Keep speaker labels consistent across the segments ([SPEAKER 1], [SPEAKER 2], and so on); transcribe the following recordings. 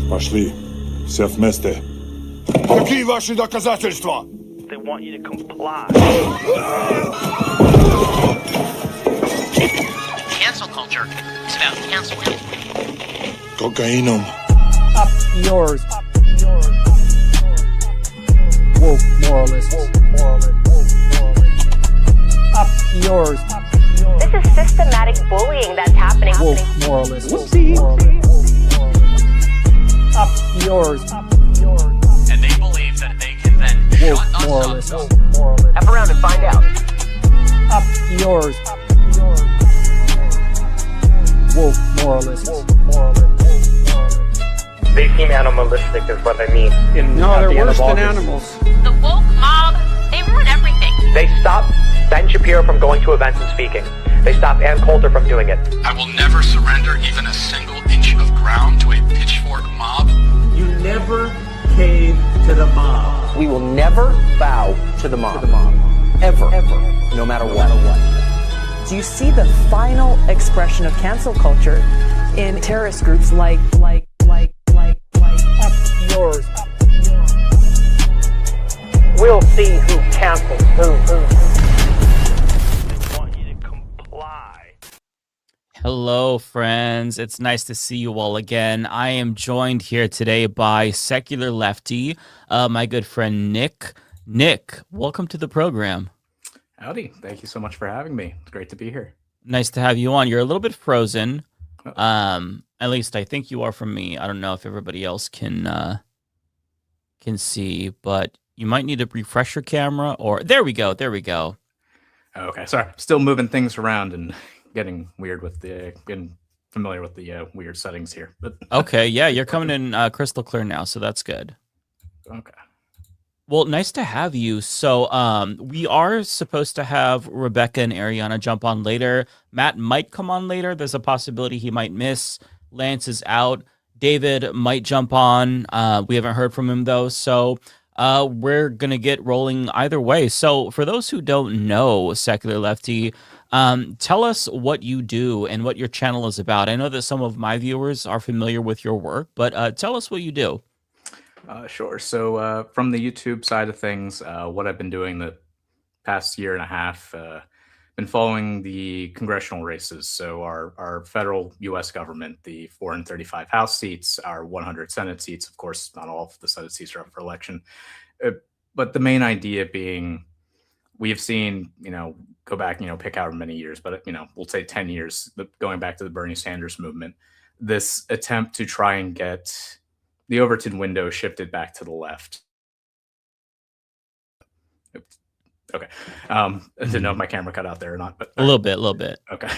[SPEAKER 1] Пошли. Все вместе. Какие ваши доказательства?
[SPEAKER 2] They want you to comply.
[SPEAKER 3] Cancel culture. It's about canceling.
[SPEAKER 1] Cocainum.
[SPEAKER 4] Up yours. Woke moralists. Up yours.
[SPEAKER 5] This is systematic bullying that's happening.
[SPEAKER 4] Woke moralists. Up yours.
[SPEAKER 3] And they believe that they can then
[SPEAKER 4] Woke
[SPEAKER 3] shut us
[SPEAKER 4] moralists.
[SPEAKER 3] up.
[SPEAKER 5] F around and find out.
[SPEAKER 4] Up yours. Woke moralists.
[SPEAKER 2] They seem animalistic is what I mean.
[SPEAKER 6] No, they're worse than animals.
[SPEAKER 7] The woke mob, they ruin everything.
[SPEAKER 2] They stop Ben Shapiro from going to events and speaking. They stop Ann Coulter from doing it.
[SPEAKER 8] I will never surrender even a single inch of ground to a pitchfork mob.
[SPEAKER 9] You never cave to the mob.
[SPEAKER 10] We will never bow to the mob. Ever. No matter what.
[SPEAKER 11] Do you see the final expression of cancel culture in terrorist groups like
[SPEAKER 4] Up yours.
[SPEAKER 2] We'll see who cancels who. They want you to comply.
[SPEAKER 12] Hello, friends. It's nice to see you all again. I am joined here today by secular Lefty, my good friend Nick. Nick, welcome to the program.
[SPEAKER 13] Howdy. Thank you so much for having me. It's great to be here.
[SPEAKER 12] Nice to have you on. You're a little bit frozen. At least I think you are from me. I don't know if everybody else can see, but you might need to refresh your camera or there we go.
[SPEAKER 13] Okay. Sorry. Still moving things around and getting weird with getting familiar with the weird settings here. But
[SPEAKER 12] Okay, yeah, you're coming in crystal clear now, so that's good.
[SPEAKER 13] okay.
[SPEAKER 12] Well, nice to have you. So we are supposed to have Rebecca and Ariana jump on later. Matt might come on later. There's a possibility he might miss. Lance is out. David might jump on. We haven't heard from him, though. So we're going to get rolling either way. So for those who don't know Secular Lefty, tell us what you do and what your channel is about. I know that some of my viewers are familiar with your work, but tell us what you do.
[SPEAKER 13] Sure. So from the YouTube side of things, what I've been doing the past year and a half, been following the congressional races. So our federal U.S. government, the 435 House seats, our 100 Senate seats. Of course, not all of the Senate seats are up for election. But the main idea being, we've seen, go back, pick however many years, but, we'll say 10 years, going back to the Bernie Sanders movement, this attempt to try and get the Overton window shifted back to the left. Oops. Okay. I didn't know if my camera cut out there or not, but
[SPEAKER 12] A little bit.
[SPEAKER 13] okay.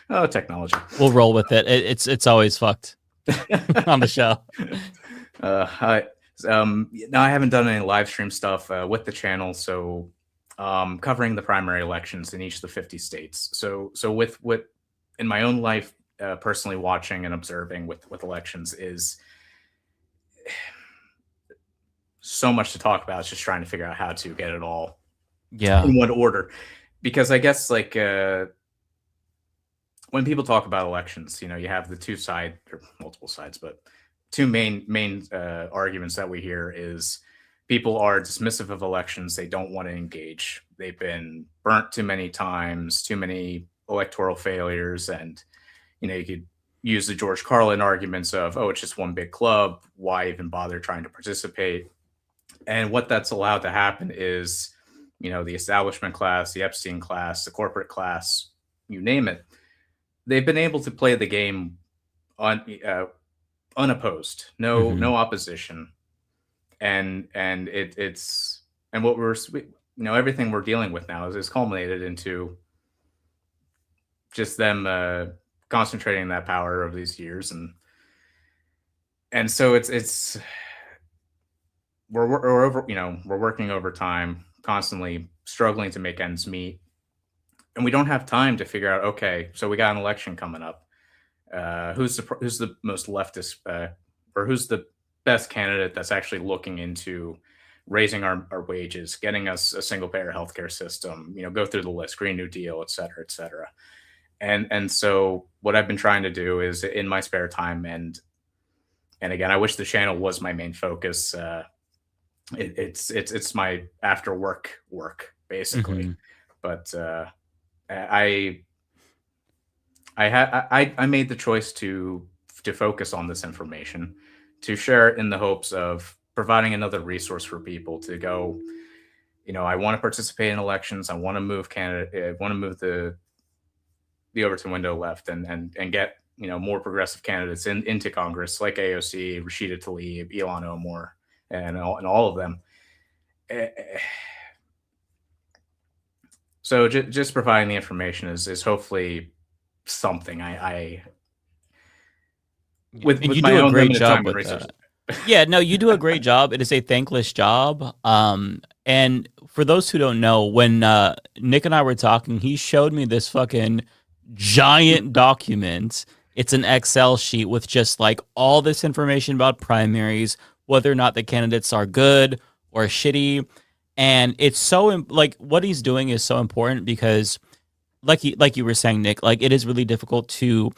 [SPEAKER 13] Oh, technology.
[SPEAKER 12] We'll roll with it. It's always fucked on the show.
[SPEAKER 13] Now I haven't done any live stream stuff with the channel, so covering the primary elections in each of the 50 states. So with in my own life, personally watching and observing with elections is so much to talk about. It's just trying to figure out how to get it all in one order, because I guess when people talk about elections, you have the two side or multiple sides, but two main arguments that we hear is people are dismissive of elections. They don't want to engage. They've been burnt too many times, too many electoral failures, and you could use the George Carlin arguments of, oh, it's just one big club. Why even bother trying to participate? And what that's allowed to happen is, the establishment class, the Epstein class, the corporate class, you name it, they've been able to play the game unopposed, no opposition, and it's what we're everything we're dealing with now is culminated into just them concentrating that power over these years, and so it's we're over, we're working overtime, constantly struggling to make ends meet, and we don't have time to figure out, okay, so we got an election coming up, who's the most leftist or who's the best candidate that's actually looking into raising our wages, getting us a single payer healthcare system, go through the list, Green New Deal, et cetera, et cetera. And so what I've been trying to do is in my spare time and And again, I wish the channel was my main focus. It's my after work basically. But I made the choice to focus on this information, to share it in the hopes of providing another resource for people to go, I want to participate in elections. I want to move Canada. I want to move the Overton window left and get, more progressive candidates into Congress, like AOC, Rashida Tlaib, Elon Omar, and all of them. So just providing the information is hopefully something. With
[SPEAKER 12] you
[SPEAKER 13] my
[SPEAKER 12] do
[SPEAKER 13] own
[SPEAKER 12] a great
[SPEAKER 13] limited
[SPEAKER 12] job
[SPEAKER 13] time and
[SPEAKER 12] with
[SPEAKER 13] research.
[SPEAKER 12] that. Yeah, no, you do a great job. It is a thankless job. And for those who don't know, when Nick and I were talking, he showed me this fucking giant document. It's an Excel sheet with just like all this information about primaries, whether or not the candidates are good or shitty. And it's so like what he's doing is so important because like you were saying, Nick, like it is really difficult to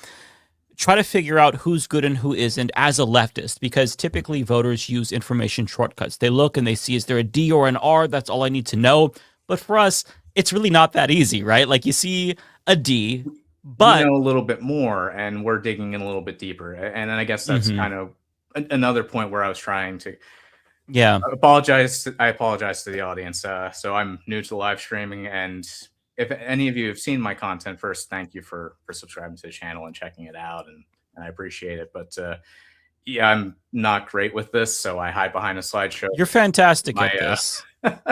[SPEAKER 12] try to figure out who's good and who isn't as a leftist, because typically voters use information shortcuts. They look and they see, is there a D or an R? That's all I need to know. But for us, it's really not that easy, right? Like you see a D, but
[SPEAKER 13] a little bit more, and we're digging in a little bit deeper. And I guess that's kind of another point where I was trying to apologize. I apologize to the audience. So I'm new to live streaming, and if any of you have seen my content, first, thank you for subscribing to the channel and checking it out, and I appreciate it. But yeah, I'm not great with this, so I hide behind a slideshow.
[SPEAKER 12] You're fantastic at this.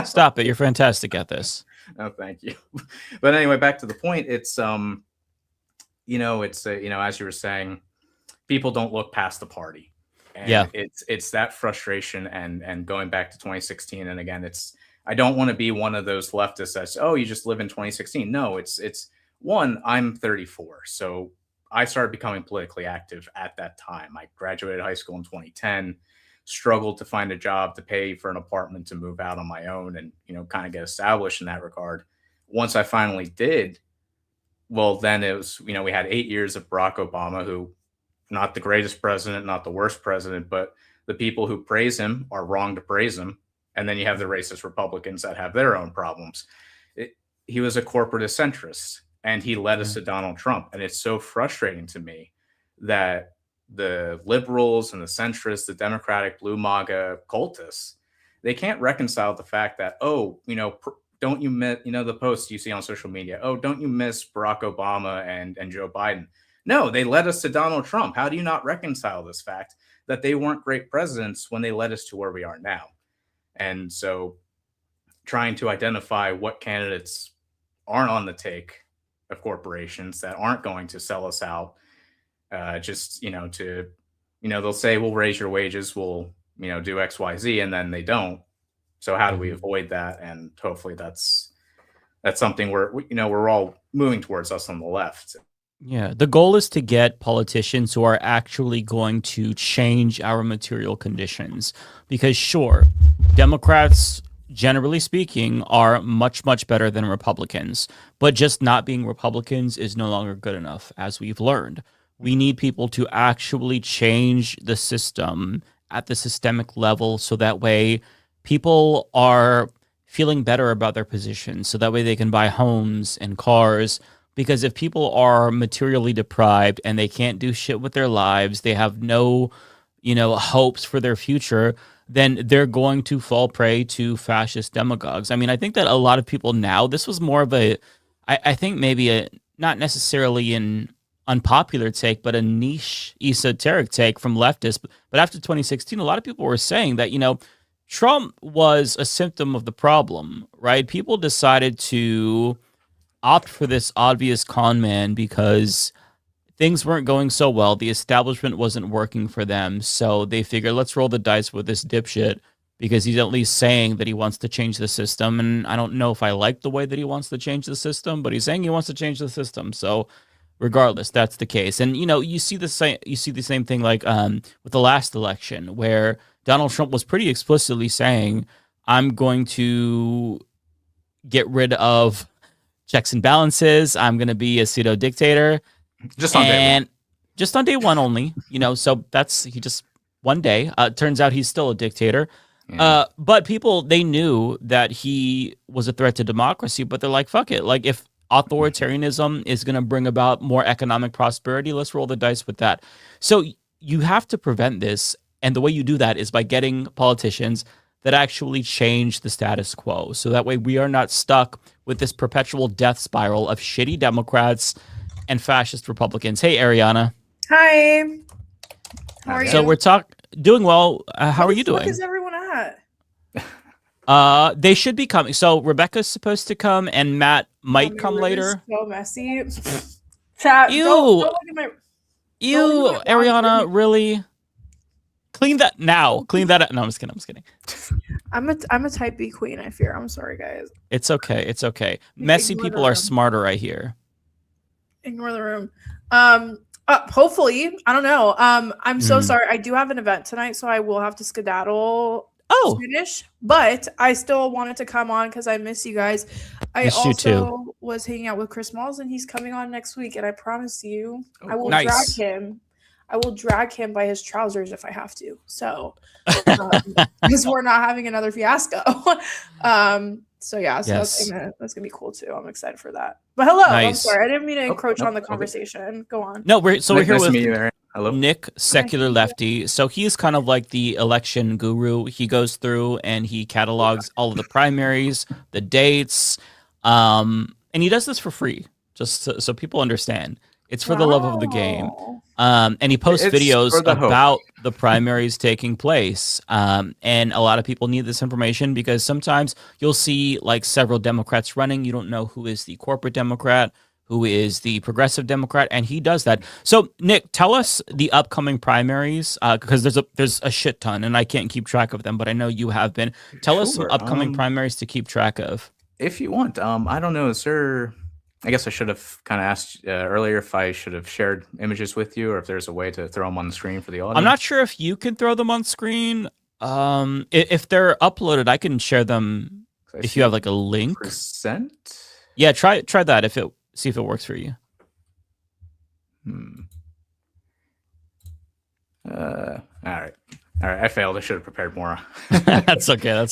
[SPEAKER 12] Stop it. You're fantastic at this.
[SPEAKER 13] Oh, thank you. But anyway, back to the point. It's it's as you were saying, people don't look past the party. And it's that frustration and going back to 2016. And again, I don't want to be one of those leftists that's, oh, you just live in 2016. No, it's one, I'm 34. So I started becoming politically active at that time. I graduated high school in 2010, struggled to find a job to pay for an apartment to move out on my own and, kind of get established in that regard. Once I finally did, well, then it was, we had 8 years of Barack Obama, who not the greatest president, not the worst president, but the people who praise him are wrong to praise him. And then you have the racist Republicans that have their own problems. He was a corporatist centrist, and he led us to Donald Trump. And it's so frustrating to me that the liberals and the centrists, the Democratic blue MAGA cultists, they can't reconcile the fact that, don't you miss, the posts you see on social media, don't you miss Barack Obama and Joe Biden? No, they led us to Donald Trump. How do you not reconcile this fact that they weren't great presidents when they led us to where we are now? And so trying to identify what candidates aren't on the take of corporations that aren't going to sell us out, they'll say, we'll raise your wages, we'll, do X, Y, Z, and then they don't. So how do we avoid that? And hopefully that's something we're all moving towards, us on the left.
[SPEAKER 12] Yeah, the goal is to get politicians who are actually going to change our material conditions. Because sure, Democrats, generally speaking, are much, much better than Republicans. But just not being Republicans is no longer good enough, as we've learned. We need people to actually change the system at the systemic level, so that way people are feeling better about their positions, so that way they can buy homes and cars. Because if people are materially deprived and they can't do shit with their lives, they have no, hopes for their future, then they're going to fall prey to fascist demagogues. I mean, I think that a lot of people now, this was more of I think maybe not necessarily an unpopular take, but a niche esoteric take from leftists. But after 2016, a lot of people were saying that, Trump was a symptom of the problem, right? People decided to opt for this obvious con man because things weren't going so well. The establishment wasn't working for them. So they figured, let's roll the dice with this dipshit because he's at least saying that he wants to change the system. And I don't know if I like the way that he wants to change the system, but he's saying he wants to change the system. So regardless, that's the case. And, you see the same thing like with the last election, where Donald Trump was pretty explicitly saying, I'm going to get rid of checks and balances. I'm going to be a pseudo dictator.
[SPEAKER 13] Just on day one.
[SPEAKER 12] Just on day one only, so he just one day. Turns out he's still a dictator. But people, they knew that he was a threat to democracy, but they're like, fuck it. Like, if authoritarianism is going to bring about more economic prosperity, let's roll the dice with that. So you have to prevent this. And the way you do that is by getting politicians that actually change the status quo. So that way we are not stuck with this perpetual death spiral of shitty Democrats and fascist Republicans. Hey, Ariana.
[SPEAKER 14] Hi. How are you?
[SPEAKER 12] So we're doing well. How are you doing?
[SPEAKER 14] Where is everyone at?
[SPEAKER 12] They should be coming. So Rebecca's supposed to come, and Matt might come later.
[SPEAKER 14] So messy. Chat.
[SPEAKER 12] Ew.
[SPEAKER 14] Don't look at my,
[SPEAKER 12] Ew, Ariana, really? Clean that now. Clean that up. No, I'm just kidding.
[SPEAKER 14] I'm a type B queen, I fear. I'm sorry, guys.
[SPEAKER 12] It's okay. Messy people are smarter, I hear.
[SPEAKER 14] Ignore the room. Hopefully. I don't know. I'm so sorry. I do have an event tonight, so I will have to skedaddle. Finish, but I still wanted to come on because I miss you guys. I also was hanging out with Chris Malls, and he's coming on next week, and I promise you, I will drag him. I will drag him by his trousers if I have to. So, because we're not having another fiasco. So that's gonna be cool too. I'm excited for that. But hello, I'm sorry, I didn't mean to encroach on the conversation. Go on.
[SPEAKER 12] No, we're here with
[SPEAKER 13] Hello.
[SPEAKER 12] Nick, secular lefty. So he's kind of like the election guru. He goes through and he catalogs all of the primaries, the dates, and he does this for free, just so people understand. It's for the love of the game. And he posts videos about the primaries taking place. And a lot of people need this information because sometimes you'll see like several Democrats running. You don't know who is the corporate Democrat, who is the progressive Democrat, and he does that. So, Nick, tell us the upcoming primaries, because there's a shit ton, and I can't keep track of them, but I know you have been. Tell us some upcoming primaries to keep track of.
[SPEAKER 13] If you want. I don't know, is there... I guess I should have kind of asked earlier if I should have shared images with you or if there's a way to throw them on the screen for the audience.
[SPEAKER 12] I'm not sure if you can throw them on screen. If they're uploaded, I can share them if you have like a link.
[SPEAKER 13] Percent?
[SPEAKER 12] Yeah, try that see if it works for you.
[SPEAKER 13] All right. I failed. I should have prepared more.
[SPEAKER 12] That's okay.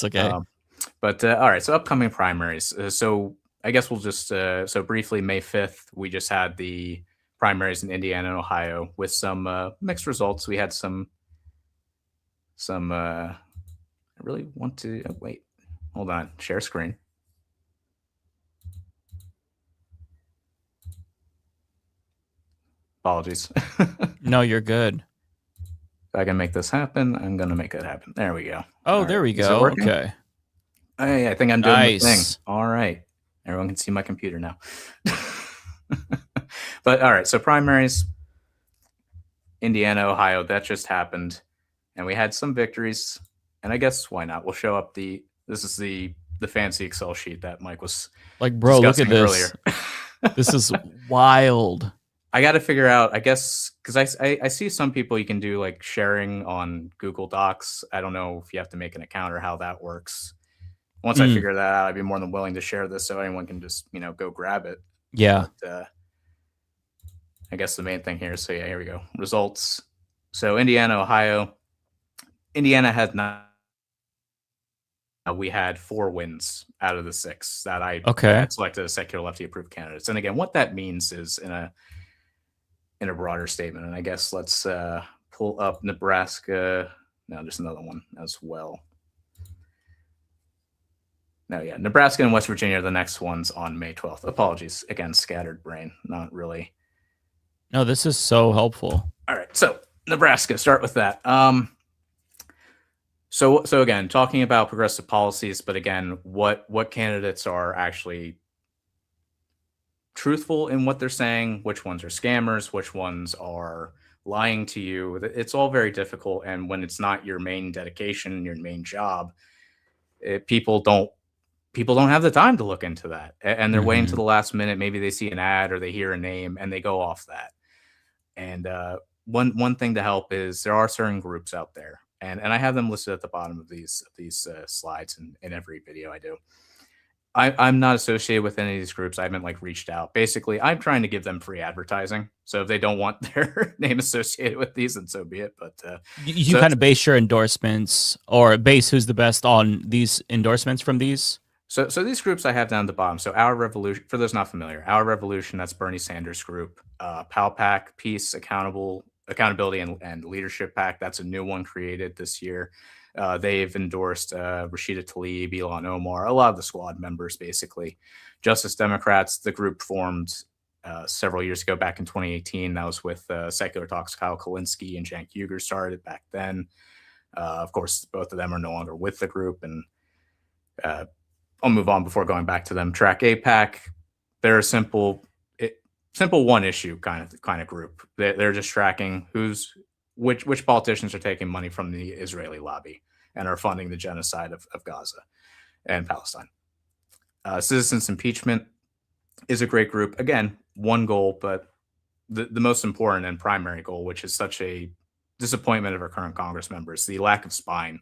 [SPEAKER 13] But all right. So upcoming primaries. So I guess we'll just so briefly. May 5th, we just had the primaries in Indiana and Ohio with some mixed results. We had some. I really want to wait. Hold on. Share screen. Apologies.
[SPEAKER 12] No, you're good.
[SPEAKER 13] If I can make this happen, I'm going to make it happen. There we go.
[SPEAKER 12] Oh, all there we go. Okay.
[SPEAKER 13] Hey, I think I'm doing the thing. All right. Everyone can see my computer now. But all right. So primaries, Indiana, Ohio, that just happened. And we had some victories. And I guess why not? We'll show up this is the fancy Excel sheet that Mike was
[SPEAKER 12] like, bro, look at this.
[SPEAKER 13] Earlier.
[SPEAKER 12] This is wild.
[SPEAKER 13] I got to figure out, I guess, because I see some people you can do like sharing on Google Docs. I don't know if you have to make an account or how that works. Once I figure that out, I'd be more than willing to share this so anyone can just, go grab it.
[SPEAKER 12] Yeah.
[SPEAKER 13] But, I guess the main thing here is, so yeah, here we go. Results. So Indiana, Ohio. Indiana had not. We had 4 wins out of the 6 that I selected as secular lefty approved candidates. And again, what that means is in a broader statement. And I guess let's pull up Nebraska. No, there's another one as well. No, yeah, Nebraska and West Virginia are the next ones on May 12th. Apologies. Again, scattered brain. Not really.
[SPEAKER 12] No, this is so helpful.
[SPEAKER 13] All right. So Nebraska, start with that. So again, talking about progressive policies, but again, what candidates are actually truthful in what they're saying, which ones are scammers, which ones are lying to you. It's all very difficult. And when it's not your main dedication, your main job, people don't have the time to look into that. And they're waiting to the last minute. Maybe they see an ad or they hear a name and they go off that. And one thing to help is there are certain groups out there. And I have them listed at the bottom of these slides in every video I do. I'm not associated with any of these groups. I haven't like reached out. Basically, I'm trying to give them free advertising. So if they don't want their name associated with these, then so be it. But
[SPEAKER 12] you kind of base your endorsements or base who's the best on these endorsements from these.
[SPEAKER 13] So these groups I have down at the bottom. So Our Revolution, for those not familiar, Our Revolution, that's Bernie Sanders' group. PAC, Peace, Accountability and Leadership PAC, that's a new one created this year. They've endorsed Rashida Tlaib, Ilhan Omar, a lot of the squad members, basically. Justice Democrats, the group formed several years ago, back in 2018. That was with Secular Talks Kyle Kulinski and Cenk Uygur started back then. Of course, both of them are no longer with the group, and I'll move on before going back to them. Track AIPAC, they're a simple one issue kind of group. They're just tracking which politicians are taking money from the Israeli lobby and are funding the genocide of Gaza and Palestine. Citizens Impeachment is a great group. Again, one goal, but the most important and primary goal, which is such a disappointment of our current Congress members, the lack of spine,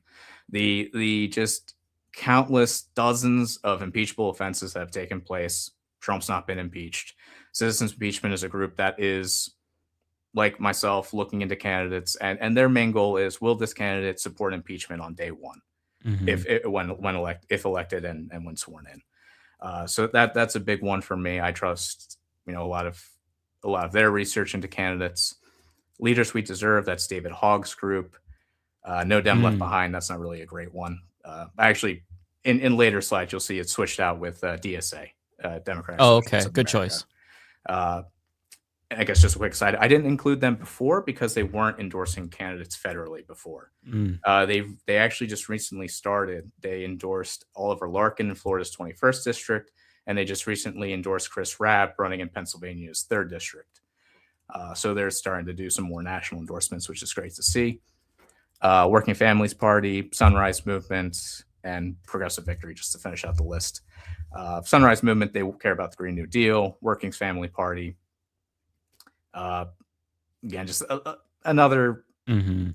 [SPEAKER 13] the just countless dozens of impeachable offenses that have taken place. Trump's not been impeached. Citizens Impeachment is a group that is, like myself, looking into candidates, and their main goal is, will this candidate support impeachment on day one, if elected and when sworn in? So that's a big one for me. I trust a lot of their research into candidates. Leaders We Deserve, that's David Hogg's group. No Dem Left Behind, that's not really a great one. Actually, in later slides, you'll see it switched out with DSA, Democratic.
[SPEAKER 12] Oh, okay, good choice.
[SPEAKER 13] I guess just a quick side, I didn't include them before because they weren't endorsing candidates federally before. They actually just recently started. They endorsed Oliver Larkin in Florida's 21st district, and they just recently endorsed Chris Rabb running in Pennsylvania's 3rd district. So they're starting to do some more national endorsements, which is great to see. Working Families Party, Sunrise Movement, and Progressive Victory, just to finish out the list. Sunrise Movement, they care about the Green New Deal. Working Family Party, again, just another. Well,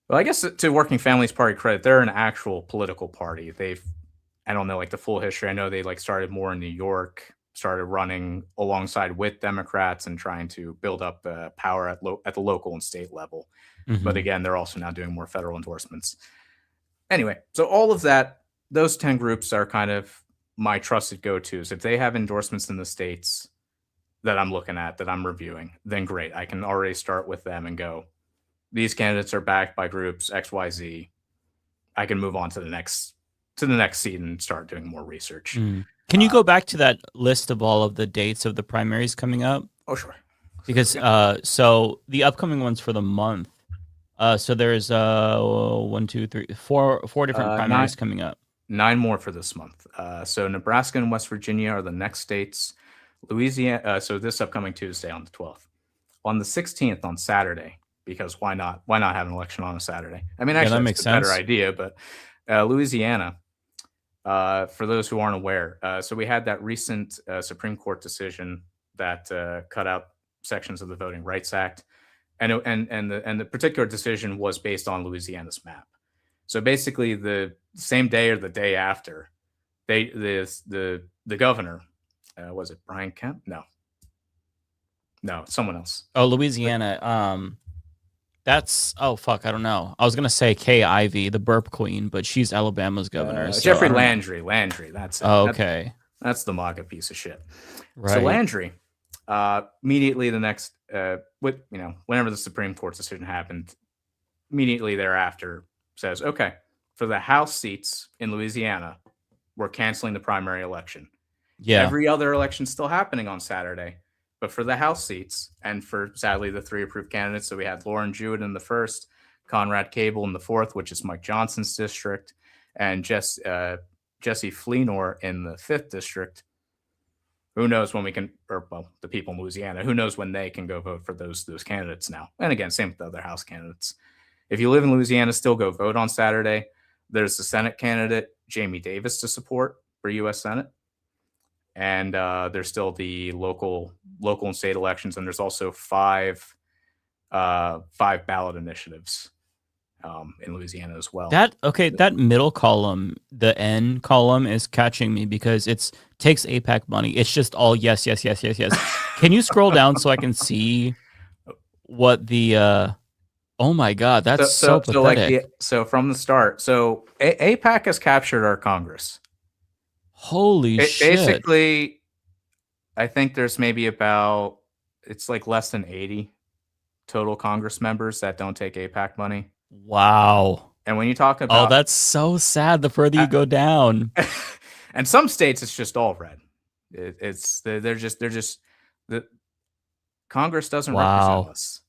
[SPEAKER 13] I guess to Working Families Party credit, they're an actual political party. I don't know like the full history. I know they like started more in New York, started running alongside with Democrats and trying to build up power at the local and state level. But again, they're also now doing more federal endorsements. Anyway, so all of that, those 10 groups are kind of my trusted go-tos. If they have endorsements in the states that I'm looking at, that I'm reviewing, then great. I can already start with them and go, these candidates are backed by groups XYZ. I can move on to the next seat and start doing more research.
[SPEAKER 12] Can you go back to that list of all of the dates of the primaries coming up?
[SPEAKER 13] Oh, sure.
[SPEAKER 12] Because so the upcoming ones for the month. So there's 4 different primaries coming up.
[SPEAKER 13] 9 more for this month. So Nebraska and West Virginia are the next states. Louisiana. So this upcoming Tuesday on the 12th. On the 16th, on Saturday, because why not? Why not have an election on a Saturday? I mean, actually,
[SPEAKER 12] that makes
[SPEAKER 13] sense. Better idea. But Louisiana, for those who aren't aware, so we had that recent Supreme Court decision that cut out sections of the Voting Rights Act. And the particular decision was based on Louisiana's map. So basically, the same day or the day after, the governor, was it Brian Kemp? No, someone else.
[SPEAKER 12] Oh, Louisiana. That's I don't know. I was gonna say Kay Ivey, the burp queen, but she's Alabama's governor. So
[SPEAKER 13] Jeffrey Landry. That's it.
[SPEAKER 12] Oh, okay.
[SPEAKER 13] That's the MAGA piece of shit.
[SPEAKER 12] Right.
[SPEAKER 13] So Landry, immediately the next, whenever the Supreme Court decision happened, immediately thereafter says, okay, for the House seats in Louisiana, we're canceling the primary election.
[SPEAKER 12] Yeah.
[SPEAKER 13] Every other election still happening on Saturday, but for the House seats and for sadly the 3 approved candidates, so we had Lauren Jewett in the 1st, Conrad Cable in the 4th, which is Mike Johnson's district, and Jesse Fleenor in the 5th district. Who knows when we can, the people in Louisiana, who knows when they can go vote for those candidates now. And again, same with the other House candidates. If you live in Louisiana, still go vote on Saturday. There's the Senate candidate, Jamie Davis, to support for U.S. Senate. And there's still the local and state elections. And there's also five ballot initiatives in Louisiana as well.
[SPEAKER 12] That middle column, the N column, is catching me because it takes AIPAC money. It's just all yes. Can you scroll down so I can see what the? Oh my God, that's so pathetic.
[SPEAKER 13] So from the start, AIPAC has captured our Congress.
[SPEAKER 12] Holy shit!
[SPEAKER 13] Basically, I think there's maybe it's like less than 80 total Congress members that don't take AIPAC money.
[SPEAKER 12] Wow.
[SPEAKER 13] And when you talk about,
[SPEAKER 12] that's so sad. The further you go down,
[SPEAKER 13] and some states it's just all red. They're just the Congress doesn't represent us.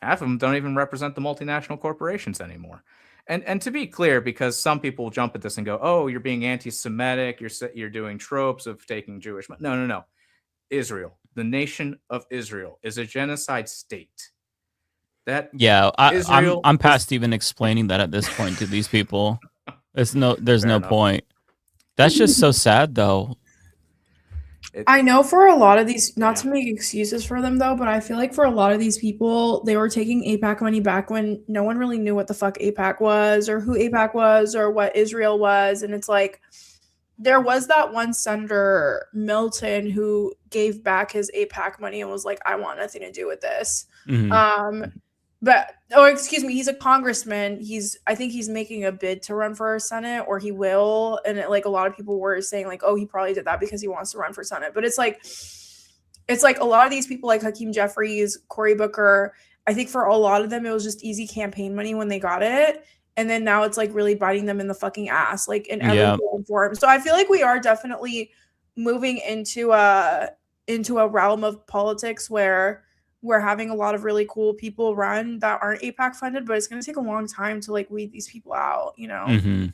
[SPEAKER 13] Half of them don't even represent the multinational corporations anymore. And to be clear, because some people jump at this and go, "Oh, you're being anti-Semitic. You're doing tropes of taking Jewish." No. Israel, the nation of Israel, is a genocide state.
[SPEAKER 12] I'm past even explaining that at this point to these people. There's no point. That's just so sad, though.
[SPEAKER 14] I know for a lot of these, not to make excuses for them though, but I feel like for a lot of these people, they were taking AIPAC money back when no one really knew what the fuck AIPAC was or who AIPAC was or what Israel was. And it's like, there was that one senator, Milton, who gave back his AIPAC money and was like, I want nothing to do with this. Mm-hmm. He's a congressman. I think he's making a bid to run for Senate, or he will. And a lot of people were saying like, oh, he probably did that because he wants to run for Senate. But it's like a lot of these people like Hakeem Jeffries, Cory Booker, I think for a lot of them, it was just easy campaign money when they got it. And then now it's like really biting them in the fucking ass, like in every form. So I feel like we are definitely moving into a realm of politics where we're having a lot of really cool people run that aren't AIPAC funded, but it's going to take a long time to like weed these people out, you know?
[SPEAKER 12] Mm-hmm.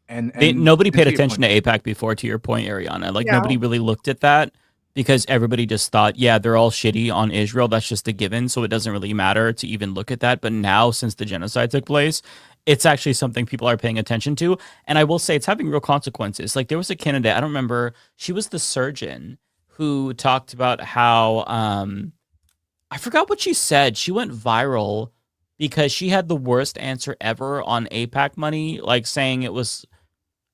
[SPEAKER 12] And nobody paid attention to AIPAC before, to your point, Ariana. Nobody really looked at that because everybody just thought, they're all shitty on Israel. That's just a given. So it doesn't really matter to even look at that. But now, since the genocide took place, it's actually something people are paying attention to. And I will say it's having real consequences. Like there was a candidate, I don't remember, she was the surgeon who talked about how, I forgot what she said. She went viral because she had the worst answer ever on AIPAC money, like saying it was,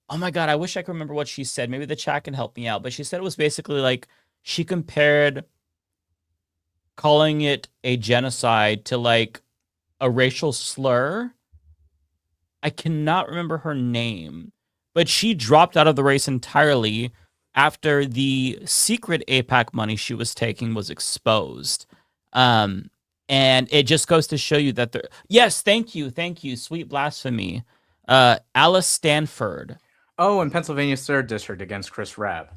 [SPEAKER 12] oh my God, I wish I could remember what she said. Maybe the chat can help me out. But she said it was basically like she compared calling it a genocide to like a racial slur. I cannot remember her name, but she dropped out of the race entirely after the secret AIPAC money she was taking was exposed. And it just goes to show you that yes, thank you, sweet blasphemy. Alice Stanford.
[SPEAKER 13] Oh, in Pennsylvania's 3rd district against Chris Rabb.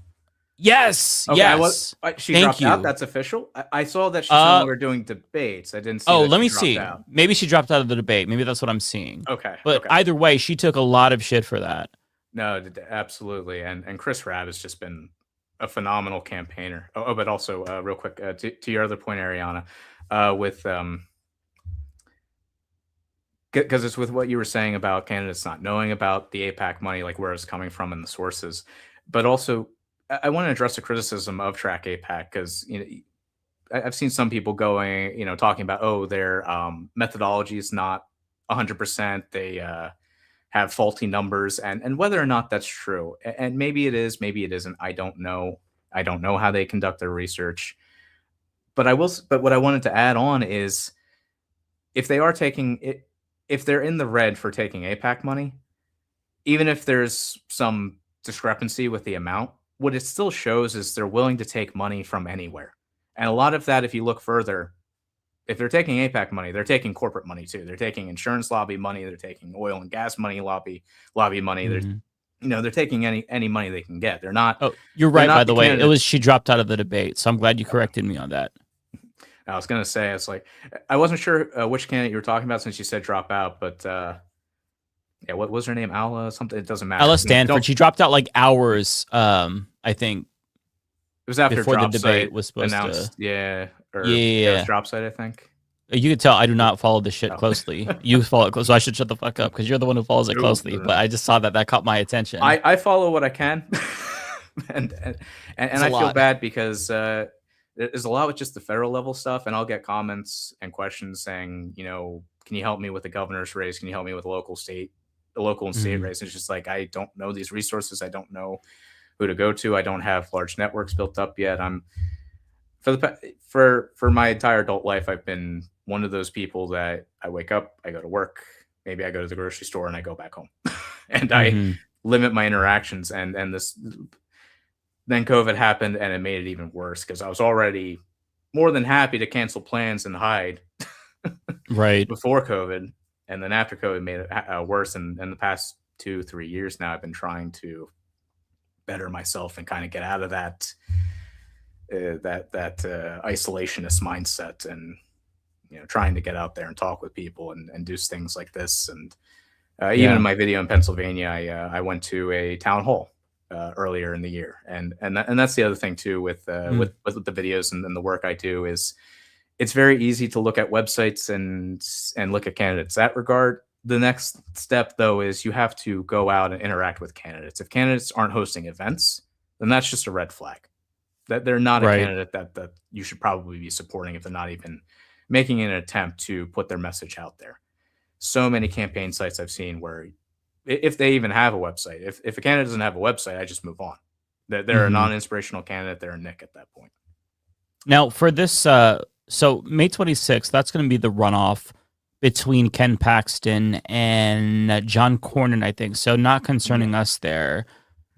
[SPEAKER 12] Yes,
[SPEAKER 13] okay,
[SPEAKER 12] yes.
[SPEAKER 13] She dropped out. That's official. I saw that she's no longer doing debates. I didn't see.
[SPEAKER 12] Oh, let me see. Out. Maybe she dropped out of the debate. Maybe that's what I'm seeing.
[SPEAKER 13] Okay,
[SPEAKER 12] but either way, she took a lot of shit for that.
[SPEAKER 13] No, absolutely. And Chris Rabb has just been a phenomenal campaigner. Oh, but also real quick to your other point, Ariana, with because it's with what you were saying about candidates not knowing about the AIPAC money, like where it's coming from and the sources. But also, I want to address the criticism of Track AIPAC because I've seen some people going, talking about their methodology is not 100%. They have faulty numbers, and whether or not that's true, and maybe it is, maybe it isn't. I don't know. I don't know how they conduct their research, but what I wanted to add on is if they are taking it, if they're in the red for taking AIPAC money, even if there's some discrepancy with the amount, what it still shows is they're willing to take money from anywhere. And a lot of that, if you look further, if they're taking AIPAC money, they're taking corporate money too. They're taking insurance lobby money. They're taking oil and gas money, lobby money. Mm-hmm. They're taking any money they can get. They're not. Oh,
[SPEAKER 12] you're right. By the way, she dropped out of the debate, so I'm glad you corrected me on that.
[SPEAKER 13] I was gonna say it's like I wasn't sure which candidate you were talking about since you said drop out, but what was her name? Ala something. It doesn't matter.
[SPEAKER 12] Ala Stanford. She dropped out like hours. I think
[SPEAKER 13] it was after
[SPEAKER 12] before
[SPEAKER 13] the
[SPEAKER 12] debate was supposed
[SPEAKER 13] announced,
[SPEAKER 12] to.
[SPEAKER 13] Yeah. Drop site, I think.
[SPEAKER 12] You can tell I do not follow this shit closely. You follow it close, so I should shut the fuck up because you're the one who follows it closely. But I just saw that caught my attention.
[SPEAKER 13] I follow what I can, and I feel bad because there's a lot with just the federal level stuff, and I'll get comments and questions saying, can you help me with the governor's race? Can you help me with the local and state race? It's just like, I don't know these resources. I don't know who to go to. I don't have large networks built up yet. For my entire adult life, I've been one of those people that I wake up, I go to work, maybe I go to the grocery store, and I go back home, and I limit my interactions. And then COVID happened, and it made it even worse because I was already more than happy to cancel plans and hide
[SPEAKER 12] right
[SPEAKER 13] before COVID, and then after COVID made it worse. And the past 2-3 years now, I've been trying to better myself and kind of get out of that isolationist mindset, and trying to get out there and talk with people and do things like this. And even in my video in Pennsylvania, I went to a town hall earlier in the year, and that's the other thing too with the videos and the work I do is it's very easy to look at websites and look at candidates that regard. The next step though is you have to go out and interact with candidates. If candidates aren't hosting events, then that's just a red flag that they're not a candidate that you should probably be supporting if they're not even making an attempt to put their message out there. So many campaign sites I've seen where if they even have a website, if a candidate doesn't have a website, I just move on. They're a non-inspirational candidate. They're a Nick at that point.
[SPEAKER 12] Now for this, so May 26th, that's going to be the runoff between Ken Paxton and John Cornyn, I think. So not concerning us there,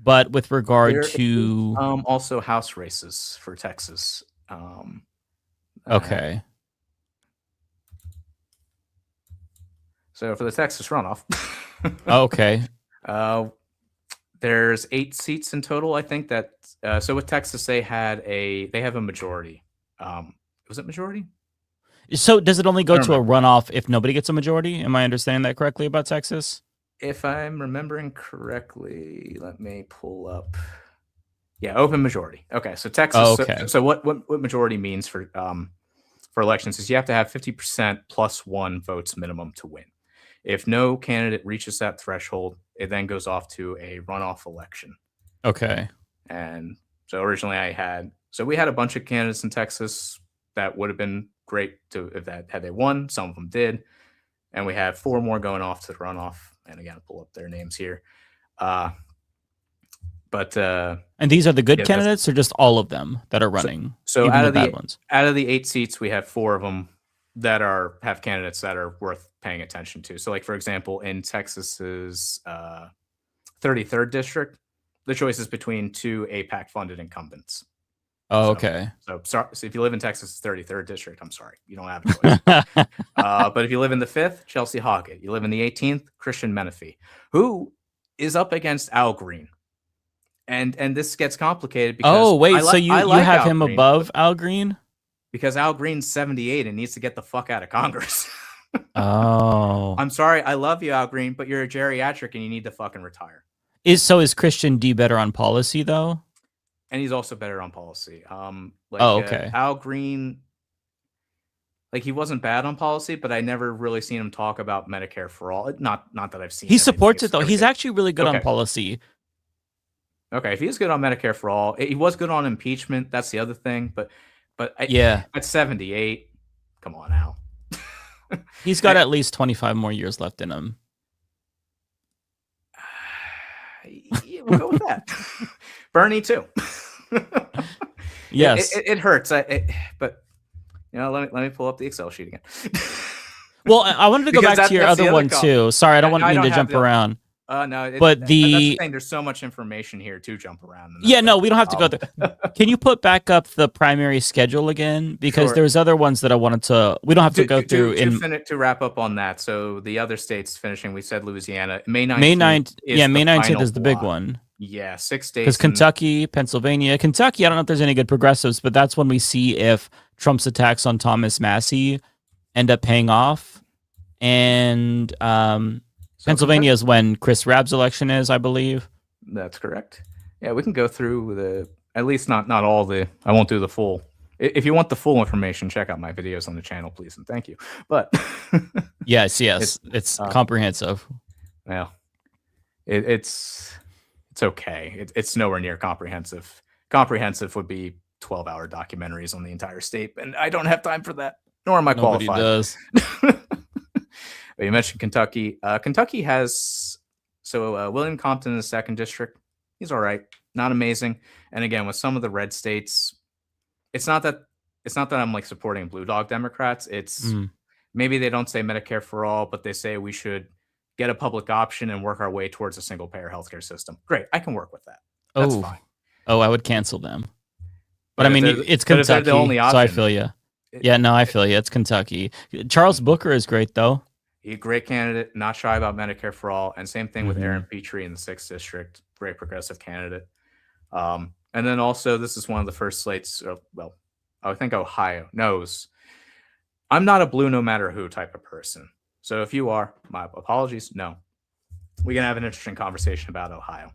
[SPEAKER 12] but with regard to
[SPEAKER 13] also House races for Texas.
[SPEAKER 12] Okay.
[SPEAKER 13] So for the Texas runoff.
[SPEAKER 12] Okay.
[SPEAKER 13] There's 8 seats in total, I think that. So with Texas, they have a majority. Was it majority?
[SPEAKER 12] So does it only go to a runoff if nobody gets a majority? Am I understanding that correctly about Texas?
[SPEAKER 13] If I'm remembering correctly, let me pull up. Yeah, open majority. Okay, so Texas.
[SPEAKER 12] Oh, okay.
[SPEAKER 13] So what majority means for elections is you have to have 50% plus 1 votes minimum to win. If no candidate reaches that threshold, it then goes off to a runoff election.
[SPEAKER 12] Okay.
[SPEAKER 13] And so originally we had a bunch of candidates in Texas that would have been great had they won. Some of them did. And we have 4 more going off to the runoff. And again, I'll pull up their names here. And
[SPEAKER 12] these are the good candidates or just all of them that are running?
[SPEAKER 13] So out of the 8 seats, we have 4 of them that have candidates that are worth paying attention to. So like, for example, in Texas's 33rd district, the choice is between 2 AIPAC funded incumbents.
[SPEAKER 12] Oh, okay.
[SPEAKER 13] So if you live in Texas's 33rd district, I'm sorry, you don't have a choice. But if you live in the 5th, Chelsea Hoggett. You live in the 18th, Christian Menifee, who is up against Al Green. And this gets complicated because
[SPEAKER 12] so you have him above Al Green?
[SPEAKER 13] Because Al Green's 78 and needs to get the fuck out of Congress.
[SPEAKER 12] Oh.
[SPEAKER 13] I'm sorry, I love you, Al Green, but you're a geriatric and you need to fucking retire.
[SPEAKER 12] Is Christian D better on policy though?
[SPEAKER 13] And he's also better on policy.
[SPEAKER 12] Okay.
[SPEAKER 13] Al Green, he wasn't bad on policy, but I never really seen him talk about Medicare for all. Not that I've seen.
[SPEAKER 12] He supports it though. He's actually really good on policy.
[SPEAKER 13] Okay, if he's good on Medicare for all, he was good on impeachment. That's the other thing. But at 78, come on, Al.
[SPEAKER 12] He's got at least 25 more years left in him.
[SPEAKER 13] We'll go with that. Bernie too.
[SPEAKER 12] Yes,
[SPEAKER 13] it hurts. But let me pull up the Excel sheet again.
[SPEAKER 12] Well, I wanted to go back to your other one too. Sorry, I don't want to jump around.
[SPEAKER 13] No,
[SPEAKER 12] but
[SPEAKER 13] that's the thing. There's so much information here to jump around.
[SPEAKER 12] Yeah, no, we don't have to go through. Can you put back up the primary schedule again? Because there's other ones that I wanted to. We don't have to go through.
[SPEAKER 13] To wrap up on that. So the other states finishing. We said Louisiana, May 19th.
[SPEAKER 12] May 9th. Yeah, May 19th is the big one.
[SPEAKER 13] Yeah, 6 states.
[SPEAKER 12] Because Kentucky, Pennsylvania, I don't know if there's any good progressives, but that's when we see if Trump's attacks on Thomas Massie end up paying off, and Pennsylvania is when Chris Rabb's election is, I believe.
[SPEAKER 13] That's correct. Yeah, we can go through at least not all the. I won't do the full. If you want the full information, check out my videos on the channel, please, and thank you. But
[SPEAKER 12] yes, it's comprehensive.
[SPEAKER 13] Well, it's okay. It's nowhere near comprehensive. Comprehensive would be 12-hour documentaries on the entire state, and I don't have time for that, nor am I
[SPEAKER 12] Nobody
[SPEAKER 13] qualified.
[SPEAKER 12] does.
[SPEAKER 13] But you mentioned Kentucky. Kentucky has William Compton in the 2nd district. He's all right, not amazing. And again, with some of the red states, it's not that I'm like supporting blue dog Democrats. It's maybe they don't say Medicare for all, but they say we should get a public option and work our way towards a single payer healthcare system. Great, I can work with that. That's fine.
[SPEAKER 12] Oh, I would cancel them. But I mean, it's
[SPEAKER 13] but if they're
[SPEAKER 12] Kentucky,
[SPEAKER 13] the only
[SPEAKER 12] so I
[SPEAKER 13] option,
[SPEAKER 12] feel you. Yeah, no, I feel you. It's Kentucky. Charles Booker is great, though.
[SPEAKER 13] He's a great candidate, not shy about Medicare for all. And same thing with Aaron Petrie in the 6th district. Great progressive candidate. And then also, this is one of the first slates. Well, I think Ohio knows I'm not a blue no matter who type of person. So if you are, my apologies. No, we can have an interesting conversation about Ohio,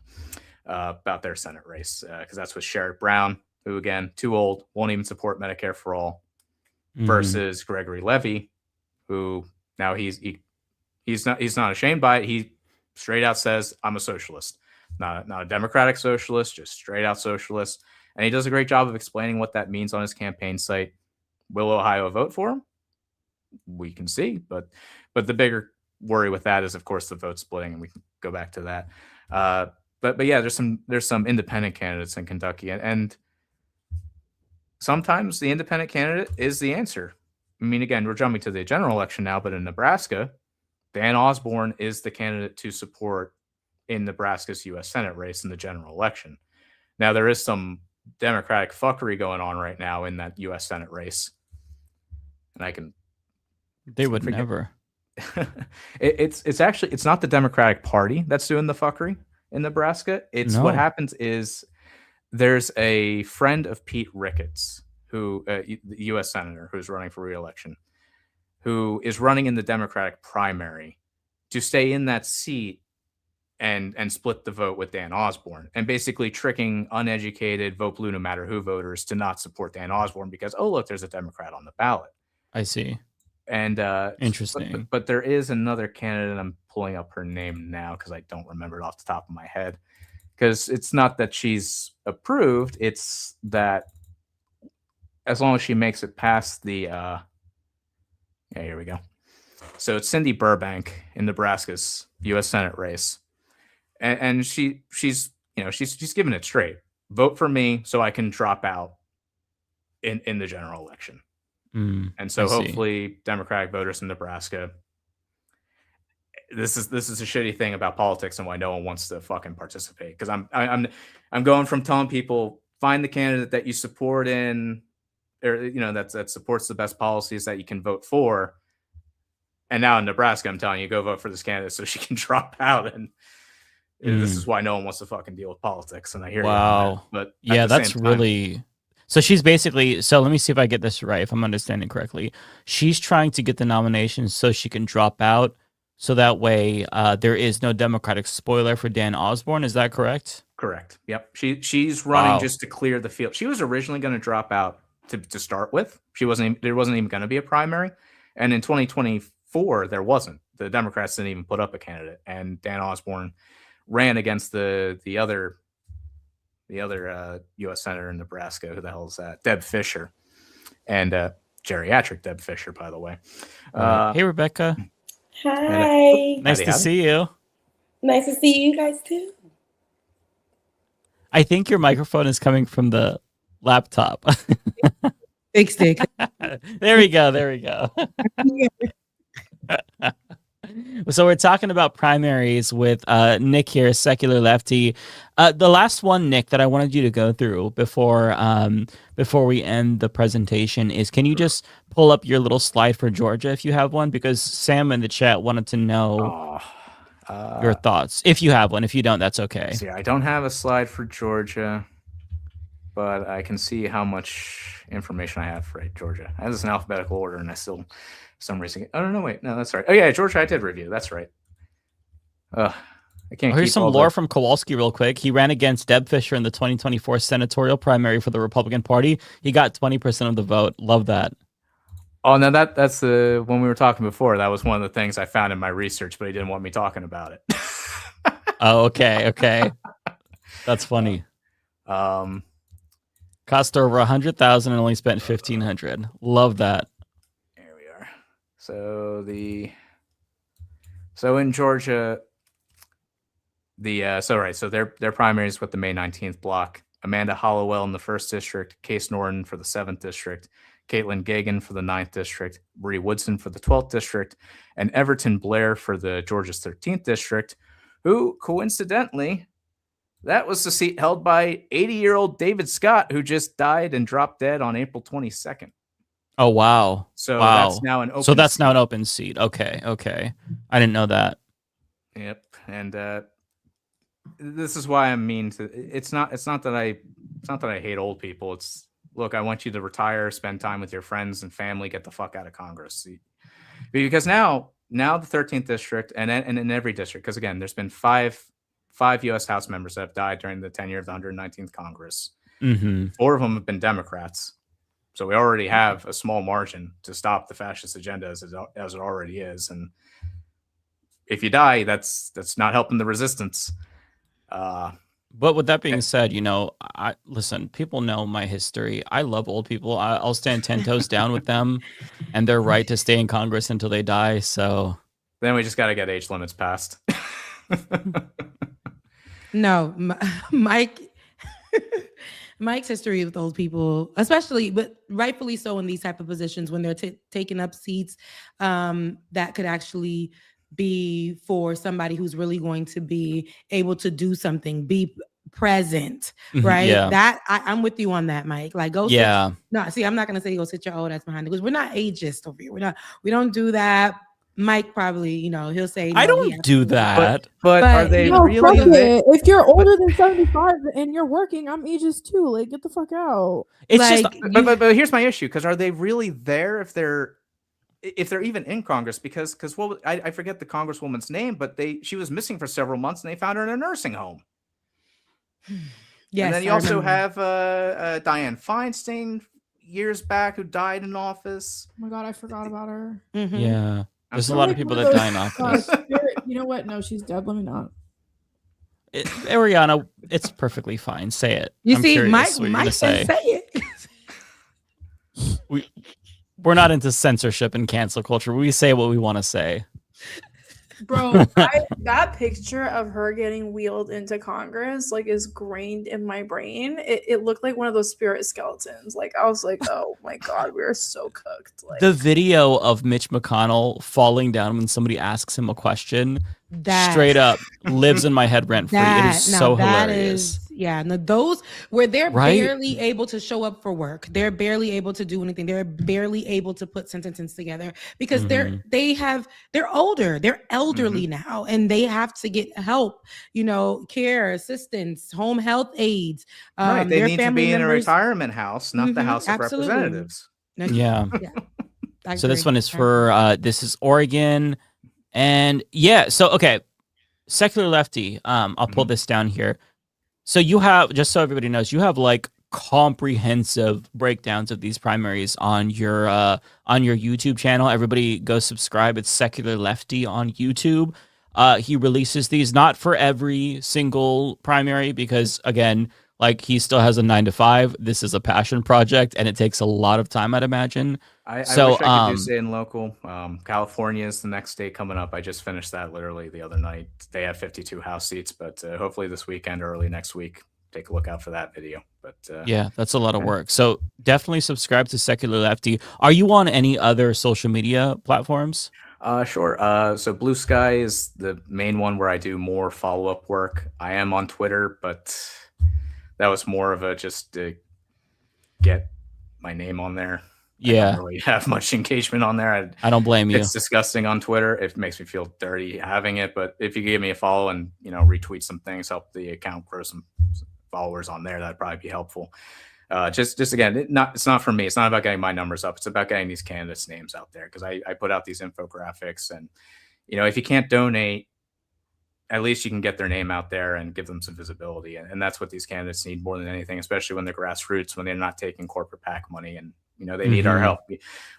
[SPEAKER 13] about their Senate race, because that's with Sherrod Brown, who again, too old, won't even support Medicare for all, versus Gregory Levy, who now he's not ashamed by it. He straight out says, I'm a socialist, not a democratic socialist, just straight out socialist. And he does a great job of explaining what that means on his campaign site. Will Ohio vote for him? We can see, but the bigger worry with that is, of course, the vote splitting, and we can go back to that. But yeah, there's some independent candidates in Kentucky, and sometimes the independent candidate is the answer. I mean, again, we're jumping to the general election now, but in Nebraska, Dan Osborne is the candidate to support in Nebraska's U.S. Senate race in the general election. Now, there is some Democratic fuckery going on right now in that U.S. Senate race, and
[SPEAKER 12] they would never.
[SPEAKER 13] It's not the Democratic Party that's doing the fuckery in Nebraska. What happens is there's a friend of Pete Ricketts, who the U.S. senator who's running for re-election, who is running in the Democratic primary to stay in that seat and split the vote with Dan Osborne, and basically tricking uneducated vote blue no matter who voters to not support Dan Osborne because, oh, look, there's a Democrat on the ballot.
[SPEAKER 12] I see.
[SPEAKER 13] And
[SPEAKER 12] interesting.
[SPEAKER 13] But there is another candidate. I'm pulling up her name now because I don't remember it off the top of my head. Because it's not that she's approved, it's that as long as she makes it past the here we go. So it's Cindy Burbank in Nebraska's U.S. Senate race. And she's giving it straight. Vote for me so I can drop out in the general election. And so hopefully Democratic voters in Nebraska. This is a shitty thing about politics and why no one wants to fucking participate. Because I'm going from telling people find the candidate that you support in, or that supports the best policies that you can vote for. And now in Nebraska, I'm telling you, go vote for this candidate so she can drop out. And this is why no one wants to fucking deal with politics. And I hear you on that, but
[SPEAKER 12] yeah, that's really. So she's basically, so let me see if I get this right, if I'm understanding correctly. She's trying to get the nomination so she can drop out, so that way there is no Democratic spoiler for Dan Osborne. Is that correct?
[SPEAKER 13] Correct. Yep. She's running just to clear the field. She was originally going to drop out to start with. There wasn't even going to be a primary. And in 2024, there wasn't. The Democrats didn't even put up a candidate. And Dan Osborne ran against the other U.S. senator in Nebraska. Who the hell is that? Deb Fischer, and geriatric Deb Fischer, by the way.
[SPEAKER 12] Hey, Rebecca.
[SPEAKER 15] Hi.
[SPEAKER 12] Nice to see you.
[SPEAKER 15] Nice to see you guys too.
[SPEAKER 12] I think your microphone is coming from the laptop.
[SPEAKER 15] Big stick.
[SPEAKER 12] There we go. So we're talking about primaries with Nick here, secular lefty. The last one, Nick, that I wanted you to go through before we end the presentation is, can you just pull up your little slide for Georgia if you have one? Because Sam in the chat wanted to know your thoughts. If you have one. If you don't, that's okay.
[SPEAKER 13] See, I don't have a slide for Georgia, but I can see how much information I have for Georgia. I have this in alphabetical order, and I still... some reason. Oh no, wait, no, that's right. Oh yeah, Georgia, I did review. That's right. I can't.
[SPEAKER 12] Here's some lore from Kowalski real quick. He ran against Deb Fischer in the 2024 senatorial primary for the Republican Party. He got 20% of the vote. Love that.
[SPEAKER 13] Oh no, that's the when we were talking before. That was one of the things I found in my research, but he didn't want me talking about it.
[SPEAKER 12] Oh, okay. That's funny.
[SPEAKER 13] Because
[SPEAKER 12] Cost over 100,000 and only spent 1,500. Love that.
[SPEAKER 13] There we are. So in Georgia, so their primaries with the May 19th block. Amanda Hollowell in the 1st district, Case Norton for the 7th district, Caitlin Gagan for the 9th district, Bree Woodson for the 12th district, and Everton Blair for the Georgia's 13th district, who coincidentally, that was the seat held by 80-year-old David Scott, who just died and dropped dead on April 22nd.
[SPEAKER 12] Oh, wow.
[SPEAKER 13] So
[SPEAKER 12] wow.
[SPEAKER 13] That's now an open
[SPEAKER 12] So that's
[SPEAKER 13] seat.
[SPEAKER 12] now an open seat. Okay. I didn't know that.
[SPEAKER 13] Yep. And this is why I'm mean to it's not that I hate old people. It's look, I want you to retire, spend time with your friends and family, get the fuck out of Congress. Because now the 13th district and in every district, because again, there's been five U.S. House members that have died during the tenure of the 119th Congress. 4 of them have been Democrats. So we already have a small margin to stop the fascist agenda as it already is. And if you die, that's not helping the resistance.
[SPEAKER 12] But with that being said, listen, people know my history. I love old people. I'll stand 10 toes down with them and their right to stay in Congress until they die. So
[SPEAKER 13] then we just got to get age limits passed.
[SPEAKER 15] No, Mike's history with old people, especially, but rightfully so in these type of positions when they're taking up seats that could actually be for somebody who's really going to be able to do something, be present, right?
[SPEAKER 12] Yeah.
[SPEAKER 15] That I'm with you on that, Mike. Like go.
[SPEAKER 12] Yeah.
[SPEAKER 15] I'm not gonna say go sit your old ass behind it because we're not ageist over here. We don't do that. Mike probably, he'll say
[SPEAKER 12] I don't do that.
[SPEAKER 13] But are they really?
[SPEAKER 14] If you're older than 75 and you're working, I'm ageist too. Like, get the fuck out.
[SPEAKER 12] It's
[SPEAKER 15] like,
[SPEAKER 12] just,
[SPEAKER 13] but here's my issue: because are they really there if they're even in Congress? Because I forget the Congresswoman's name, but she was missing for several months and they found her in a nursing home.
[SPEAKER 15] Yes,
[SPEAKER 13] and then you also have Dianne Feinstein years back who died in office.
[SPEAKER 14] Oh my god, I forgot about her.
[SPEAKER 15] Mm-hmm.
[SPEAKER 12] Yeah. There's a lot of people that die in office.
[SPEAKER 14] You know what? No, she's dead. Let me not.
[SPEAKER 12] Ariana, it's perfectly fine. Say it.
[SPEAKER 15] You
[SPEAKER 12] I'm
[SPEAKER 15] see,
[SPEAKER 12] curious what
[SPEAKER 15] Mike
[SPEAKER 12] you're
[SPEAKER 15] say
[SPEAKER 12] it. We're not into censorship and cancel culture. We say what we want to say.
[SPEAKER 14] Bro, that picture of her getting wheeled into Congress is grained in my brain. It looked like one of those spirit skeletons. I was like, oh my god, we are so cooked.
[SPEAKER 12] The video of Mitch McConnell falling down when somebody asks him a question straight up lives in my head rent free. It is so hilarious.
[SPEAKER 15] Those where they're
[SPEAKER 12] right?
[SPEAKER 15] barely able to show up for work, they're barely able to do anything, they're barely able to put sentences together because they're older, they're elderly now, and they have to get help, care, assistance, home health aides.
[SPEAKER 13] Right, they need to be in a
[SPEAKER 15] members.
[SPEAKER 13] Retirement house, not the House of
[SPEAKER 15] Absolutely.
[SPEAKER 13] Representatives.
[SPEAKER 12] Yeah. So this one is for this is Oregon, and okay, Secular Lefty. I'll pull this down here. So you have, just so everybody knows, you have comprehensive breakdowns of these primaries on your YouTube channel. Everybody go subscribe. It's Secular Lefty on YouTube. He releases these not for every single primary because, again, he still has a 9-to-5. This is a passion project, and it takes a lot of time, I'd imagine.
[SPEAKER 13] I wish I could do stay in local. California is the next state coming up. I just finished that literally the other night. They have 52 House seats, but hopefully this weekend or early next week, take a look out for that video. But
[SPEAKER 12] that's a lot of work. So definitely subscribe to Secular Lefty. Are you on any other social media platforms?
[SPEAKER 13] Sure. So Blue Sky is the main one where I do more follow-up work. I am on Twitter, but that was more of a just to get my name on there. I don't really have much engagement on there.
[SPEAKER 12] I don't blame you.
[SPEAKER 13] It's disgusting on Twitter. It makes me feel dirty having it. But if you give me a follow and retweet some things, help the account grow some followers on there, that'd probably be helpful. Just again, it's not for me. It's not about getting my numbers up. It's about getting these candidates' names out there because I put out these infographics, and if you can't donate, at least you can get their name out there and give them some visibility. And that's what these candidates need more than anything, especially when they're grassroots, when they're not taking corporate PAC money and they need our help.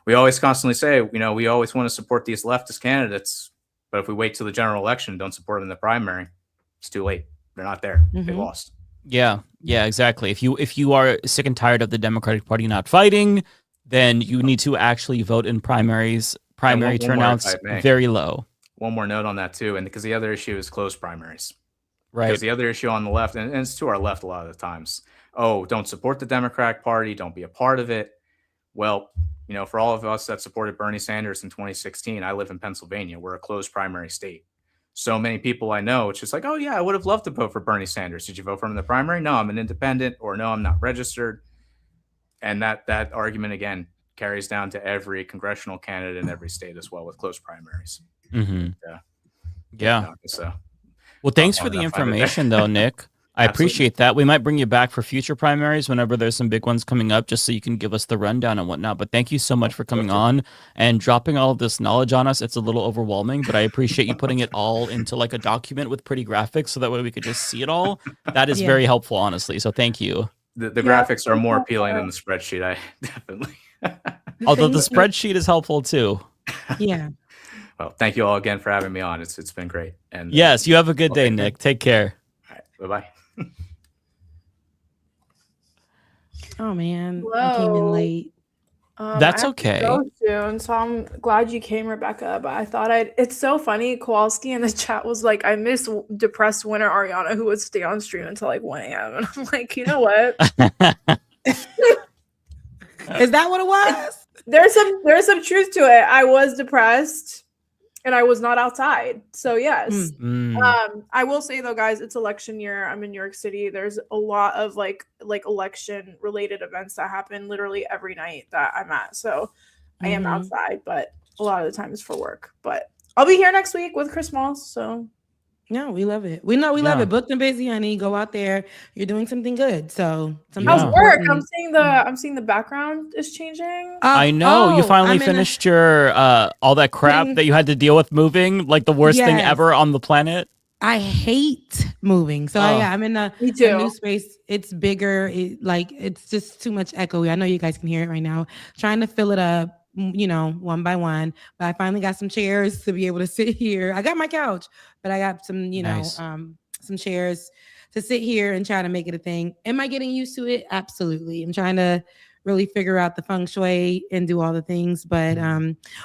[SPEAKER 13] We always constantly say, we always want to support these leftist candidates, but if we wait till the general election and don't support them in the primary, it's too late. They're not there. They lost.
[SPEAKER 12] Yeah, exactly. If you are sick and tired of the Democratic Party not fighting, then you need to actually vote in primaries. Primary turnouts very low.
[SPEAKER 13] One more note on that too, and because the other issue is closed primaries.
[SPEAKER 12] Right.
[SPEAKER 13] Because the other issue on the left, and it's to our left a lot of the times, don't support the Democratic Party, don't be a part of it. Well, for all of us that supported Bernie Sanders in 2016, I live in Pennsylvania. We're a closed primary state. So many people I know, it's just like, oh yeah, I would have loved to vote for Bernie Sanders. Did you vote for him in the primary? No, I'm an independent, or no, I'm not registered. And that argument again carries down to every congressional candidate in every state as well with closed primaries.
[SPEAKER 12] Mm-hmm. Yeah. So, well, thanks for the information though, Nick. I appreciate that. We might bring you back for future primaries whenever there's some big ones coming up, just so you can give us the rundown and whatnot. But thank you so much for coming on and dropping all of this knowledge on us. It's a little overwhelming, but I appreciate you putting it all into like a document with pretty graphics so that way we could just see it all. That is very helpful, honestly. So thank you.
[SPEAKER 13] The graphics are more appealing than the spreadsheet. I definitely.
[SPEAKER 12] Although the spreadsheet is helpful too.
[SPEAKER 15] Yeah.
[SPEAKER 13] Well, thank you all again for having me on. It's been great. And
[SPEAKER 12] yes, you have a good day, Nick. Take care.
[SPEAKER 13] All right. Bye-bye.
[SPEAKER 15] Oh man, I came in late.
[SPEAKER 12] That's okay.
[SPEAKER 14] So soon, so I'm glad you came, Rebecca. But I thought it's so funny. Kowalski in the chat was like, I miss depressed winter Ariana who would stay on stream until like 1 a.m. And I'm like, you know what?
[SPEAKER 15] Is that what it was?
[SPEAKER 14] There's some truth to it. I was depressed and I was not outside. So yes. I will say though, guys, it's election year. I'm in New York City. There's a lot of like election related events that happen literally every night that I'm at. So I am outside, but a lot of the time it's for work. But I'll be here next week with Chris Moss. So
[SPEAKER 15] no, we love it. We love it. Booked and busy, honey. Go out there. You're doing something good. So
[SPEAKER 14] how's work? I'm seeing the background is changing.
[SPEAKER 12] I know you finally finished your all that crap that you had to deal with moving, like the worst thing ever on the planet.
[SPEAKER 15] I hate moving. So I'm in a new space. It's bigger. It's just too much echoey. I know you guys can hear it right now. Trying to fill it up, one by one. But I finally got some chairs to be able to sit here. I got my couch, but I got some,
[SPEAKER 12] nice.
[SPEAKER 15] Some chairs to sit here and try to make it a thing. Am I getting used to it? Absolutely. I'm trying to really figure out the feng shui and do all the things. But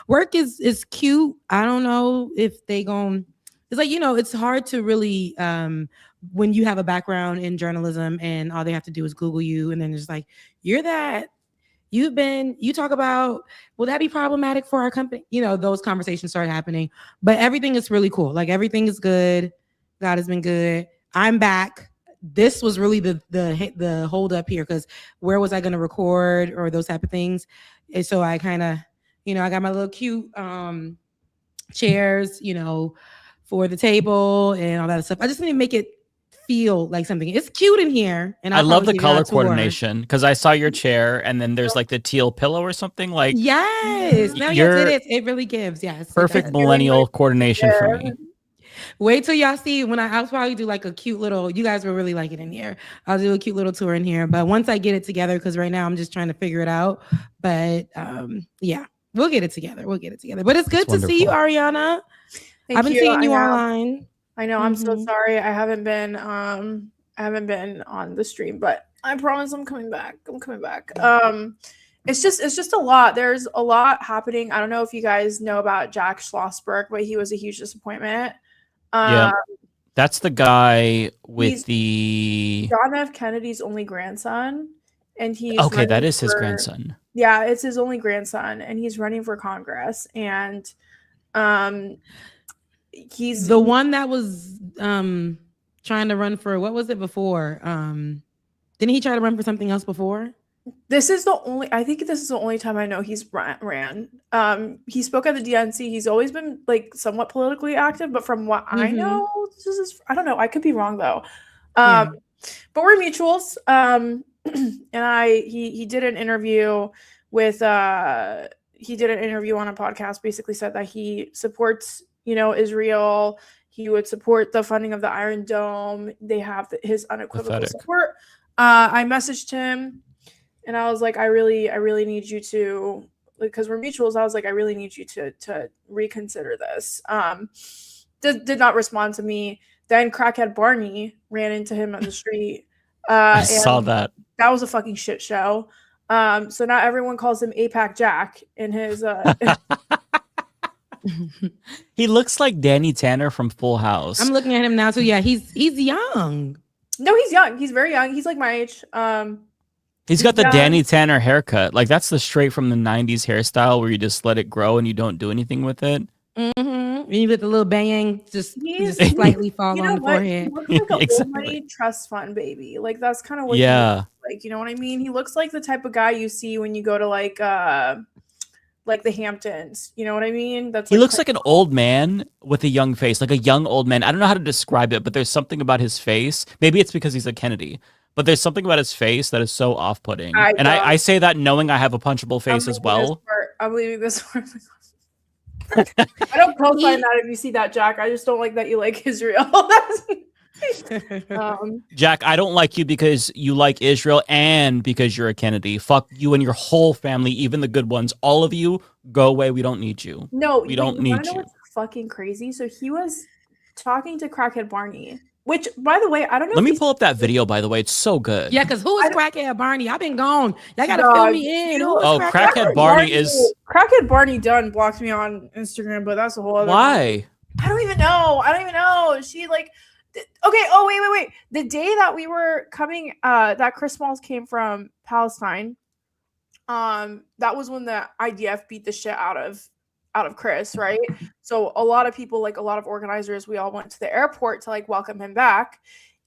[SPEAKER 15] work is cute. I don't know if they gon'. It's like, it's hard to really, when you have a background in journalism and all they have to do is Google you. And then it's like, you're that. You talk about, will that be problematic for our company? Those conversations start happening, but everything is really cool. Like everything is good. God has been good. I'm back. This was really the hold up here. Cause where was I going to record or those type of things? And so I kind of, I got my little cute, chairs, for the table and all that stuff. I just need to make it feel like something. It's cute in here, and
[SPEAKER 12] I love the color coordination because I saw your chair, and then there's like the teal pillow or something. Like
[SPEAKER 15] yes, no, yes, it is. It really gives
[SPEAKER 12] perfect millennial coordination for me.
[SPEAKER 15] Wait till y'all see when I'll probably do like a cute little. You guys will really like it in here. I'll do a cute little tour in here, but once I get it together, because right now I'm just trying to figure it out. But we'll get it together. But it's good to see you, Ariana. I've been seeing you online.
[SPEAKER 14] I know. I'm so sorry. I haven't been on the stream, but I promise I'm coming back. It's just a lot. There's a lot happening. I don't know if you guys know about Jack Schlossberg, but he was a huge disappointment.
[SPEAKER 12] That's the guy with the
[SPEAKER 14] John F. Kennedy's only grandson, and he's
[SPEAKER 12] that is his grandson.
[SPEAKER 14] Yeah, it's his only grandson, and he's running for Congress, and he's
[SPEAKER 15] the one that was trying to run for, what was it before? Didn't he try to run for something else before?
[SPEAKER 14] I think this is the only time I know he's ran. He spoke at the DNC. He's always been like somewhat politically active, but from what I know, I don't know. I could be wrong though. But we're mutuals. And he did an interview with he did an interview on a podcast, basically said that he supports Israel. He would support the funding of the Iron Dome. They have his unequivocal support. I messaged him and I was like, I really need you to, because we're mutuals. I was like, I really need you to reconsider this. Did not respond to me. Then Crackhead Barney ran into him on the street
[SPEAKER 12] I saw that.
[SPEAKER 14] That was a fucking shit show. So now everyone calls him AIPAC Jack in his.
[SPEAKER 12] He looks like Danny Tanner from Full House.
[SPEAKER 15] I'm looking at him now too. Yeah, he's young.
[SPEAKER 14] No, he's young. He's very young. He's like my age.
[SPEAKER 12] He's got the Danny Tanner haircut. Like that's the straight from the 90s hairstyle where you just let it grow and you don't do anything with it.
[SPEAKER 15] Mm-hmm. You let the little bang just slightly fall on the forehead.
[SPEAKER 14] He looks like an old money trust fund baby. Like that's kind of what he looks like. You know what I mean? He looks like the type of guy you see when you go to like the Hamptons. You know what I mean?
[SPEAKER 12] He looks like an old man with a young face, like a young old man. I don't know how to describe it, but there's something about his face. Maybe it's because he's a Kennedy. But there's something about his face that is so off-putting. I say that knowing I have a punchable face as well.
[SPEAKER 14] I'm leaving this for I don't co-sign that if you see that, Jack. I just don't like that you like Israel.
[SPEAKER 12] Jack, I don't like you because you like Israel and because you're a Kennedy. Fuck you and your whole family, even the good ones. All of you, go away. We don't need you.
[SPEAKER 14] No,
[SPEAKER 12] we don't need you.
[SPEAKER 14] What's fucking crazy? So he was talking to Crackhead Barney. Which, by the way, I don't know.
[SPEAKER 12] Let me pull up that video, by the way. It's so good.
[SPEAKER 15] Yeah, because who is Crackhead Barney? I've been gone. Y'all got to fill me in.
[SPEAKER 12] Crackhead Barney is...
[SPEAKER 14] Crackhead Barney done blocked me on Instagram, but that's a whole other...
[SPEAKER 12] Why?
[SPEAKER 14] Thing. I don't even know. She like... Okay, oh, wait. The day that we were coming, that Chris Smalls came from Palestine, that was when the IDF beat the shit out of Chris, right? So a lot of people, like a lot of organizers, we all went to the airport to like welcome him back.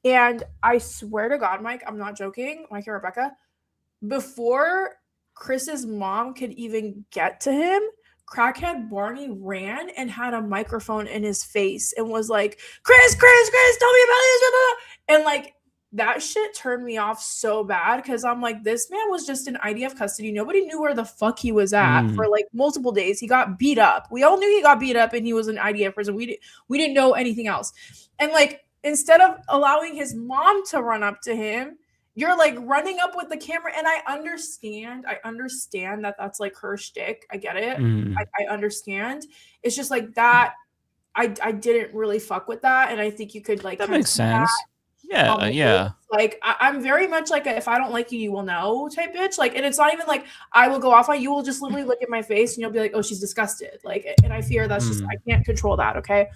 [SPEAKER 14] And I swear to God, Mike, I'm not joking, Mike and Rebecca, before Chris's mom could even get to him, Crackhead Barney ran and had a microphone in his face and was like, Chris, tell me about this. And like, that shit turned me off so bad because I'm like, this man was just in IDF custody. Nobody knew where the fuck he was at for like multiple days. He got beat up. We all knew he got beat up and he was in IDF prison. We didn't know anything else. And like, instead of allowing his mom to run up to him, you're like running up with the camera. And I understand that that's like her shtick. I get it. I understand. It's just like that. I didn't really fuck with that. And I think you could like,
[SPEAKER 12] that makes sense. Yeah.
[SPEAKER 14] Like I'm very much like if I don't like you, you will know type bitch. Like, and it's not even like I will go off on you. Will just literally look at my face and you'll be like, oh, she's disgusted. Like, and I fear that's just I can't control that. Okay.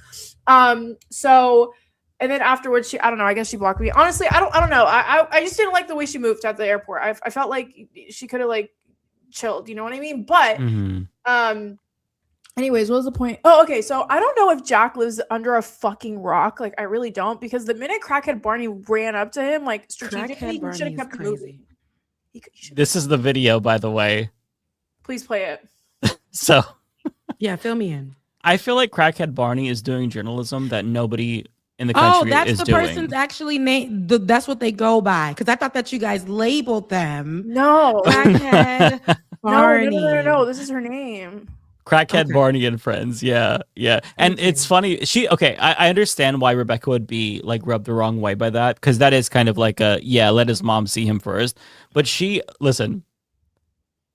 [SPEAKER 14] So, and then afterwards, I don't know. I guess she blocked me. Honestly, I don't know. I just didn't like the way she moved at the airport. I felt like she could have like chilled. You know what I mean? But anyways, what was the point? Oh, okay. So I don't know if Jack lives under a fucking rock. Like, I really don't. Because the minute Crackhead Barney ran up to him, like, strategically, he should have kept moving.
[SPEAKER 12] This is the video, by the way.
[SPEAKER 14] Please play it.
[SPEAKER 12] So.
[SPEAKER 15] Yeah, fill me in.
[SPEAKER 12] I feel like Crackhead Barney is doing journalism that nobody in the country is doing. Oh, that's the person's
[SPEAKER 15] actually name. That's what they go by. Because I thought that you guys labeled them.
[SPEAKER 14] No.
[SPEAKER 15] Crackhead Barney.
[SPEAKER 14] No. This is her name.
[SPEAKER 12] Crackhead Barney and friends. Yeah. And it's funny. I understand why Rebecca would be like rubbed the wrong way by that. Because that is kind of like let his mom see him first. But listen,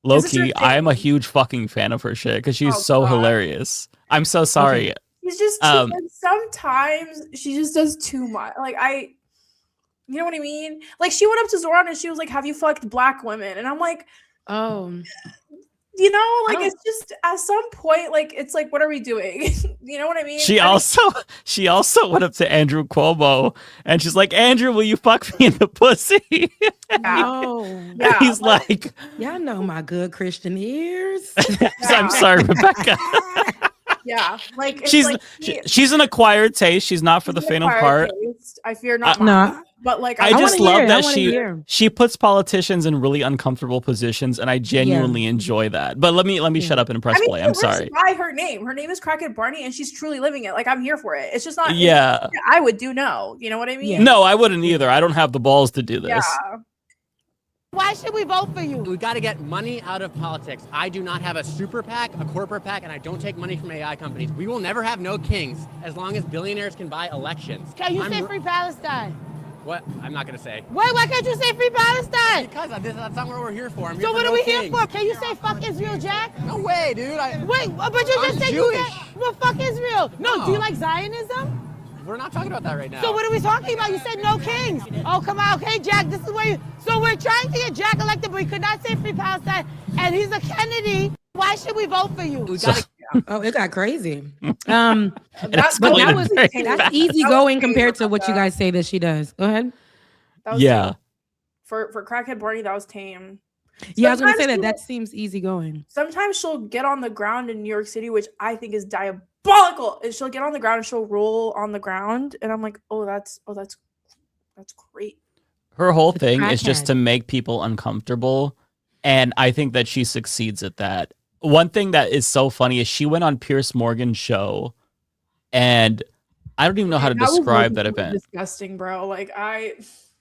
[SPEAKER 12] low-key, I am a huge fucking fan of her shit because she's so hilarious. I'm so sorry.
[SPEAKER 14] He's just sometimes she just does too much. Like you know what I mean? Like she went up to Zoran and she was like, have you fucked black women? And I'm like,
[SPEAKER 15] oh.
[SPEAKER 14] You know, like it's just at some point, like it's like, what are we doing? You know what I mean?
[SPEAKER 12] She also went up to Andrew Cuomo and she's like, Andrew, will you fuck me in the pussy?
[SPEAKER 15] Yeah.
[SPEAKER 12] He's like,
[SPEAKER 15] y'all know my good Christian ears.
[SPEAKER 12] I'm sorry, Rebecca.
[SPEAKER 14] Yeah, like
[SPEAKER 12] she's an acquired taste. She's not for the faint of heart.
[SPEAKER 14] I fear not. No. But like,
[SPEAKER 12] I just love that she puts politicians in really uncomfortable positions, and I genuinely enjoy that. But let me shut up and press play. I'm sorry.
[SPEAKER 14] By her name is Crackhead Barney, and she's truly living it. Like I'm here for it. It's just not.
[SPEAKER 12] Yeah,
[SPEAKER 14] I would do no. You know what I mean?
[SPEAKER 12] Yeah. No, I wouldn't either. I don't have the balls to do this.
[SPEAKER 14] Yeah.
[SPEAKER 16] Why should we vote for you? We got to get money out of politics. I do not have a super PAC, a corporate PAC, and I don't take money from AI companies. We will never have no kings as long as billionaires can buy elections.
[SPEAKER 17] Can you say free Palestine?
[SPEAKER 16] What? I'm not going to say.
[SPEAKER 17] Wait, why can't you say free Palestine?
[SPEAKER 16] Because that's not what we're here for.
[SPEAKER 17] So what are we here for? Can you say fuck Israel, Jack?
[SPEAKER 16] No way, dude.
[SPEAKER 17] Wait, but you just said you well, fuck Israel. No, do you like Zionism?
[SPEAKER 16] We're not talking about that right now.
[SPEAKER 17] So what are we talking about? You said no kings. Oh, come on. Okay, Jack, this is where you... So we're trying to get Jack elected, but we could not say free Palestine, and he's a Kennedy. Why should we vote for you?
[SPEAKER 15] Oh, it got crazy.
[SPEAKER 14] That's
[SPEAKER 15] easy going compared to what you guys say that she does. Go ahead.
[SPEAKER 12] Yeah.
[SPEAKER 14] For Crackhead Barney, that was tame.
[SPEAKER 15] Yeah, I was gonna say that seems easy going.
[SPEAKER 14] Sometimes she'll get on the ground in New York City, which I think is diabolical. And she'll get on the ground and she'll roll on the ground, and I'm like, that's great.
[SPEAKER 12] Her whole thing is just to make people uncomfortable, and I think that she succeeds at that. One thing that is so funny is she went on Piers Morgan's show, and I don't even know how to describe that event.
[SPEAKER 14] Disgusting, bro. Like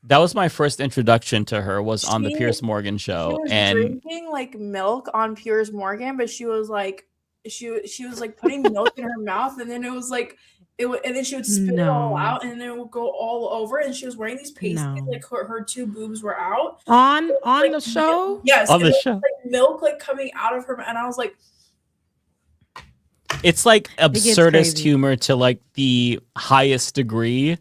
[SPEAKER 12] that was my first introduction to her, was on the Piers Morgan show.
[SPEAKER 14] She was
[SPEAKER 12] and
[SPEAKER 14] drinking like milk on Piers Morgan, but she was like putting milk in her mouth, and then it was like and then she would spit it all out, and then it would go all over. And she was wearing these pasties, like her two boobs were out
[SPEAKER 15] on the show.
[SPEAKER 14] Yes,
[SPEAKER 12] on the show,
[SPEAKER 14] like milk like coming out of her, and I was like,
[SPEAKER 12] it's like absurdist humor to like the highest degree.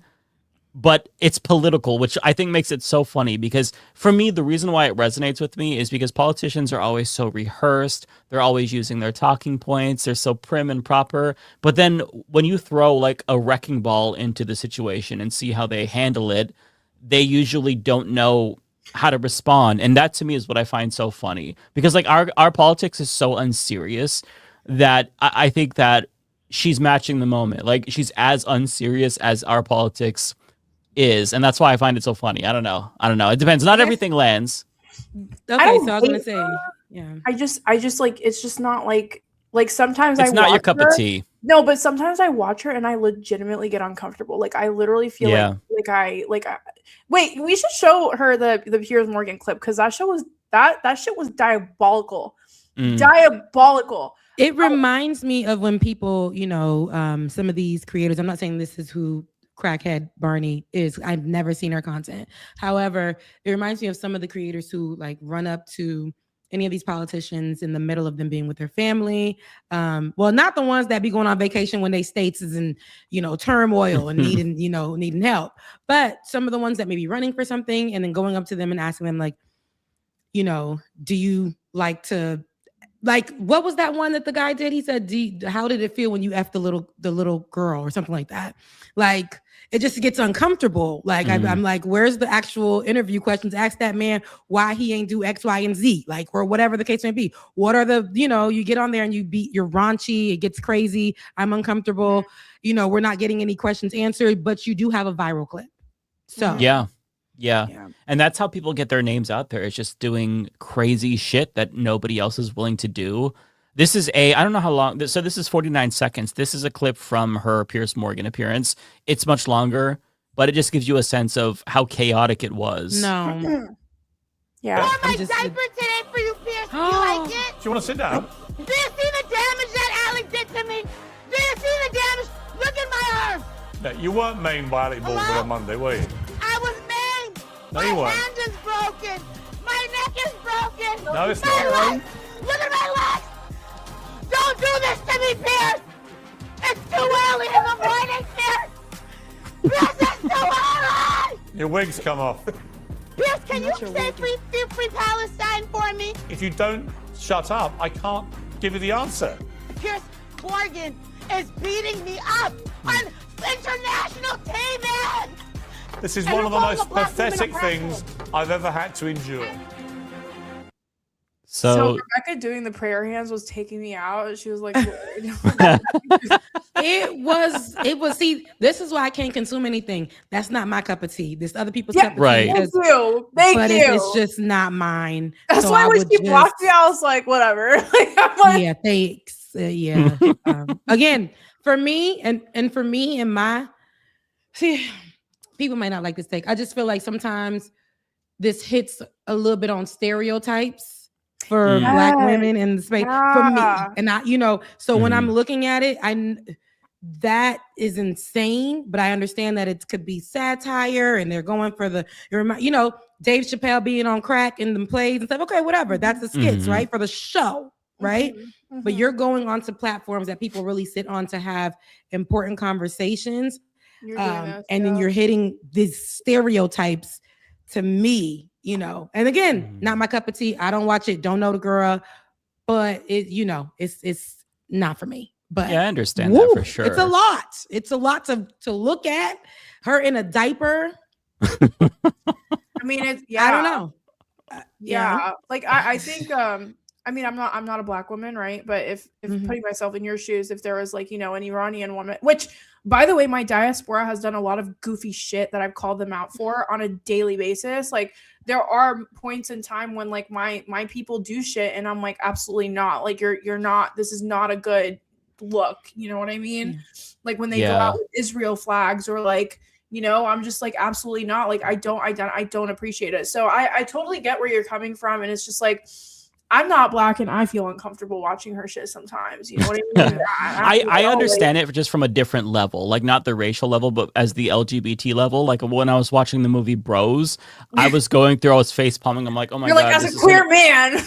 [SPEAKER 12] But it's political, which I think makes it so funny, because for me, the reason why it resonates with me is because politicians are always so rehearsed. They're always using their talking points. They're so prim and proper. But then when you throw like a wrecking ball into the situation and see how they handle it, they usually don't know how to respond. And that to me is what I find so funny, because like our politics is so unserious that I think that she's matching the moment. Like she's as unserious as our politics is, and that's why I find it so funny. I don't know. It depends. Not everything lands.
[SPEAKER 15] Okay, so I was gonna say, yeah.
[SPEAKER 14] I just like, it's just not like sometimes
[SPEAKER 12] it's not your cup of tea.
[SPEAKER 14] No, but sometimes I watch her and I legitimately get uncomfortable. Like I literally feel like I wait. We should show her the Piers Morgan clip, because that show was that shit was diabolical. Diabolical.
[SPEAKER 15] It reminds me of when people, some of these creators. I'm not saying this is who Crackhead Barney is. I've never seen her content. However, it reminds me of some of the creators who like run up to any of these politicians in the middle of them being with their family. Well, not the ones that be going on vacation when they states is in, turmoil and needing help, but some of the ones that may be running for something and then going up to them and asking them like, do you like to, like, what was that one that the guy did? He said, how did it feel when you effed the little girl or something like that? Like, it just gets uncomfortable. Like, I'm like, where's the actual interview questions? Ask that man why he ain't do X, Y, and Z, like, or whatever the case may be. What are the, you get on there and you're raunchy. It gets crazy. I'm uncomfortable. We're not getting any questions answered, but you do have a viral clip. So
[SPEAKER 12] Yeah. And that's how people get their names out there. It's just doing crazy shit that nobody else is willing to do. This is I don't know how long. So this is 49 seconds. This is a clip from her Piers Morgan appearance. It's much longer, but it just gives you a sense of how chaotic it was.
[SPEAKER 17] Yeah. Wore my diaper today for you, Piers. Do you like it?
[SPEAKER 1] Do you want to sit down?
[SPEAKER 17] Do you see the damage that Alex did to me? Do you see the damage? Look at my arm.
[SPEAKER 1] No, you weren't maimed by Alec Baldwin on Monday, were you?
[SPEAKER 17] I was maimed.
[SPEAKER 1] No, you weren't.
[SPEAKER 17] My hand is broken. My neck is broken.
[SPEAKER 1] No, it's
[SPEAKER 17] my
[SPEAKER 1] not.
[SPEAKER 17] legs. Look at my legs. Don't do this to me, Piers. It's too early in the morning, Piers. Piers, it's too early.
[SPEAKER 1] Your wig's come off.
[SPEAKER 17] Piers, can you say free Palestine for me?
[SPEAKER 1] If you don't shut up, I can't give you the answer.
[SPEAKER 17] Piers Morgan is beating me up on international TV.
[SPEAKER 1] This is one of the most pathetic things I've ever had to endure.
[SPEAKER 12] So
[SPEAKER 14] Rebecca doing the prayer hands was taking me out. She was like,
[SPEAKER 15] it was. See, this is why I can't consume anything. That's not my cup of tea. This other people's cup of tea.
[SPEAKER 12] Right.
[SPEAKER 14] Thank you.
[SPEAKER 15] It's just not mine.
[SPEAKER 14] That's why when she blocked me, I was like, whatever.
[SPEAKER 15] Yeah, thanks. Again, for me and my, see, people might not like this take. I just feel like sometimes this hits a little bit on stereotypes for Black women in the space for me. And I, so when I'm looking at it, that is insane, but I understand that it could be satire and they're going for Dave Chappelle being on crack in the plays and stuff. Okay, whatever. That's the skits, right? For the show, right? But you're going onto platforms that people really sit on to have important conversations. And then you're hitting these stereotypes to me, and again, not my cup of tea. I don't watch it. Don't know the girl, but it's not for me. But
[SPEAKER 12] yeah, I understand that for sure.
[SPEAKER 15] It's a lot. It's a lot to look at. Her in a diaper.
[SPEAKER 14] I mean,
[SPEAKER 15] I don't know.
[SPEAKER 14] Like I think I mean, I'm not a black woman, right? But if putting myself in your shoes, if there was like, an Iranian woman, which by the way, my diaspora has done a lot of goofy shit that I've called them out for on a daily basis. Like there are points in time when like my people do shit and I'm like, absolutely not. Like you're not, this is not a good look. You know what I mean? Like when they go out with Israel flags or like, I'm just like, absolutely not. Like I don't appreciate it. So I totally get where you're coming from. And it's just like, I'm not black and I feel uncomfortable watching her shit sometimes. You know what I mean?
[SPEAKER 12] I understand it just from a different level, like not the racial level, but as the LGBT level. Like when I was watching the movie Bros, I was going through, I was face palming. I'm like, oh my God.
[SPEAKER 14] You're like, as a queer man.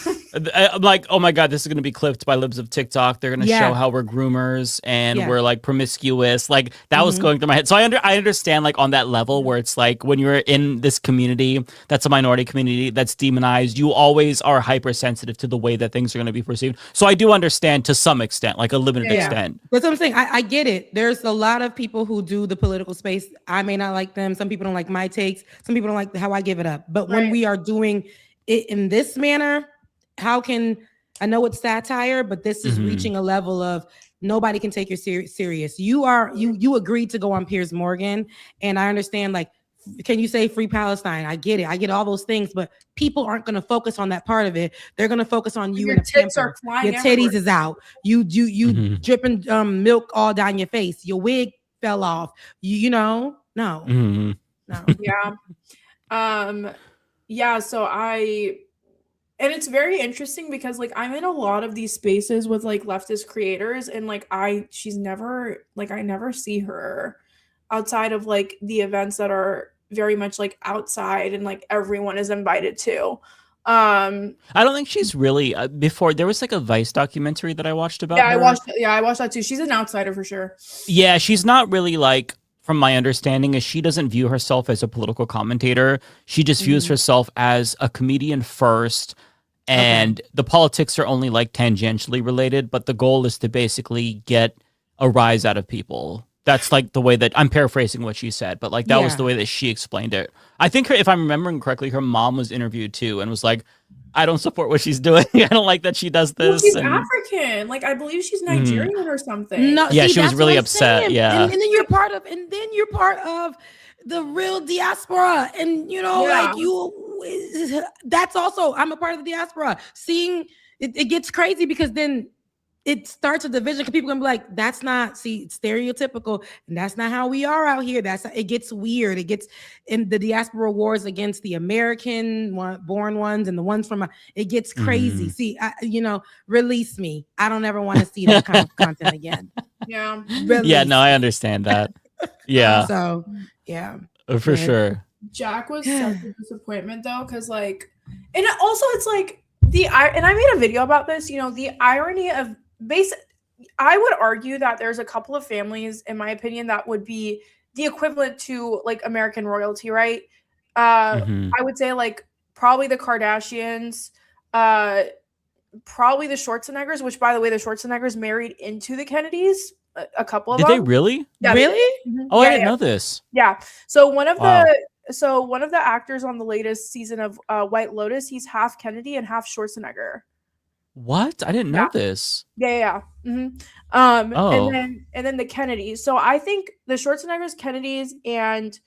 [SPEAKER 12] I'm like, oh my God, this is going to be clipped by libs of TikTok. They're going to show how we're groomers and we're like promiscuous. Like that was going through my head. So I understand like on that level where it's like when you're in this community, that's a minority community that's demonized, you always are hypersensitive to the way that things are going to be perceived. So I do understand to some extent, like a limited extent.
[SPEAKER 15] That's what I'm saying. I get it. There's a lot of people who do the political space. I may not like them. Some people don't like my takes. Some people don't like how I give it up. But when we are doing it in this manner, how can I know it's satire, but this is reaching a level of nobody can take you serious. You agreed to go on Piers Morgan, and I understand like, can you say free Palestine? I get it. I get all those things, but people aren't going to focus on that part of it. They're going to focus on you.
[SPEAKER 14] Your
[SPEAKER 15] and
[SPEAKER 14] tits are flying.
[SPEAKER 15] Your titties is out. You dripping milk all down your face. Your wig fell off. No.
[SPEAKER 14] Yeah. So and it's very interesting because like I'm in a lot of these spaces with like leftist creators and like I never see her outside of like the events that are very much like outside and like everyone is invited to.
[SPEAKER 12] I don't think she's really before there was like a Vice documentary that I watched about her.
[SPEAKER 14] I watched that too. She's an outsider for sure.
[SPEAKER 12] Yeah, she's not really like, from my understanding, is she doesn't view herself as a political commentator. She just views herself as a comedian first, and the politics are only like tangentially related, but the goal is to basically get a rise out of people. That's like the way that I'm paraphrasing what she said, but like that was the way that she explained it. I think if I'm remembering correctly, her mom was interviewed too and was like, I don't support what she's doing. I don't like that she does this.
[SPEAKER 14] Well, she's African. Like I believe she's Nigerian or something.
[SPEAKER 15] No,
[SPEAKER 12] yeah, she was really upset.
[SPEAKER 15] Saying.
[SPEAKER 12] Yeah.
[SPEAKER 15] And then you're part of the real diaspora. And like that's also, I'm a part of the diaspora. Seeing it gets crazy because then it starts a division because people are gonna be like, that's not stereotypical, and that's not how we are out here. It gets weird. It gets in the diaspora wars against the American born ones and the ones from it gets crazy. Release me. I don't ever want to see that kind of content again.
[SPEAKER 14] Yeah.
[SPEAKER 12] Yeah, no, I understand that. Yeah.
[SPEAKER 15] So yeah.
[SPEAKER 12] For sure.
[SPEAKER 14] Jack was such a disappointment though, because like, and also it's like and I made a video about this, the irony of I would argue that there's a couple of families, in my opinion, that would be the equivalent to like American royalty, right? I would say like probably the Kardashians, probably the Schwarzeneggers, which by the way, the Schwarzeneggers married into the Kennedys. A couple of them.
[SPEAKER 12] Did they really?
[SPEAKER 14] Yeah,
[SPEAKER 15] really?
[SPEAKER 12] Oh, I didn't know this.
[SPEAKER 14] Yeah. So one of the actors on the latest season of White Lotus, he's half Kennedy and half Schwarzenegger.
[SPEAKER 12] What? I didn't know this.
[SPEAKER 14] Yeah. And then the Kennedys. So I think the Schwarzeneggers, Kennedys, and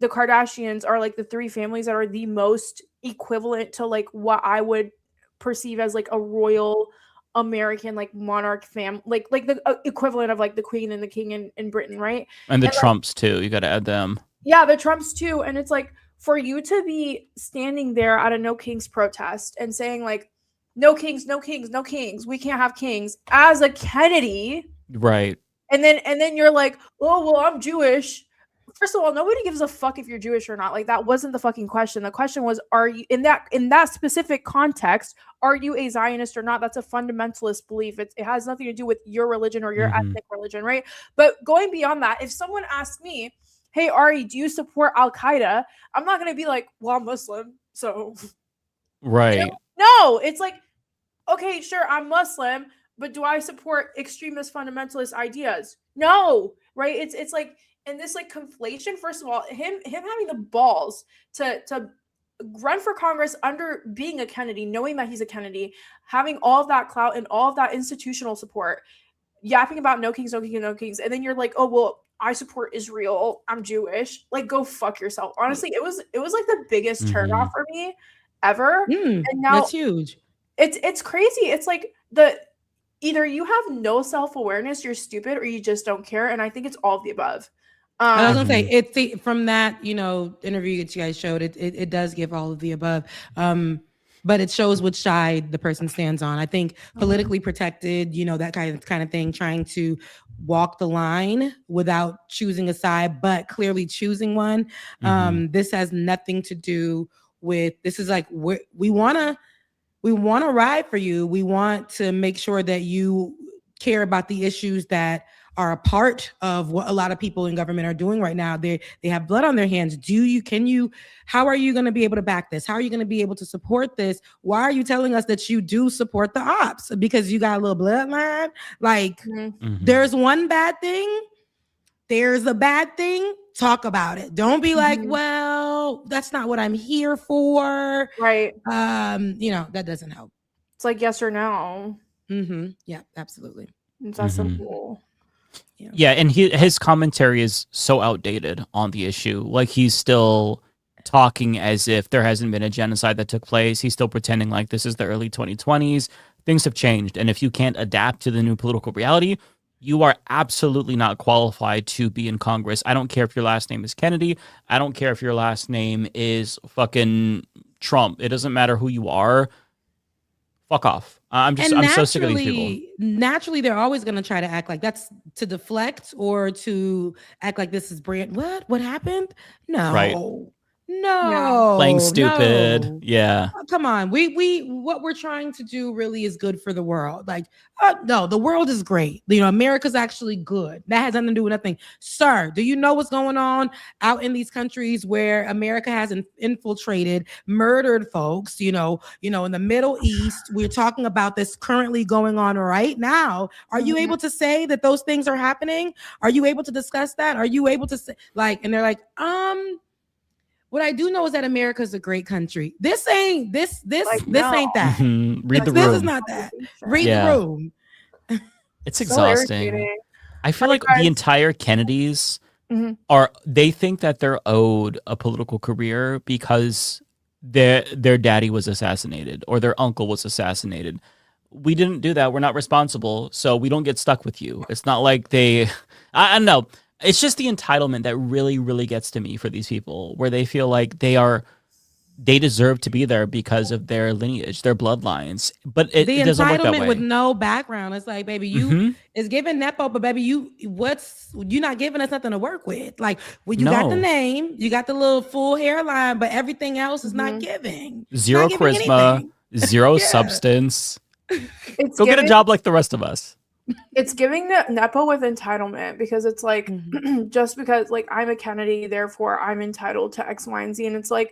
[SPEAKER 14] the Kardashians are like the three families that are the most equivalent to like what I would perceive as like a royal American like monarch family, like the equivalent of like the Queen and the King in Britain, right?
[SPEAKER 12] And the Trumps too. You got to add them.
[SPEAKER 14] Yeah, the Trumps too. And it's like for you to be standing there at a No Kings protest and saying like, no kings, no kings, no kings. We can't have kings as a Kennedy.
[SPEAKER 12] Right.
[SPEAKER 14] And then you're like, oh, well, I'm Jewish. First of all, nobody gives a fuck if you're Jewish or not. Like, that wasn't the fucking question. The question was, are you in that specific context, are you a Zionist or not? That's a fundamentalist belief. It has nothing to do with your religion or your ethnic religion, right? But going beyond that, if someone asks me, hey, Ari, do you support Al-Qaeda? I'm not going to be like, well, I'm Muslim, so.
[SPEAKER 12] Right.
[SPEAKER 14] You know? No, it's like, okay, sure, I'm Muslim, but do I support extremist fundamentalist ideas? No, right? It's like, and this like conflation, first of all, him having the balls to run for Congress under being a Kennedy, knowing that he's a Kennedy, having all of that clout and all of that institutional support, yapping about no kings, no kings, no kings, and then you're like, oh, well, I support Israel, I'm Jewish. Like, go fuck yourself. Honestly, it was like the biggest turnoff for me ever. And now
[SPEAKER 15] that's huge.
[SPEAKER 14] It's crazy. It's like either you have no self-awareness, you're stupid, or you just don't care. And I think it's all of the above.
[SPEAKER 15] I was gonna say from that, interview that you guys showed, it does give all of the above. But it shows which side the person stands on. I think politically protected, that kind of thing, trying to walk the line without choosing a side, but clearly choosing one. This has nothing to do with, this is like, we want to ride for you. We want to make sure that you care about the issues that are a part of what a lot of people in government are doing right now. They have blood on their hands. How are you going to be able to back this? How are you going to be able to support this? Why are you telling us that you do support the ops? Because you got a little bloodline? Like, there's one bad thing. There's a bad thing. Talk about it. Don't be like, well, that's not what I'm here for.
[SPEAKER 14] Right.
[SPEAKER 15] That doesn't help.
[SPEAKER 14] It's like yes or no.
[SPEAKER 15] Yeah, absolutely.
[SPEAKER 14] It's that simple.
[SPEAKER 12] Yeah, and his commentary is so outdated on the issue. Like, he's still talking as if there hasn't been a genocide that took place. He's still pretending like this is the early 2020s. Things have changed. And if you can't adapt to the new political reality, you are absolutely not qualified to be in Congress. I don't care if your last name is Kennedy. I don't care if your last name is fucking Trump. It doesn't matter who you are. Fuck off. I'm so sick of these people.
[SPEAKER 15] Naturally, they're always going to try to act like that's to deflect or to act like this is brand. What happened? No.
[SPEAKER 12] Right.
[SPEAKER 15] No.
[SPEAKER 12] Playing stupid.
[SPEAKER 15] No.
[SPEAKER 12] Yeah.
[SPEAKER 15] Come on. We what we're trying to do really is good for the world. Like, no, the world is great. America's actually good. That has nothing to do with nothing. Sir, do you know what's going on out in these countries where America has infiltrated, murdered folks, in the Middle East? We're talking about this currently going on right now. Are you able to say that those things are happening? Are you able to discuss that? Are you able to say, and they're like, what I do know is that America is a great country. This ain't that.
[SPEAKER 12] Read the room.
[SPEAKER 15] This is not that. Read the room.
[SPEAKER 12] It's exhausting. I feel like the entire Kennedys they think that they're owed a political career because their daddy was assassinated or their uncle was assassinated. We didn't do that. We're not responsible, so we don't get stuck with you. It's not like I don't know. It's just the entitlement that really, really gets to me for these people, where they feel like they deserve to be there because of their lineage, their bloodlines. But it doesn't work that way.
[SPEAKER 15] The entitlement with no background. It's like, baby, you is giving Nepo, but baby, you're not giving us nothing to work with. Like, you got the name, you got the little full hairline, but everything else is not giving.
[SPEAKER 12] Zero charisma, zero substance. Go get a job like the rest of us.
[SPEAKER 14] It's giving Nepo with entitlement, because it's like, just because like I'm a Kennedy, therefore I'm entitled to X, Y, and Z. And it's like,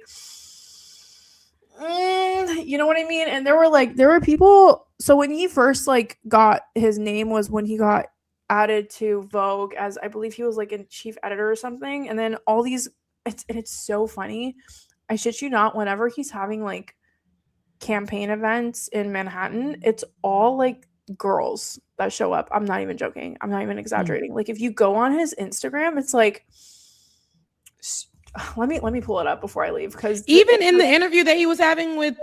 [SPEAKER 14] you know what I mean? And there were people. So when he first got his name was when he got added to Vogue as, I believe he was like a chief editor or something. And then all these, it's so funny. I shit you not, whenever he's having like campaign events in Manhattan, it's all like girls that show up. I'm not even joking. I'm not even exaggerating. Like, if you go on his Instagram, it's like, let me pull it up before I leave, because
[SPEAKER 15] even in the interview that he was having with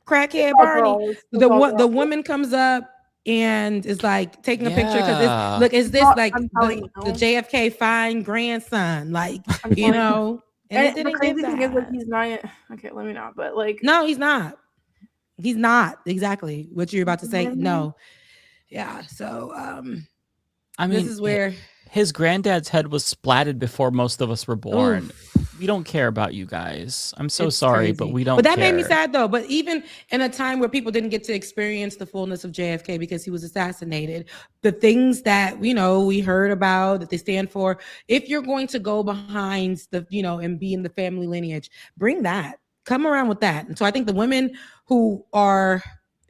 [SPEAKER 15] Crackhead Barney, the woman comes up and is like taking a picture because is this like the JFK fine grandson, like, you know?
[SPEAKER 14] And the crazy thing is, like, he's not. Okay, let me not. But like,
[SPEAKER 15] no, he's not. He's not exactly what you're about to say. No. Yeah. So
[SPEAKER 12] I mean,
[SPEAKER 15] this is where
[SPEAKER 12] his granddad's head was splatted before most of us were born. We don't care about you guys. I'm so sorry, but we don't.
[SPEAKER 15] But that
[SPEAKER 12] care.
[SPEAKER 15] made me sad though. But even in a time where people didn't get to experience the fullness of JFK because he was assassinated, the things that we heard about that they stand for. If you're going to go behind the and be in the family lineage, bring that. Come around with that. And so I think the women who are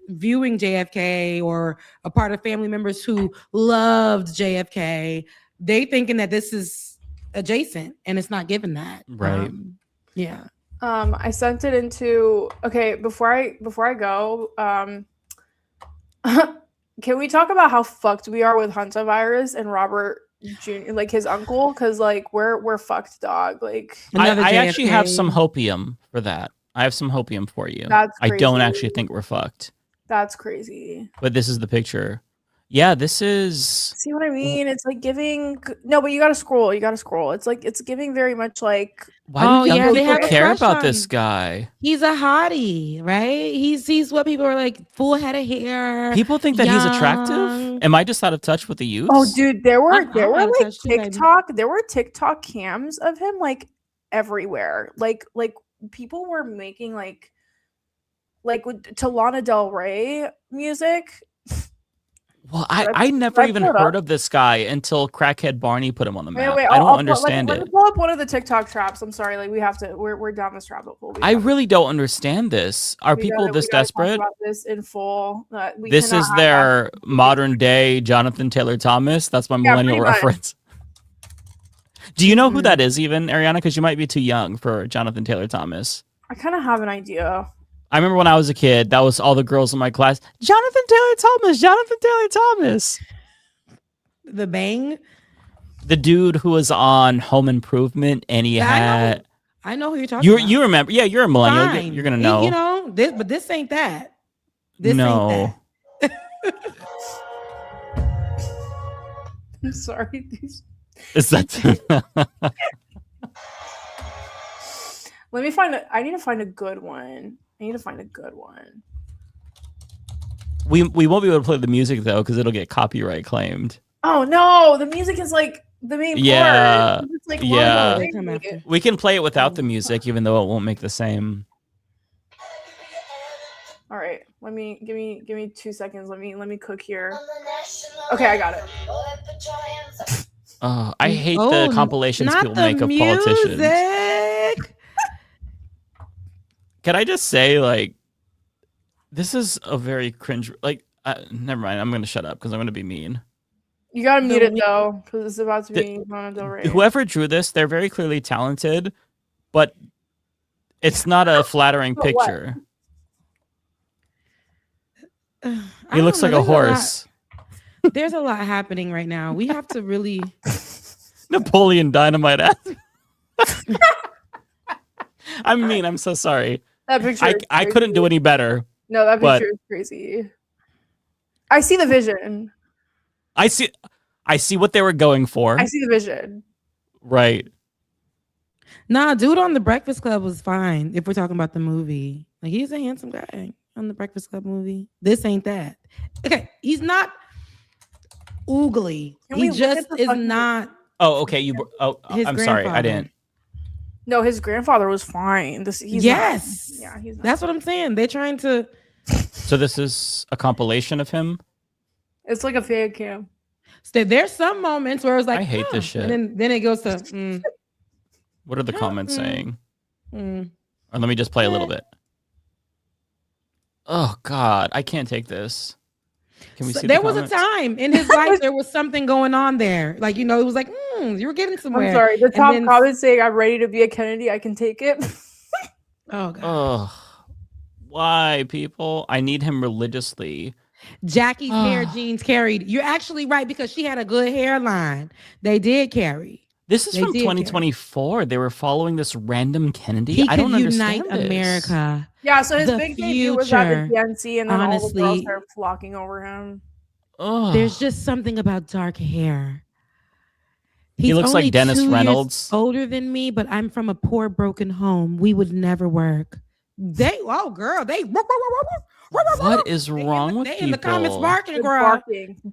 [SPEAKER 15] viewing JFK or a part of family members who loved JFK, they thinking that this is adjacent and it's not given that.
[SPEAKER 12] Right.
[SPEAKER 15] Yeah.
[SPEAKER 14] I sent it into before I go, can we talk about how fucked we are with hantavirus and Robert Jr., like his uncle? Because like we're fucked, dog. Like
[SPEAKER 12] I actually have some hopium for that. I have some hopium for you.
[SPEAKER 14] That's crazy.
[SPEAKER 12] I don't actually think we're fucked.
[SPEAKER 14] That's crazy.
[SPEAKER 12] But this is the picture. Yeah, this is.
[SPEAKER 14] See what I mean? It's like giving. No, but you gotta scroll. It's like it's giving very much like.
[SPEAKER 12] Why do
[SPEAKER 15] they have a
[SPEAKER 12] care
[SPEAKER 15] crush
[SPEAKER 12] about
[SPEAKER 15] on
[SPEAKER 12] this guy?
[SPEAKER 15] He's a hottie, right? He's what people are like, full head of hair.
[SPEAKER 12] People think that he's attractive. Am I just out of touch with the youth?
[SPEAKER 14] Oh, dude, there were like
[SPEAKER 15] TikTok.
[SPEAKER 14] There were TikTok cams of him like everywhere. Like people were making like to Lana Del Rey music.
[SPEAKER 12] Well, I never even heard of this guy until Crackhead Barney put him on the map.
[SPEAKER 14] Wait,
[SPEAKER 12] I don't understand
[SPEAKER 14] let me pull up one of the TikTok traps. I'm sorry, like we have to. We're down this rabbit hole.
[SPEAKER 12] I really don't understand this. Are people this desperate?
[SPEAKER 14] Talk about this in full.
[SPEAKER 12] This is their modern day Jonathan Taylor Thomas. That's my millennial reference. Do you know who that is, even Ariana? Because you might be too young for Jonathan Taylor Thomas.
[SPEAKER 14] I kind of have an idea.
[SPEAKER 12] I remember when I was a kid, that was all the girls in my class. Jonathan Taylor Thomas.
[SPEAKER 15] The Bang?
[SPEAKER 12] The dude who was on Home Improvement and he had...
[SPEAKER 15] I know who you're talking about.
[SPEAKER 12] You remember. Yeah, you're a millennial.
[SPEAKER 15] Fine.
[SPEAKER 12] You're going to know.
[SPEAKER 15] This ain't that. This
[SPEAKER 12] ain't
[SPEAKER 15] that.
[SPEAKER 14] I'm sorry.
[SPEAKER 12] Is that...
[SPEAKER 14] Let me find I need to find a good one. We
[SPEAKER 12] won't be able to play the music though because it'll get copyright claimed.
[SPEAKER 14] Oh no, the music is like the main part. It's like
[SPEAKER 12] we can play it without the music even though it won't make the same.
[SPEAKER 14] All right, give me 2 seconds. Let me cook here. Okay, I got it.
[SPEAKER 12] I hate the compilations people make of politicians. Can I just say, like, this is a very cringe. Like, never mind. I'm going to shut up because I'm going to be mean.
[SPEAKER 14] You got to mute it, though, because it's about to be Lana Del Rey.
[SPEAKER 12] Whoever drew this, they're very clearly talented, but it's not a flattering picture. He looks like a horse.
[SPEAKER 15] There's a lot happening right now. We have to really...
[SPEAKER 12] Napoleon Dynamite. I mean, I'm so sorry.
[SPEAKER 14] That picture
[SPEAKER 12] I couldn't do any better.
[SPEAKER 14] No, that picture is crazy. I see the vision.
[SPEAKER 12] I see what they were going for.
[SPEAKER 14] I see the vision.
[SPEAKER 12] Right.
[SPEAKER 15] Nah, dude on The Breakfast Club was fine if we're talking about the movie. Like, he's a handsome guy on The Breakfast Club movie. This ain't that. Okay, he's not oogly. He just is not.
[SPEAKER 12] Oh, okay. I'm sorry. I didn't.
[SPEAKER 14] No, his grandfather was fine. He's
[SPEAKER 15] that's what I'm saying. They're trying to.
[SPEAKER 12] So this is a compilation of him.
[SPEAKER 14] It's like a fan cam.
[SPEAKER 15] So there's some moments where it's like,
[SPEAKER 12] I hate this shit.
[SPEAKER 15] And then it goes to.
[SPEAKER 12] What are the comments saying? Or let me just play a little bit. Oh God, I can't take this. Can we see?
[SPEAKER 15] There was a time in his life there was something going on there. Like, it was like, you were getting somewhere.
[SPEAKER 14] I'm sorry. The top comment saying, "I'm ready to be a Kennedy. I can take it."
[SPEAKER 15] Oh God.
[SPEAKER 12] Oh, why, people? I need him religiously.
[SPEAKER 15] Jackie's hair genes carried. You're actually right because she had a good hairline. They did carry.
[SPEAKER 12] This is from 2024. They were following this random Kennedy.
[SPEAKER 15] I
[SPEAKER 12] don't
[SPEAKER 15] unite
[SPEAKER 12] understand
[SPEAKER 15] America.
[SPEAKER 14] Yeah, so his big debut was at the DNC, and then all the girls started flocking over him.
[SPEAKER 15] There's just something about dark hair.
[SPEAKER 12] He looks like Dennis Reynolds.
[SPEAKER 15] Older than me, but I'm from a poor, broken home. We would never work.
[SPEAKER 12] What is wrong with people?
[SPEAKER 15] In the comments barking,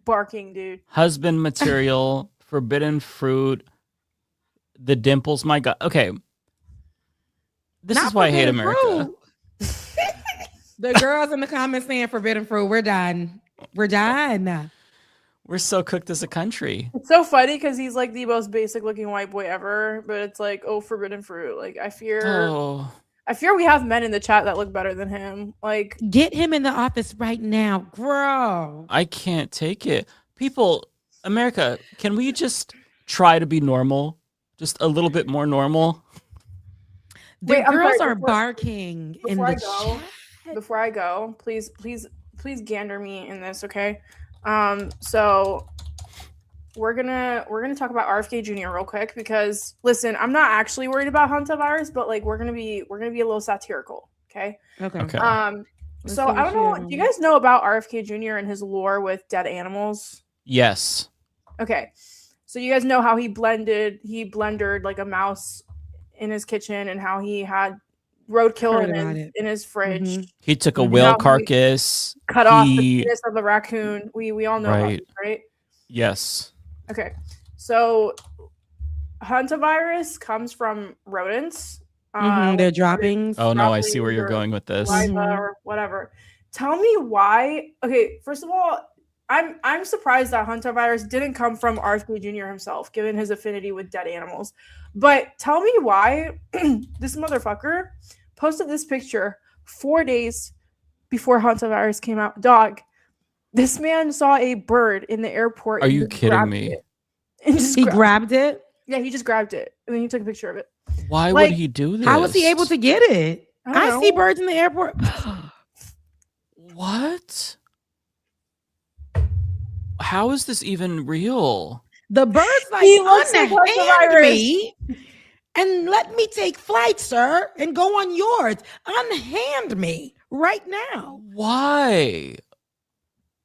[SPEAKER 14] barking, dude.
[SPEAKER 12] Husband material, forbidden fruit, the dimples. My God. Okay. This is why I hate America.
[SPEAKER 15] The girls in the comments saying forbidden fruit. We're done. We're done.
[SPEAKER 12] We're so cooked as a country.
[SPEAKER 14] It's so funny because he's like the most basic looking white boy ever, but it's like, oh, forbidden fruit. Like I fear we have men in the chat that look better than him. Like,
[SPEAKER 15] get him in the office right now, bro.
[SPEAKER 12] I can't take it. People, America, can we just try to be normal? Just a little bit more normal?
[SPEAKER 15] The girls are barking in the chat.
[SPEAKER 14] Before I go, please gander me in this, okay? So we're gonna talk about RFK Jr. real quick because listen, I'm not actually worried about hantavirus, but like we're gonna be a little satirical, okay?
[SPEAKER 15] Okay.
[SPEAKER 14] So I don't know. Do you guys know about RFK Jr. and his lore with dead animals?
[SPEAKER 12] Yes.
[SPEAKER 14] Okay. So you guys know how he blendered like a mouse in his kitchen and how he had roadkill in his fridge.
[SPEAKER 15] Mm-hmm.
[SPEAKER 12] He took a whale carcass,
[SPEAKER 14] cut off the penis of the raccoon. We all know about this, right?
[SPEAKER 12] Yes.
[SPEAKER 14] Okay. So hantavirus comes from rodents.
[SPEAKER 15] Their droppings.
[SPEAKER 12] Oh no, I see where you're going with this.
[SPEAKER 14] Or whatever. Tell me why. Okay, first of all, I'm surprised that hantavirus didn't come from RFK Jr. himself, given his affinity with dead animals. But tell me why this motherfucker posted this picture 4 days before hantavirus came out. Dog, this man saw a bird in the airport.
[SPEAKER 12] Are you kidding me?
[SPEAKER 15] He grabbed it?
[SPEAKER 14] Yeah, he just grabbed it. And then he took a picture of it.
[SPEAKER 12] Why would he do this?
[SPEAKER 15] How was he able to get it? I see birds in the airport.
[SPEAKER 12] What? How is this even real?
[SPEAKER 15] The bird's like,
[SPEAKER 14] he looks like
[SPEAKER 15] unhand me and let me take flight, sir, and go on yours. Unhand me right now.
[SPEAKER 12] Why?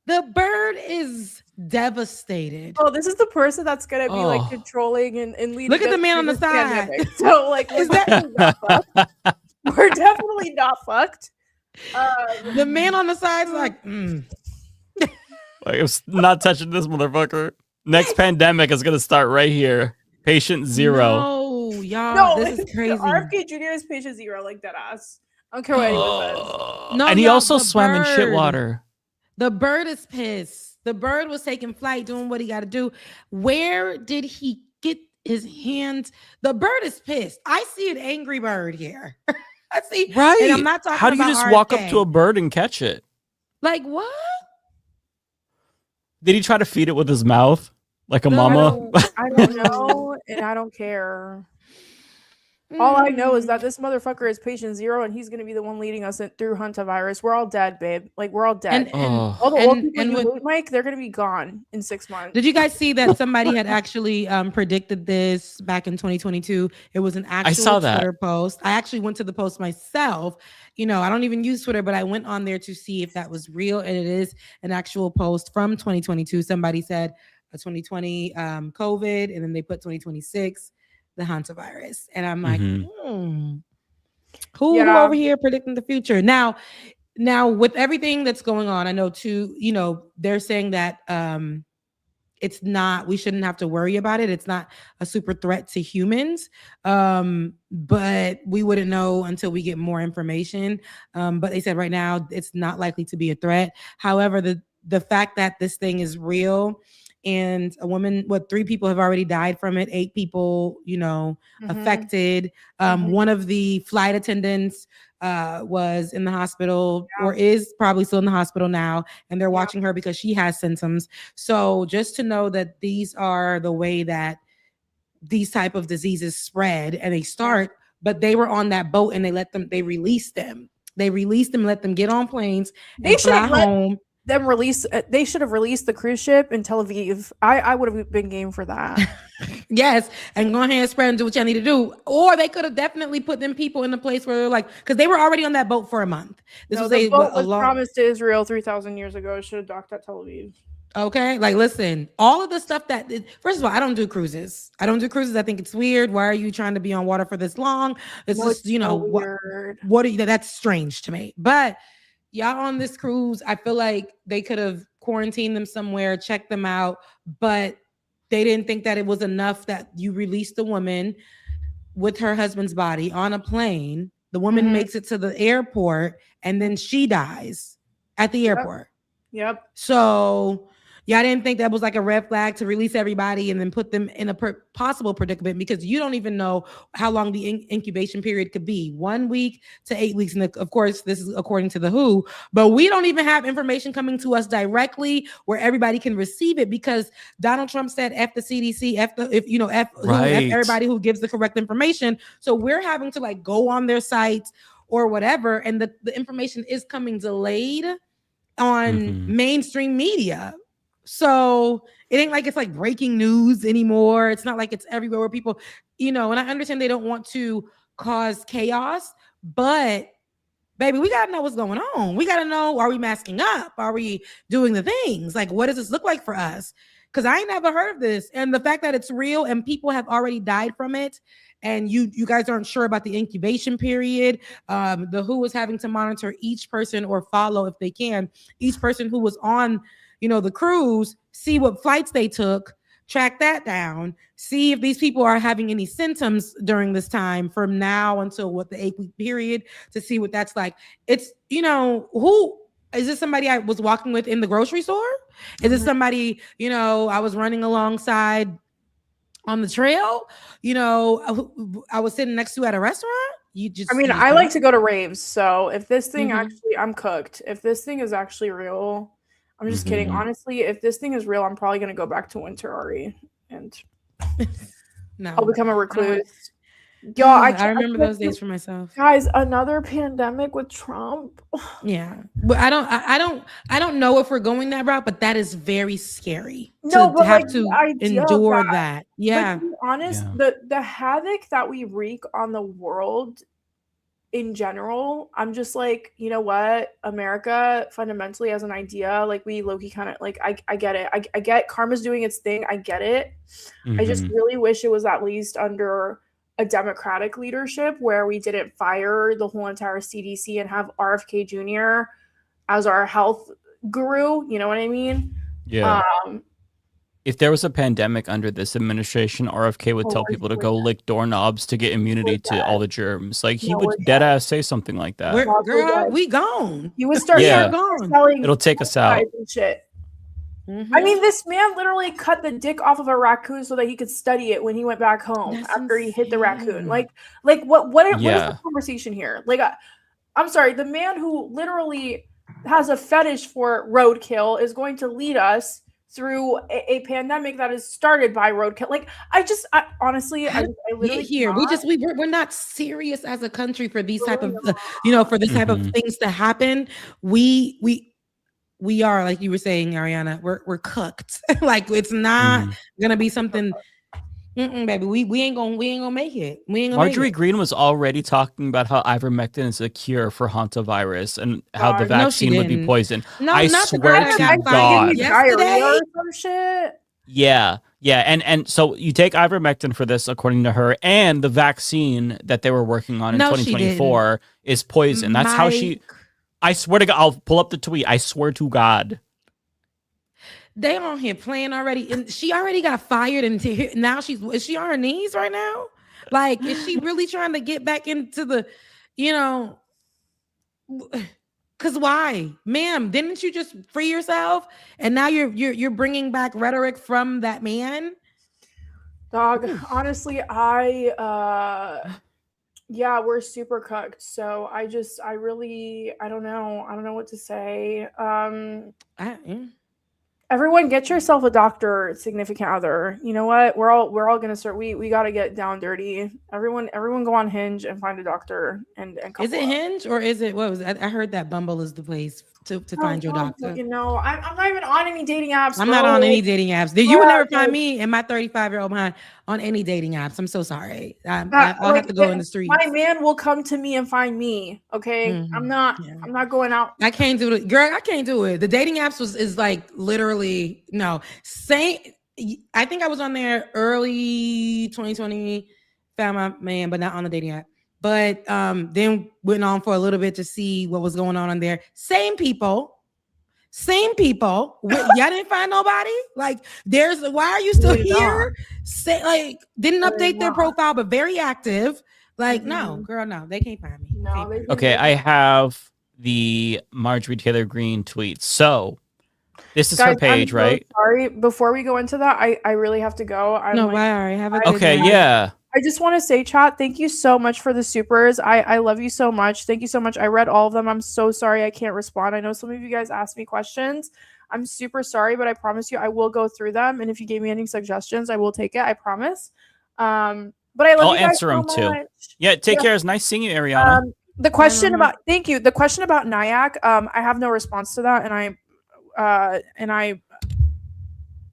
[SPEAKER 15] The bird is devastated.
[SPEAKER 14] Oh, this is the person that's gonna be like controlling and leading.
[SPEAKER 15] Look at the man on the side.
[SPEAKER 14] Pandemic. So like, is that we're definitely not fucked.
[SPEAKER 15] The man on the side's like,
[SPEAKER 12] Like, I'm not touching this motherfucker. Next pandemic is gonna start right here. Patient 0.
[SPEAKER 15] No, y'all, this is crazy.
[SPEAKER 14] RFK Jr. is patient 0, like that ass. I don't care what anyone says.
[SPEAKER 15] No,
[SPEAKER 12] and he also swam in shit water.
[SPEAKER 15] The bird is pissed. The bird was taking flight, doing what he got to do. Where did he get his hands? The bird is pissed. I see an angry bird here. I see.
[SPEAKER 12] Right.
[SPEAKER 15] And I'm not talking
[SPEAKER 12] How do you
[SPEAKER 15] about
[SPEAKER 12] just
[SPEAKER 15] RFK.
[SPEAKER 12] walk up to a bird and catch it?
[SPEAKER 15] Like what?
[SPEAKER 12] Did he try to feed it with his mouth? Like a mama?
[SPEAKER 14] I don't know, and I don't care. All I know is that this motherfucker is patient 0, and he's going to be the one leading us through hantavirus. We're all dead, babe. Like, we're all dead. All the old people you hate, Mike, they're going to be gone in 6 months.
[SPEAKER 15] Did you guys see that somebody had actually predicted this back in 2022? It was an actual Twitter post. I actually went to the post myself. You know, I don't even use Twitter, but I went on there to see if that was real, and it is an actual post from 2022. Somebody said a 2020 COVID, and then they put 2026. The hantavirus, and I'm like, who over here predicting the future? Now with everything that's going on, I know too. You know, they're saying that it's not. We shouldn't have to worry about it. It's not a super threat to humans, but we wouldn't know until we get more information. But they said right now it's not likely to be a threat. However, the fact that this thing is real. And a woman, 3 people have already died from it. 8 people, affected. One of the flight attendants was in the hospital or is probably still in the hospital now. And they're watching her because she has symptoms. So just to know that these are the way that these type of diseases spread and they start, but they were on that boat and they released them. They released them, let them get on planes and fly home.
[SPEAKER 14] They should have released the cruise ship in Tel Aviv. I would have been game for that.
[SPEAKER 15] Yes, and go ahead and spread and do what y'all need to do. Or they could have definitely put them people in a place where they're like, because they were already on that boat for a month.
[SPEAKER 14] The boat was promised to Israel 3,000 years ago. It should have docked at Tel Aviv.
[SPEAKER 15] Okay, like listen, all of the stuff that first of all, I don't do cruises. I think it's weird. Why are you trying to be on water for this long? It's just, you know, what are you, that's strange to me. But y'all on this cruise, I feel like they could have quarantined them somewhere, checked them out, but they didn't think that it was enough that you released a woman with her husband's body on a plane. The woman makes it to the airport and then she dies at the airport.
[SPEAKER 14] Yep.
[SPEAKER 15] So yeah, I didn't think that was like a red flag to release everybody and then put them in a possible predicament, because you don't even know how long the incubation period could be, 1 week to 8 weeks. And of course, this is according to the WHO, but we don't even have information coming to us directly where everybody can receive it, because Donald Trump said F the CDC, F everybody who gives the correct information. So we're having to like go on their sites or whatever. And the information is coming delayed on mainstream media. So it ain't like it's like breaking news anymore. It's not like it's everywhere where people, you know, and I understand they don't want to cause chaos, but baby, we got to know what's going on. We got to know, are we masking up? Are we doing the things? Like, what does this look like for us? Because I ain't never heard of this. And the fact that it's real and people have already died from it, and you guys aren't sure about the incubation period. The WHO is having to monitor each person, or follow if they can, each person who was on, you know, the cruise, see what flights they took, track that down, see if these people are having any symptoms during this time from now until what the 8-week period, to see what that's like. It's, you know, who is this? Somebody I was walking with in the grocery store? Is it somebody, you know, I was running alongside on the trail? You know, I was sitting next to at a restaurant?
[SPEAKER 14] I like to go to raves. So if this thing actually, I'm cooked. If this thing is actually real, I'm just kidding. Honestly, if this thing is real, I'm probably going to go back to Winter Ari and I'll become a recluse.
[SPEAKER 15] Y'all, I remember those days for myself.
[SPEAKER 14] Guys, another pandemic with Trump.
[SPEAKER 15] Yeah. But I don't know if we're going that route, but that is very scary.
[SPEAKER 14] No,
[SPEAKER 15] to have to endure that. Yeah.
[SPEAKER 14] But to be honest, the havoc that we wreak on the world in general, I'm just like, you know what, America fundamentally as an idea, like we low-key kind of like, I get it. I get karma's doing its thing. I get it. I just really wish it was at least under a Democratic leadership where we didn't fire the whole entire CDC and have RFK Jr. as our health guru. You know what I mean?
[SPEAKER 12] Yeah. If there was a pandemic under this administration, RFK would tell people to go lick doorknobs to get immunity to all the germs. Like he would dead ass say something like that.
[SPEAKER 15] Girl, we gone.
[SPEAKER 14] He would start selling.
[SPEAKER 12] It'll take us out.
[SPEAKER 14] And shit. I mean, this man literally cut the dick off of a raccoon so that he could study it when he went back home after he hit the raccoon. Like what is the conversation here? Like, I'm sorry, the man who literally has a fetish for roadkill is going to lead us through a pandemic that is started by roadkill. Like, I honestly, I literally
[SPEAKER 15] here. We're not serious as a country for these type of, for this type of things to happen. We are, like you were saying, Ariana, we're cooked. Like it's not gonna be something. Baby, we ain't gonna make it.
[SPEAKER 12] Marjorie Green was already talking about how ivermectin is a cure for hantavirus and how the vaccine would be poison. I swear to God.
[SPEAKER 14] Yesterday? Some shit.
[SPEAKER 12] Yeah. And so you take ivermectin for this, according to her, and the vaccine that they were working on in 2024 is poison. That's how she. I swear to God, I'll pull up the tweet. I swear to God.
[SPEAKER 15] They on here playing already, and she already got fired, and now is she on her knees right now? Like, is she really trying to get back into the, because why, ma'am? Didn't you just free yourself, and now you're bringing back rhetoric from that man?
[SPEAKER 14] Dog, honestly, yeah, we're super cooked. So I don't know what to say. Everyone get yourself a doctor, significant other. You know what? We're all gonna start. We gotta get down dirty. Everyone go on Hinge and find a doctor and
[SPEAKER 15] is it Hinge or is it what was it? I heard that Bumble is the place to find your doctor.
[SPEAKER 14] I'm not even on any dating apps.
[SPEAKER 15] I'm not on any dating apps. You would never find me and my 35-year-old behind on any dating apps. I'm so sorry. I'll have to go in the streets.
[SPEAKER 14] My man will come to me and find me. Okay, I'm not going out.
[SPEAKER 15] I can't do it, girl. I can't do it. The dating apps is like literally literally no. I think I was on there early 2020, found my man, but not on the dating app. But then went on for a little bit to see what was going on there. Same people. Y'all didn't find nobody? Like, why are you still here? Didn't update their profile, but very active. Like, no, girl, no, they can't find me.
[SPEAKER 14] No,
[SPEAKER 12] okay, I have the Marjorie Taylor Greene tweet. So this is
[SPEAKER 14] Guys,
[SPEAKER 12] her page,
[SPEAKER 14] I'm so
[SPEAKER 12] right?
[SPEAKER 14] sorry. Before we go into that, I really have to go.
[SPEAKER 15] Why? Have a good night.
[SPEAKER 12] Yeah.
[SPEAKER 14] I just want to say, chat, thank you so much for the supers. I love you so much. Thank you so much. I read all of them. I'm so sorry I can't respond. I know some of you guys asked me questions. I'm super sorry, but I promise you I will go through them. And if you gave me any suggestions, I will take it. I promise. But I love
[SPEAKER 12] I'll
[SPEAKER 14] you guys
[SPEAKER 12] answer them
[SPEAKER 14] so
[SPEAKER 12] too.
[SPEAKER 14] much.
[SPEAKER 12] Yeah, take care. It's nice seeing you, Ariana.
[SPEAKER 14] The question about the question about NIAC, I have no response to that, and I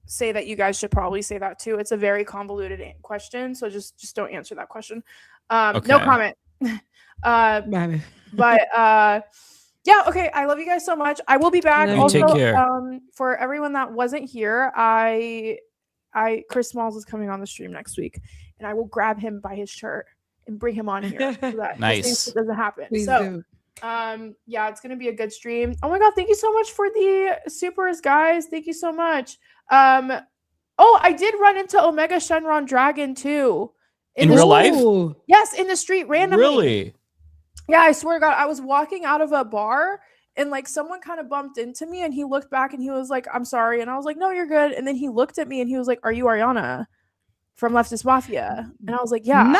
[SPEAKER 14] say that you guys should probably say that too. It's a very convoluted question, so just don't answer that question. No comment. But yeah, okay. I love you guys so much. I will be back. Also,
[SPEAKER 12] take care.
[SPEAKER 14] For everyone that wasn't here, Chris Smalls is coming on the stream next week, and I will grab him by his shirt and bring him on here so that
[SPEAKER 12] nice.
[SPEAKER 14] it doesn't happen.
[SPEAKER 15] Please
[SPEAKER 14] so
[SPEAKER 15] do.
[SPEAKER 14] yeah, it's gonna be a good stream. Oh my god, thank you so much for the supers, guys. Thank you so much. Oh, I did run into Omega Shenron Dragon too.
[SPEAKER 12] In real life?
[SPEAKER 14] Yes, in the street randomly.
[SPEAKER 12] Really?
[SPEAKER 14] Yeah, I swear to God, I was walking out of a bar and like someone kind of bumped into me and he looked back and he was like, I'm sorry. And I was like, no, you're good. And then he looked at me and he was like, are you Ariana from Leftist Mafia? And I was like, yeah.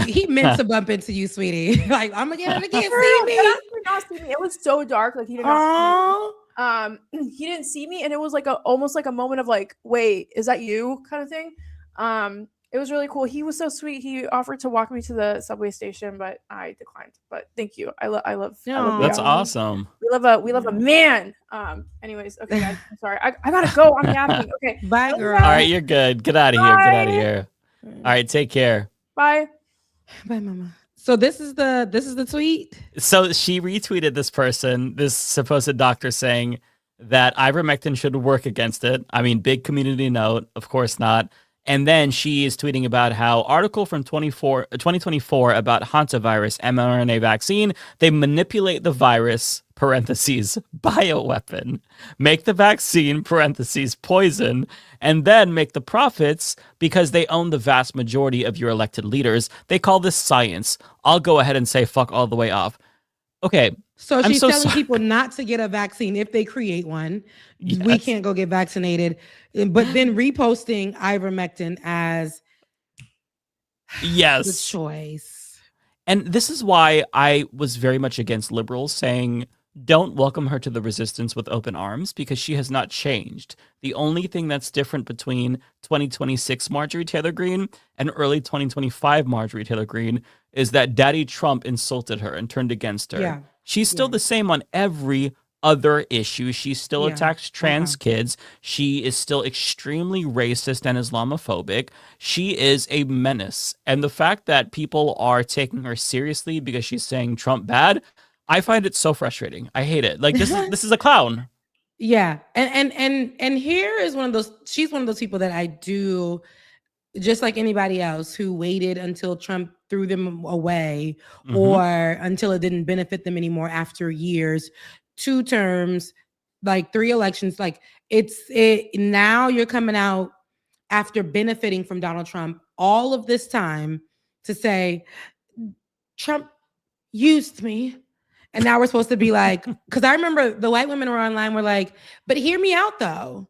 [SPEAKER 15] He meant to bump into you, sweetie. Like, I'm again, he can't see me.
[SPEAKER 14] He did not see me. It was so dark. Like he did not see me. He didn't see me, and it was like almost like a moment of like, wait, is that you? Kind of thing. It was really cool. He was so sweet. He offered to walk me to the subway station, but I declined. But thank you. I love
[SPEAKER 12] that's awesome.
[SPEAKER 14] We love a man. Anyways, okay, guys, I'm sorry. I gotta go. I'm yapping. Okay.
[SPEAKER 15] Bye, girl.
[SPEAKER 12] All right, you're good. Get out of here. Get out of here. All right, take care.
[SPEAKER 14] Bye.
[SPEAKER 15] Bye, mama. So this is the tweet.
[SPEAKER 12] So she retweeted this supposed doctor saying that ivermectin should work against it. I mean, big community note, of course not. And then she is tweeting about how article from 2024 about hantavirus mRNA vaccine, they manipulate the virus, parentheses, bioweapon, make the vaccine, parentheses, poison, and then make the profits because they own the vast majority of your elected leaders. They call this science. I'll go ahead and say fuck all the way off. Okay.
[SPEAKER 15] So she's telling people not to get a vaccine if they create one. Yes. We can't go get vaccinated. But then reposting ivermectin as the choice.
[SPEAKER 12] And this is why I was very much against liberals saying don't welcome her to the resistance with open arms, because she has not changed. The only thing that's different between 2026 Marjorie Taylor Greene and early 2025 Marjorie Taylor Greene is that Daddy Trump insulted her and turned against her.
[SPEAKER 15] Yeah.
[SPEAKER 12] She's still the same on every other issue. She still attacks trans kids. She is still extremely racist and Islamophobic. She is a menace. And the fact that people are taking her seriously because she's saying Trump bad, I find it so frustrating. I hate it. Like this is a clown.
[SPEAKER 15] Yeah. And here is she's one of those people that I do, just like anybody else who waited until Trump threw them away or until it didn't benefit them anymore after years, 2 terms, like 3 elections. Like now you're coming out after benefiting from Donald Trump all of this time to say Trump used me. And now we're supposed to be like, because I remember the white women were online were like, but hear me out though.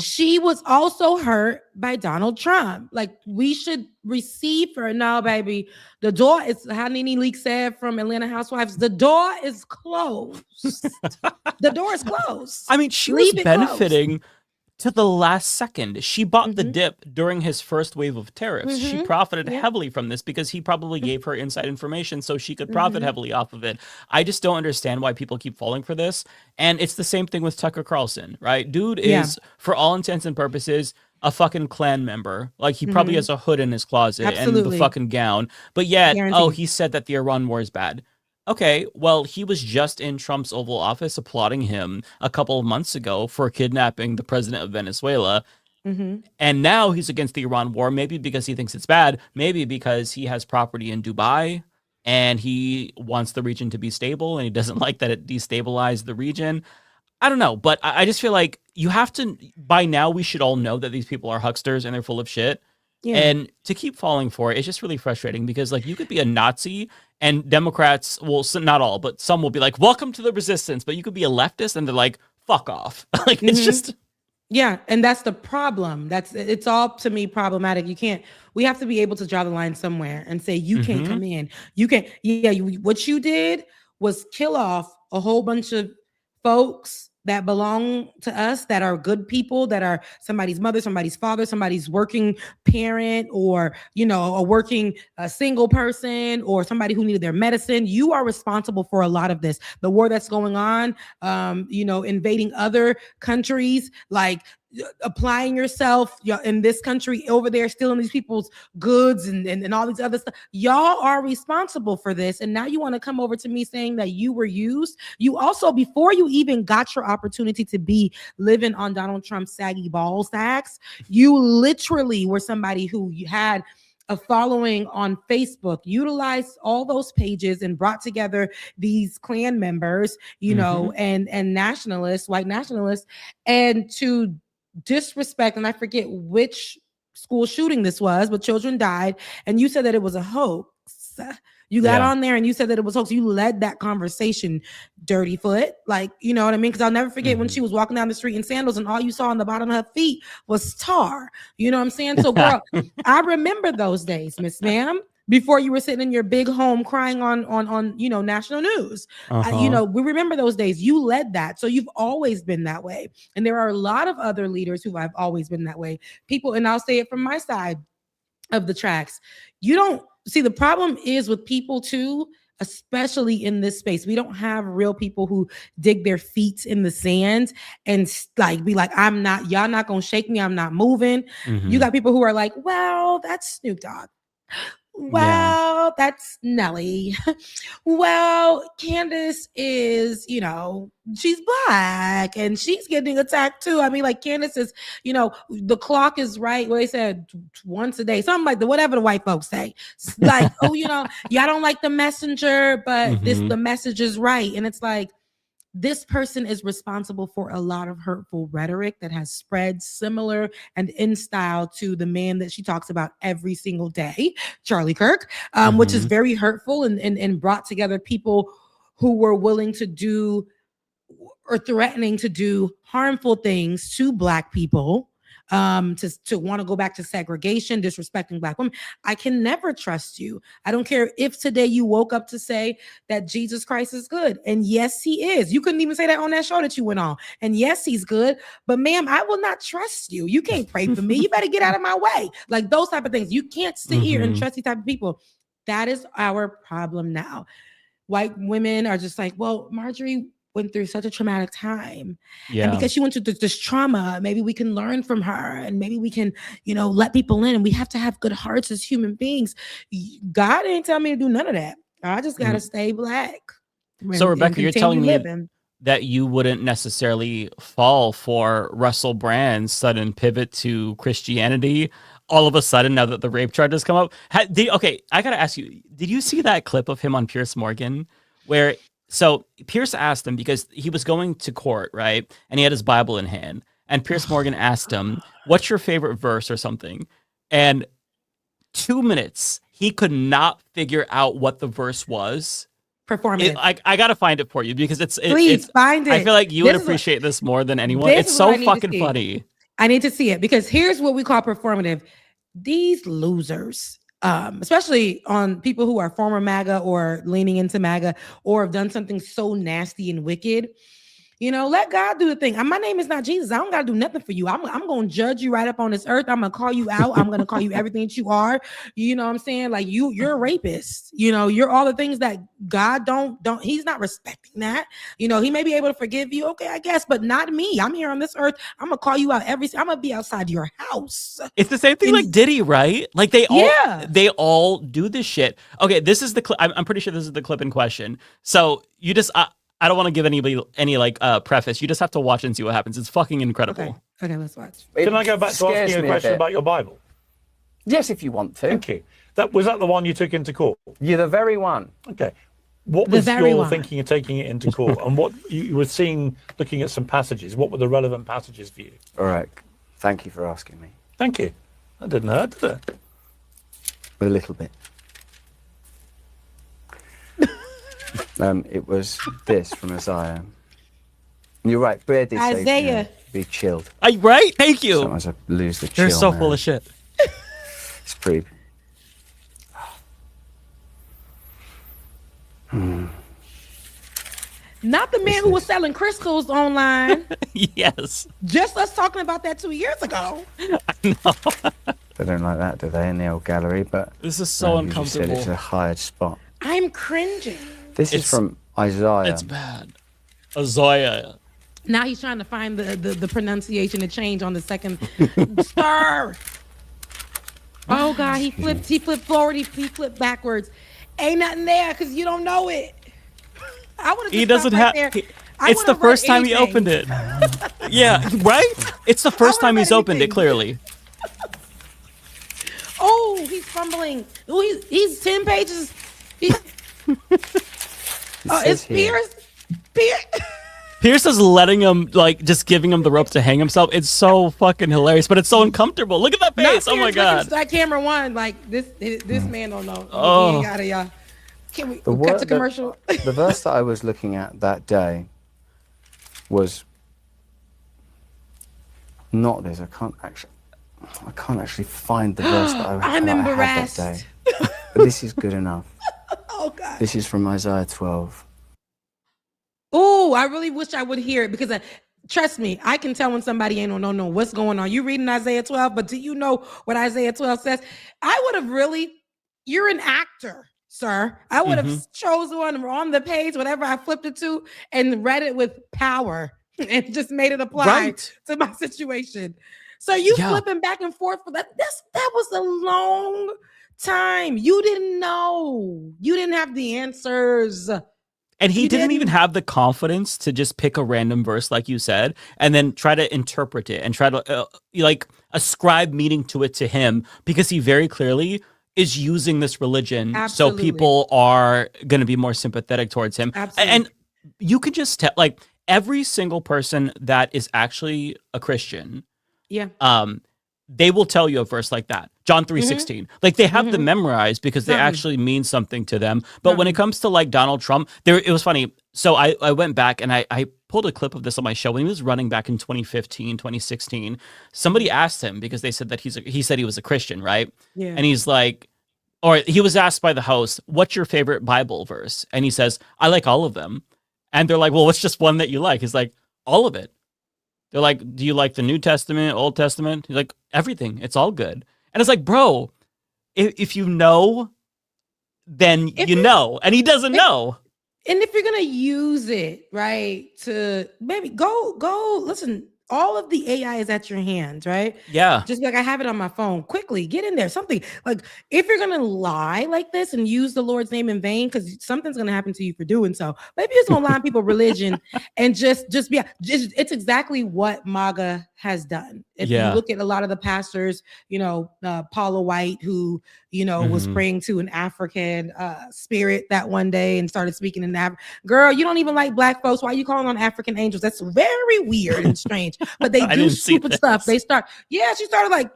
[SPEAKER 15] She was also hurt by Donald Trump. Like, we should receive her. No, baby. The door is, how Nene Leakes said from Atlanta Housewives, the door is closed. The door is closed.
[SPEAKER 12] I mean, she was benefiting to the last second. She bought the dip during his first wave of tariffs. She profited heavily from this because he probably gave her inside information so she could profit heavily off of it. I just don't understand why people keep falling for this. And it's the same thing with Tucker Carlson, right? Dude is, for all intents and purposes, a fucking Klan member. Like, he probably has a hood in his closet and the fucking gown. But yet, he said that the Iran war is bad. Okay, well, he was just in Trump's Oval Office applauding him a couple of months ago for kidnapping the president of Venezuela.
[SPEAKER 15] Mm-hmm.
[SPEAKER 12] And now he's against the Iran war, maybe because he thinks it's bad, maybe because he has property in Dubai and he wants the region to be stable and he doesn't like that it destabilized the region. I don't know, but I just feel like you have to, by now we should all know that these people are hucksters and they're full of shit. Yeah. And to keep falling for it, it's just really frustrating because like you could be a Nazi and Democrats, well, not all, but some will be like, welcome to the resistance. But you could be a leftist and they're like, fuck off. Like it's just.
[SPEAKER 15] Yeah. And that's the problem. It's all to me problematic. We have to be able to draw the line somewhere and say, you can't come in. You can't. Yeah. What you did was kill off a whole bunch of folks that belong to us, that are good people, that are somebody's mother, somebody's father, somebody's working parent, or, a working single person, or somebody who needed their medicine. You are responsible for a lot of this. The war that's going on, invading other countries, like applying yourself in this country over there, stealing these people's goods and all these other stuff. Y'all are responsible for this. And now you want to come over to me saying that you were used. You also, before you even got your opportunity to be living on Donald Trump's saggy ball sacks, you literally were somebody who had a following on Facebook, utilized all those pages and brought together these Klan members, and nationalists, white nationalists, and to disrespect, and I forget which school shooting this was, but children died, and you said that it was a hoax. You got on there and you said that it was hoax. You led that conversation, dirty foot. Like, you know what I mean? Because I'll never forget when she was walking down the street in sandals and all you saw on the bottom of her feet was tar. You know what I'm saying? So, girl, I remember those days, Miss Ma'am, before you were sitting in your big home crying on national news. We remember those days. You led that. So you've always been that way. And there are a lot of other leaders who have always been that way. People, and I'll say it from my side of the tracks. You don't see, the problem is with people too, especially in this space. We don't have real people who dig their feet in the sand and be like, y'all not gonna shake me. I'm not moving. You got people who are like, well, that's Snoop Dogg. Well, that's Nelly. Well, Candace is, she's black and she's getting attacked too. I mean, like Candace is, the clock is right. What they said once a day, something like whatever the white folks say. Like, y'all don't like the messenger, but the message is right. And it's like, this person is responsible for a lot of hurtful rhetoric that has spread similar and in style to the man that she talks about every single day, Charlie Kirk, which is very hurtful and brought together people who were willing to do or threatening to do harmful things to Black people, to want to go back to segregation, disrespecting Black women. I can never trust you. I don't care if today you woke up to say that Jesus Christ is good. And yes, he is. You couldn't even say that on that show that you went on. And yes, he's good. But ma'am, I will not trust you. You can't pray for me. You better get out of my way. Like those type of things. You can't sit here and trust these type of people. That is our problem now. White women are just like, well, Marjorie went through such a traumatic time. And because she went through this trauma, maybe we can learn from her and maybe we can, let people in, and we have to have good hearts as human beings. God ain't tell me to do none of that. I just got to stay Black.
[SPEAKER 12] So Rebecca, you're telling me that you wouldn't necessarily fall for Russell Brand's sudden pivot to Christianity all of a sudden now that the rape charges come up? Okay, I got to ask you, did you see that clip of him on Piers Morgan where so Pierce asked him, because he was going to court, right? And he had his Bible in hand. And Piers Morgan asked him, what's your favorite verse or something? And 2 minutes, he could not figure out what the verse was.
[SPEAKER 15] Performative.
[SPEAKER 12] I got to find it for you because
[SPEAKER 15] Please find it.
[SPEAKER 12] I feel like you would appreciate this more than anyone. It's so fucking funny.
[SPEAKER 15] I need to see it because here's what we call performative. These losers, especially on people who are former MAGA or leaning into MAGA or have done something so nasty and wicked, Let God do the thing. My name is not Jesus. I don't got to do nothing for you. I'm going to judge you right up on this earth. I'm going to call you out. I'm going to call you everything that you are. You know what I'm saying? Like you're a rapist. You're all the things that God don't, he's not respecting that. He may be able to forgive you. Okay, I guess, but not me. I'm here on this earth. I'm going to call you out I'm going to be outside your house.
[SPEAKER 12] It's the same thing like Diddy, right? Like they all do this shit. Okay, this is the clip. I'm pretty sure this is the clip in question. So you just, I don't want to give anybody any preface. You just have to watch and see what happens. It's fucking incredible.
[SPEAKER 15] Okay, let's watch.
[SPEAKER 1] Can I go back to asking you a question about your Bible?
[SPEAKER 10] Yes, if you want to.
[SPEAKER 1] Thank you. Was that the one you took into court?
[SPEAKER 10] You're the very one.
[SPEAKER 1] Okay. What was your thinking of taking it into court? And what you were seeing, looking at some passages, what were the relevant passages for you?
[SPEAKER 10] All right. Thank you for asking me.
[SPEAKER 1] Thank you. That didn't hurt, did it?
[SPEAKER 10] A little bit. It was this from Isaiah. You're right. Bear did say,
[SPEAKER 15] Isaiah.
[SPEAKER 10] Be chilled.
[SPEAKER 12] Right? Thank you.
[SPEAKER 10] Sometimes I lose the chill.
[SPEAKER 12] You're so full of shit.
[SPEAKER 10] It's pretty.
[SPEAKER 15] Not the man who was selling crystals online.
[SPEAKER 12] Yes.
[SPEAKER 15] Just us talking about that 2 years ago.
[SPEAKER 12] I know.
[SPEAKER 10] They don't like that, do they, in the old gallery? But
[SPEAKER 12] this is so uncomfortable.
[SPEAKER 10] Said it's a hired spot.
[SPEAKER 15] I'm cringing.
[SPEAKER 10] This is from Isaiah.
[SPEAKER 12] It's bad. Isaiah.
[SPEAKER 15] Now he's trying to find the pronunciation to change on the second star. Oh God, he flipped forward, he flipped backwards. Ain't nothing there because you don't know it. I would have.
[SPEAKER 12] He doesn't have. It's the first time he opened it. Yeah, right. It's the first time he's opened it. Clearly.
[SPEAKER 15] Oh, he's fumbling. Oh, he's 10 pages. It's Pierce.
[SPEAKER 12] Pierce is letting him, just giving him the rope to hang himself. It's so fucking hilarious, but it's so uncomfortable. Look at that face. Oh my God.
[SPEAKER 15] That camera one, this man don't know.
[SPEAKER 12] Oh.
[SPEAKER 15] He ain't got it, Can we cut to commercial?
[SPEAKER 10] The verse that I was looking at that day was not this. I can't actually find the verse that I had that day. But this is good enough.
[SPEAKER 15] Oh God.
[SPEAKER 10] This is from Isaiah 12.
[SPEAKER 15] Oh, I really wish I would hear it because trust me, I can tell when somebody ain't don't know what's going on. You reading Isaiah 12, but do you know what Isaiah 12 says? You're an actor, sir. I would have chosen one on the page, whatever I flipped it to, and read it with power and just made it apply to my situation. So you flipping back and forth for that. That was a long time. You didn't know. You didn't have the answers.
[SPEAKER 12] And he didn't even have the confidence to just pick a random verse, like you said, and then try to interpret it and try to ascribe meaning to it to him, because he very clearly is using this religion so people are going to be more sympathetic towards him.
[SPEAKER 15] Absolutely.
[SPEAKER 12] And you could just tell, every single person that is actually a Christian, they will tell you a verse like that. John 3:16. They have them memorized because they actually mean something to them. But when it comes to Donald Trump, it was funny. So I went back and I pulled a clip of this on my show when he was running back in 2015, 2016. Somebody asked him because they said that he said he was a Christian, right?
[SPEAKER 15] Yeah.
[SPEAKER 12] And he's like, or he was asked by the host, what's your favorite Bible verse? And he says, I like all of them. And they're like, well, what's just one that you like? He's like, all of it. They're like, do you like the New Testament, Old Testament? He's like, everything. It's all good. And it's like, bro, if you know, then you know. And he doesn't know.
[SPEAKER 15] And if you're going to use it, right, to maybe go, listen, all of the AI is at your hands, right?
[SPEAKER 12] Yeah.
[SPEAKER 15] Just I have it on my phone. Quickly, get in there. Something if you're going to lie like this and use the Lord's name in vain, because something's going to happen to you for doing so. Maybe it's going to lie on people's religion and it's exactly what MAGA has done. If you look at a lot of the pastors, Paula White, who, was praying to an African spirit that one day and started speaking in African. Girl, you don't even like Black folks. Why are you calling on African angels? That's very weird and strange. But they do stupid stuff. They start, she started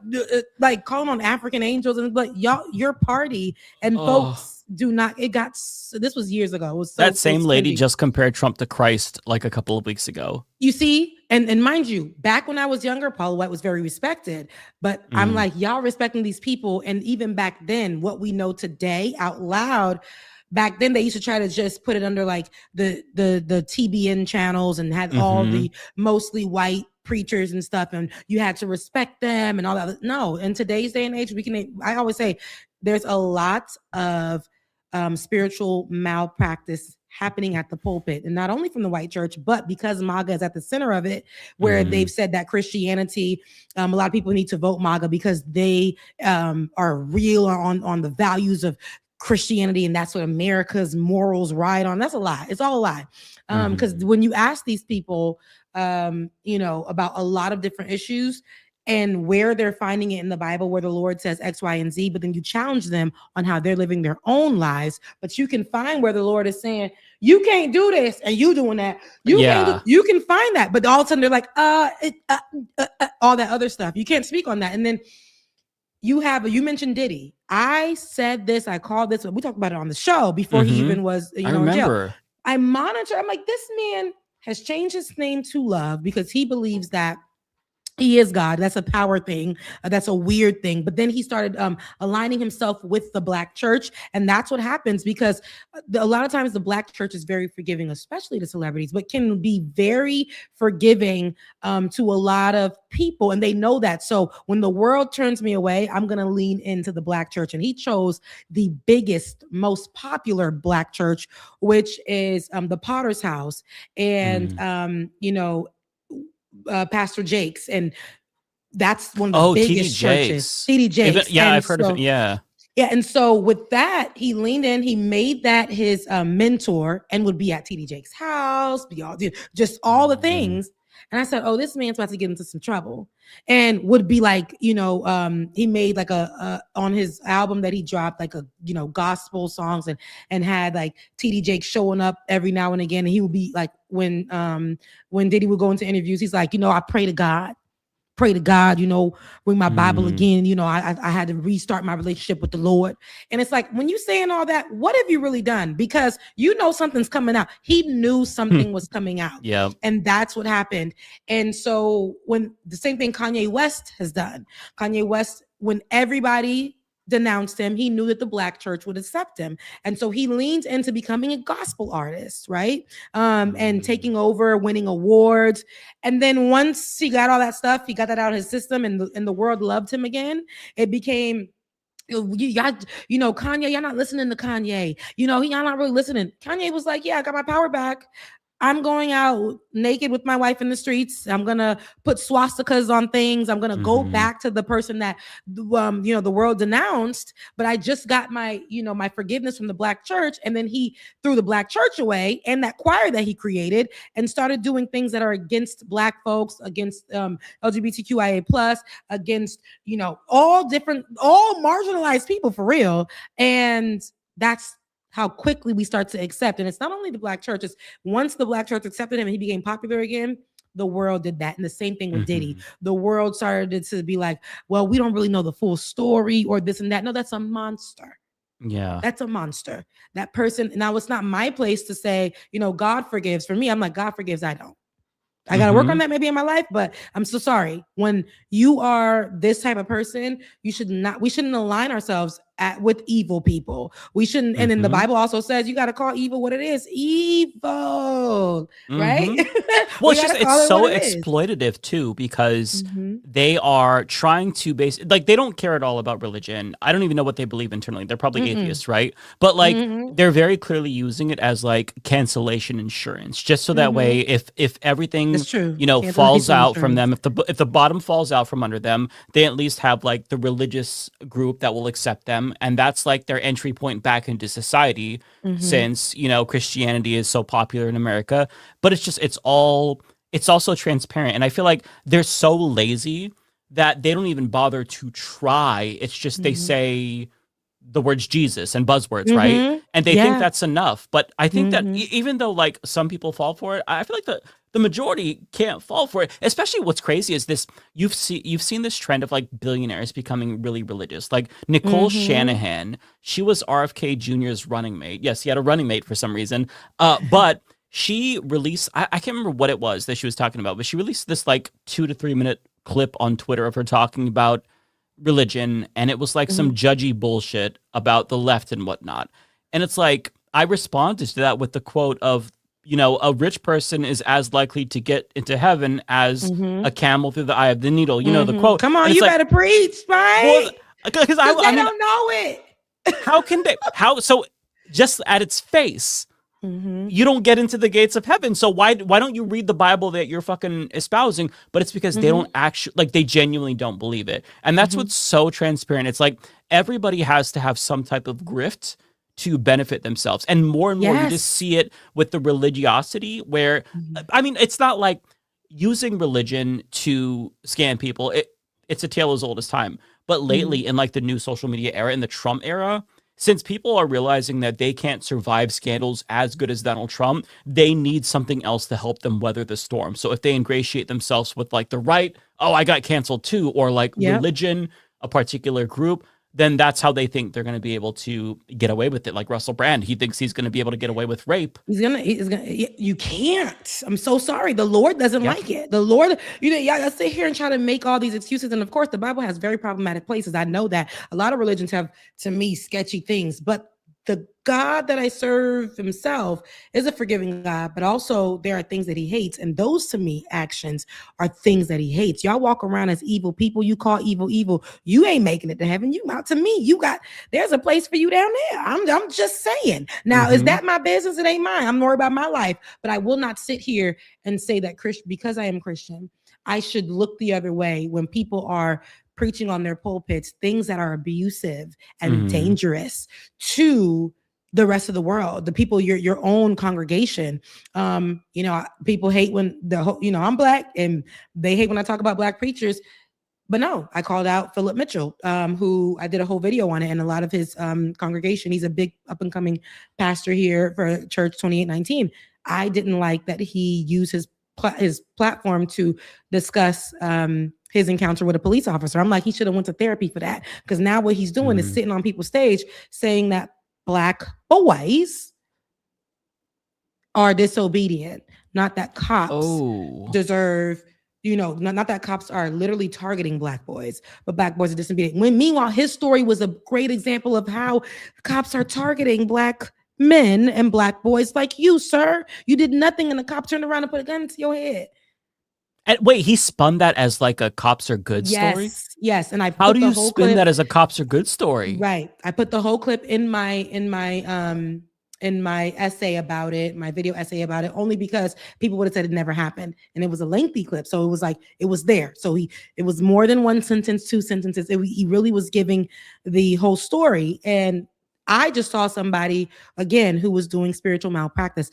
[SPEAKER 15] calling on African angels, and your party and folks do not. This was years ago. It was
[SPEAKER 12] that same lady just compared Trump to Christ a couple of weeks ago.
[SPEAKER 15] You see, and mind you, back when I was younger, Paula White was very respected. But I'm like, y'all respecting these people, and even back then, what we know today out loud. back then they used to try to just put it under like the TBN channels and had all the mostly white preachers and stuff, and you had to respect them and all that. No, in today's day and age, I always say there's a lot of spiritual malpractice happening at the pulpit, and not only from the white church, but because MAGA is at the center of it, where they've said that Christianity, a lot of people need to vote MAGA because they are real on the values of Christianity, and that's what America's morals ride on. That's a lie. It's all a lie. Because when you ask these people, about a lot of different issues and where they're finding it in the Bible, where the Lord says X, Y, and Z, but then you challenge them on how they're living their own lives. But you can find where the Lord is saying, you can't do this, and you doing that. You can find that. But all of a sudden they're like, all that other stuff. You can't speak on that. And then you mentioned Diddy. I said this, I called this, we talked about it on the show before he even was, in jail. I'm like, this man has changed his name to Love because he believes that he is God. That's a power thing. That's a weird thing. But then he started aligning himself with the Black church. And that's what happens because a lot of times the Black church is very forgiving, especially to celebrities, but can be very forgiving to a lot of people. And they know that. So when the world turns me away, I'm going to lean into the Black church. And he chose the biggest, most popular Black church, which is the Potter's House. And, Pastor Jakes, and that's one of the biggest churches. TD Jakes.
[SPEAKER 12] I've heard of it. Yeah.
[SPEAKER 15] And so with that, he leaned in, he made that his mentor, and would be at TD Jakes' house, just all the things. And I said, oh, this man's about to get into some trouble. And would be like, he made like on his album that he dropped, like gospel songs and had like TD Jakes showing up every now and again. And he would be like, when Diddy would go into interviews, he's like, I pray to God, read my Bible again. I had to restart my relationship with the Lord. And it's like, when you saying all that, what have you really done? Because something's coming out. He knew something was coming out.
[SPEAKER 12] Yeah.
[SPEAKER 15] And that's what happened. And so when the same thing Kanye West has done, when everybody denounced him, he knew that the Black church would accept him. And so he leaned into becoming a gospel artist, right? And taking over, winning awards. And then once he got all that stuff, he got that out of his system and the world loved him again. It became, Kanye, you're not listening to Kanye. Y'all not really listening. Kanye was like, yeah, I got my power back. I'm going out naked with my wife in the streets. I'm going to put swastikas on things. I'm going to go back to the person that, the world denounced, but I just got my forgiveness from the Black church. And then he threw the Black church away and that choir that he created and started doing things that are against Black folks, against LGBTQIA+, against, all marginalized people for real. And that's how quickly we start to accept. And it's not only the Black church, it's once the Black church accepted him and he became popular again, the world did that. And the same thing with Diddy. The world started to be like, well, we don't really know the full story or this and that. No, that's a monster.
[SPEAKER 12] Yeah.
[SPEAKER 15] That's a monster. That person. Now, it's not my place to say, God forgives. For me, I'm like, God forgives, I don't. I got to work on that maybe in my life, but I'm so sorry. When you are this type of person, we shouldn't align ourselves with evil people. We shouldn't. And then the Bible also says you got to call evil what it is. Evil, right?
[SPEAKER 12] Well, it's so exploitative too, because they are trying to they don't care at all about religion. I don't even know what they believe internally. They're probably atheists, right? But they're very clearly using it as like cancellation insurance, just so that way if everything falls out from them, if the bottom falls out from under them, they at least have like the religious group that will accept them. And that's like their entry point back into society, since, Christianity is so popular in America. But it's also transparent. And I feel like they're so lazy that they don't even bother to try. It's just they say the words Jesus and buzzwords, right? And they think that's enough. But I think that even though like some people fall for it, I feel like the majority can't fall for it. Especially what's crazy is this, you've seen this trend of like billionaires becoming really religious. Like Nicole Shanahan, she was RFK Jr.'s running mate. Yes, he had a running mate for some reason. But she released, I can't remember what it was that she was talking about, but she released this like 2 to 3 minute clip on Twitter of her talking about religion, and it was like some judgy bullshit about the left and whatnot. And it's like, I responded to that with the quote of, a rich person is as likely to get into heaven as a camel through the eye of the needle. The quote.
[SPEAKER 15] Come on, you better preach, right?
[SPEAKER 12] Because
[SPEAKER 15] they don't know it.
[SPEAKER 12] How can they? So just at its face, you don't get into the gates of heaven. So why don't you read the Bible that you're fucking espousing? But it's because they don't actually, they genuinely don't believe it. And that's what's so transparent. It's like everybody has to have some type of grift to benefit themselves. And more you just see it with the religiosity where, it's not like using religion to scam people. It's a tale as old as time. But lately in like the new social media era, in the Trump era, since people are realizing that they can't survive scandals as good as Donald Trump, they need something else to help them weather the storm. So if they ingratiate themselves with like the right, I got canceled too, or like religion, a particular group, then that's how they think they're going to be able to get away with it. Like Russell Brand, he thinks he's going to be able to get away with rape.
[SPEAKER 15] You can't. I'm so sorry. The Lord doesn't like it. The Lord, y'all sit here and try to make all these excuses. And of course, the Bible has very problematic places. I know that a lot of religions have, to me, sketchy things, but the God that I serve himself is a forgiving God, but also there are things that he hates. And those, to me, actions are things that he hates. Y'all walk around as evil people. You call evil. You ain't making it to heaven. You out to me. There's a place for you down there. I'm just saying. Now, is that my business? It ain't mine. I'm worried about my life, but I will not sit here and say that because I am Christian, I should look the other way when people are preaching on their pulpits things that are abusive and dangerous to the rest of the world, the people, your own congregation. People hate when I'm Black, and they hate when I talk about Black preachers. But no, I called out Philip Mitchell, who I did a whole video on it, and a lot of his congregation. He's a big up and coming pastor here for Church 2819. I didn't like that he used his platform to discuss his encounter with a police officer. I'm like, he should have went to therapy for that, because now what he's doing is sitting on people's stage saying that Black boys are disobedient, not that cops deserve, not that cops are literally targeting Black boys, but Black boys are disobedient. Meanwhile, his story was a great example of how cops are targeting Black men and Black boys like you, sir. You did nothing, and the cop turned around and put a gun to your head.
[SPEAKER 12] And wait, he spun that as like a cops are good story?
[SPEAKER 15] Yes. And
[SPEAKER 12] how do you spin that as a cops are good story?
[SPEAKER 15] Right. I put the whole clip in my essay about it, my video essay about it, only because people would have said it never happened. And it was a lengthy clip. So it was like, it was there. So it was more than one sentence, two sentences. He really was giving the whole story. And I just saw somebody, again, who was doing spiritual malpractice.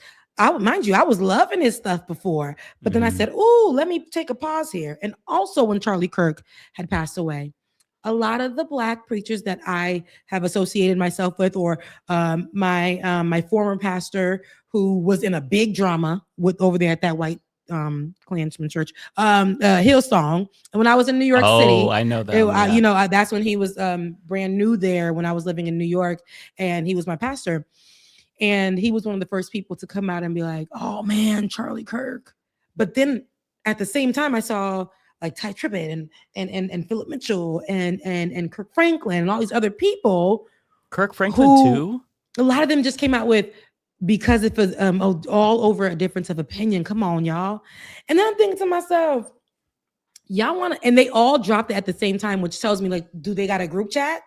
[SPEAKER 15] Mind you, I was loving his stuff before, but then I said, let me take a pause here. And also when Charlie Kirk had passed away, a lot of the Black preachers that I have associated myself with, or my former pastor who was in a big drama over there at that white Klansman church, Hillsong. And when I was in New York City,
[SPEAKER 12] I know that.
[SPEAKER 15] That's when he was brand new there when I was living in New York, and he was my pastor. And he was one of the first people to come out and be like, oh man, Charlie Kirk. But then at the same time, I saw like Ty Tribbett and Philip Mitchell and Kirk Franklin and all these other people.
[SPEAKER 12] Kirk Franklin too?
[SPEAKER 15] A lot of them just came out with, because it was all over a difference of opinion. Come on, y'all. And then I'm thinking to myself, y'all want to, and they all dropped it at the same time, which tells me, like, do they got a group chat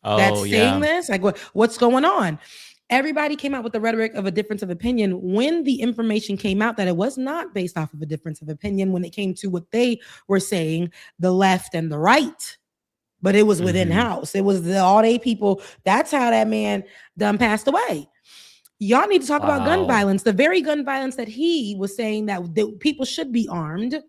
[SPEAKER 15] that's saying this? Like, what's going on? Everybody came out with the rhetoric of a difference of opinion when the information came out that it was not based off of a difference of opinion when it came to what they were saying, the left and the right, but it was within house. It was all they people. That's how that man done passed away. Y'all need to talk about gun violence, the very gun violence that he was saying that people should be armed,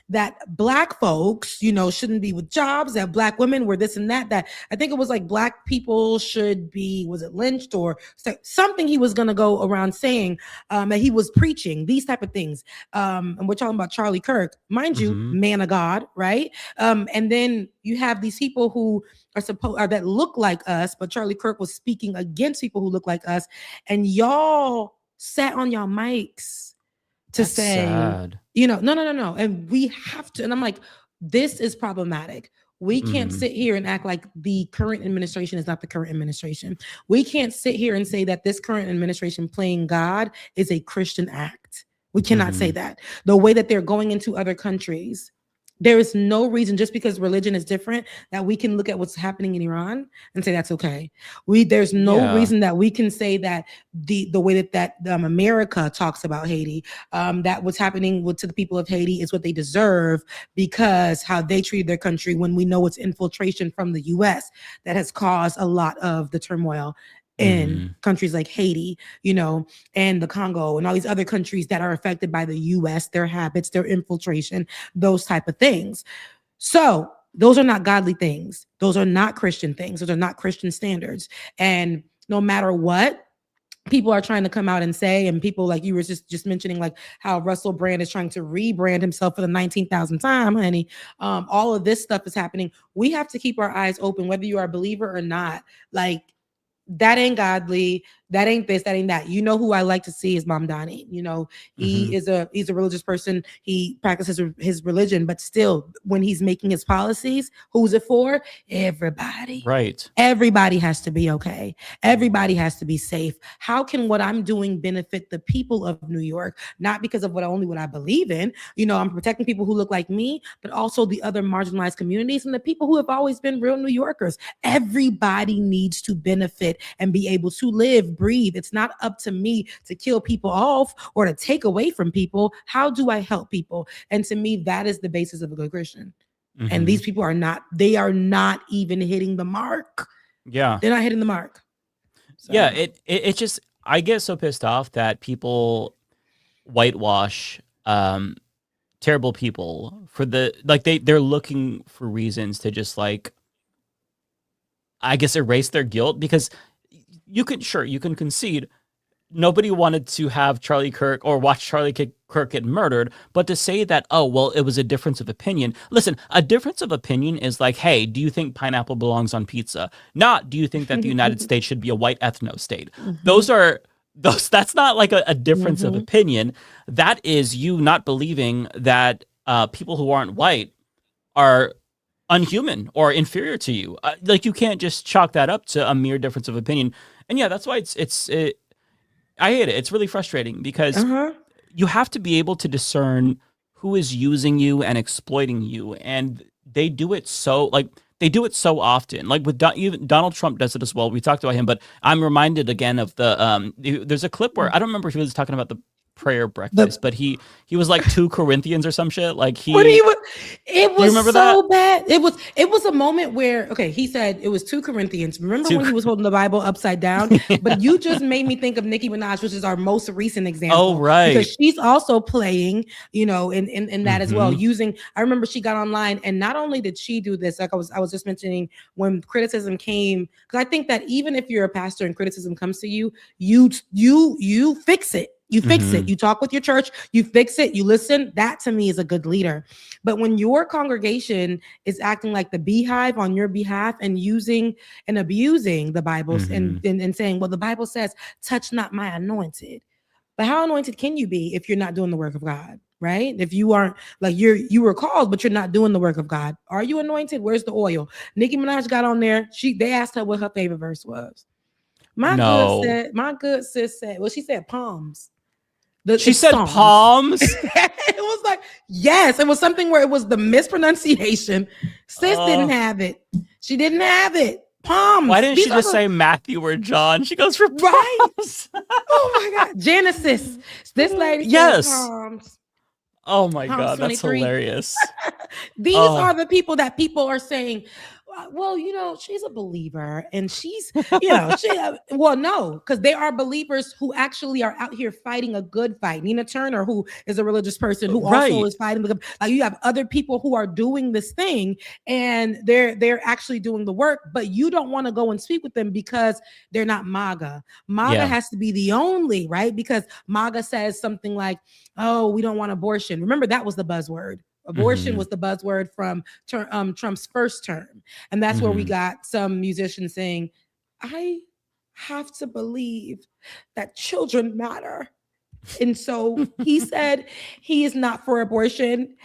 [SPEAKER 15] that Black folks, shouldn't be with jobs, that Black women were this and that I think it was like Black people should be, was it lynched or something he was going to go around saying, that he was preaching these type of things. And we're talking about Charlie Kirk, mind you, man of God, right? And then you have these people who are that look like us, but Charlie Kirk was speaking against people who look like us. And y'all sat on y'all mics to say,
[SPEAKER 12] sad.
[SPEAKER 15] No. And we have to, and I'm like, this is problematic. We can't sit here and act like the current administration is not the current administration. We can't sit here and say that this current administration playing God is a Christian act. We cannot say that. The way that they're going into other countries, there is no reason, just because religion is different, that we can look at what's happening in Iran and say that's okay. There's no reason that we can say that the way that America talks about Haiti, that what's happening to the people of Haiti is what they deserve because how they treated their country, when we know it's infiltration from the U.S. that has caused a lot of the turmoil in countries like Haiti, and the Congo and all these other countries that are affected by the US, their habits, their infiltration, those type of things. So those are not godly things. Those are not Christian things. Those are not Christian standards. And no matter what people are trying to come out and say, and people like you were just mentioning, like how Russell Brand is trying to rebrand himself for the 19,000th time, honey. All of this stuff is happening. We have to keep our eyes open, whether you are a believer or not. Like, that ain't godly. That ain't this, that ain't that. Who I like to see is Mamdani. He's a religious person. He practices his religion, but still, when he's making his policies, who's it for? Everybody.
[SPEAKER 12] Right.
[SPEAKER 15] Everybody has to be okay. Everybody has to be safe. How can what I'm doing benefit the people of New York? Not because of what I believe in. I'm protecting people who look like me, but also the other marginalized communities and the people who have always been real New Yorkers. Everybody needs to benefit and be able to live, breathe. It's not up to me to kill people off or to take away from people. How do I help people? And to me, that is the basis of a good Christian. And these people are not even hitting the mark.
[SPEAKER 12] Yeah.
[SPEAKER 15] They're not hitting the mark. So.
[SPEAKER 12] Yeah. It just, I get so pissed off that people whitewash terrible people for they're looking for reasons to just I guess erase their guilt, because you can concede nobody wanted to have Charlie Kirk or watch Charlie Kirk get murdered, but to say that, oh, well, it was a difference of opinion. Listen, a difference of opinion is like, hey, do you think pineapple belongs on pizza? Not, do you think that the United States should be a white ethno state? That's not like a difference of opinion. That is you not believing that people who aren't white are unhuman or inferior to you. You can't just chalk that up to a mere difference of opinion. And yeah, that's why I hate it. It's really frustrating because you have to be able to discern who is using you and exploiting you. And they do it so often. Like with even Donald Trump does it as well. We talked about him, but I'm reminded again of there's a clip where I don't remember if he was talking about the prayer breakfast, but he was like 2 Corinthians or some shit.
[SPEAKER 15] It was so bad. It was a moment where, he said it was 2 Corinthians. Remember when he was holding the Bible upside down? But you just made me think of Nicki Minaj, which is our most recent example.
[SPEAKER 12] Oh, right.
[SPEAKER 15] Because she's also playing, in that as well. I remember she got online, and not only did she do this, like I was just mentioning, when criticism came, because I think that even if you're a pastor and criticism comes to you, you fix it. You fix it. You talk with your church. You fix it. You listen. That to me is a good leader. But when your congregation is acting like the beehive on your behalf and using and abusing the Bible and saying, well, the Bible says, touch not my anointed. But how anointed can you be if you're not doing the work of God? Right? If you aren't you were called, but you're not doing the work of God. Are you anointed? Where's the oil? Nicki Minaj got on there. They asked her what her favorite verse was. My good sis said, well, she said palms.
[SPEAKER 12] She said palms.
[SPEAKER 15] It was like, yes, it was something where it was the mispronunciation. Sis didn't have it. She didn't have it. Palms.
[SPEAKER 12] Why didn't she just say Matthew or John? She goes for palms.
[SPEAKER 15] Right. Oh my God. Genesis. This lady said palms.
[SPEAKER 12] Oh my God, that's hilarious.
[SPEAKER 15] These are the people that people are saying, well, she's a believer and she's, no, because they are believers who actually are out here fighting a good fight. Nina Turner, who is a religious person who also is fighting. You have other people who are doing this thing and they're actually doing the work, but you don't want to go and speak with them because they're not MAGA. MAGA has to be the only, right? Because MAGA says something like, oh, we don't want abortion. Remember, that was the buzzword. Abortion was the buzzword from Trump's first term. And that's where we got some musicians saying, I have to believe that children matter. And so he said he is not for abortion.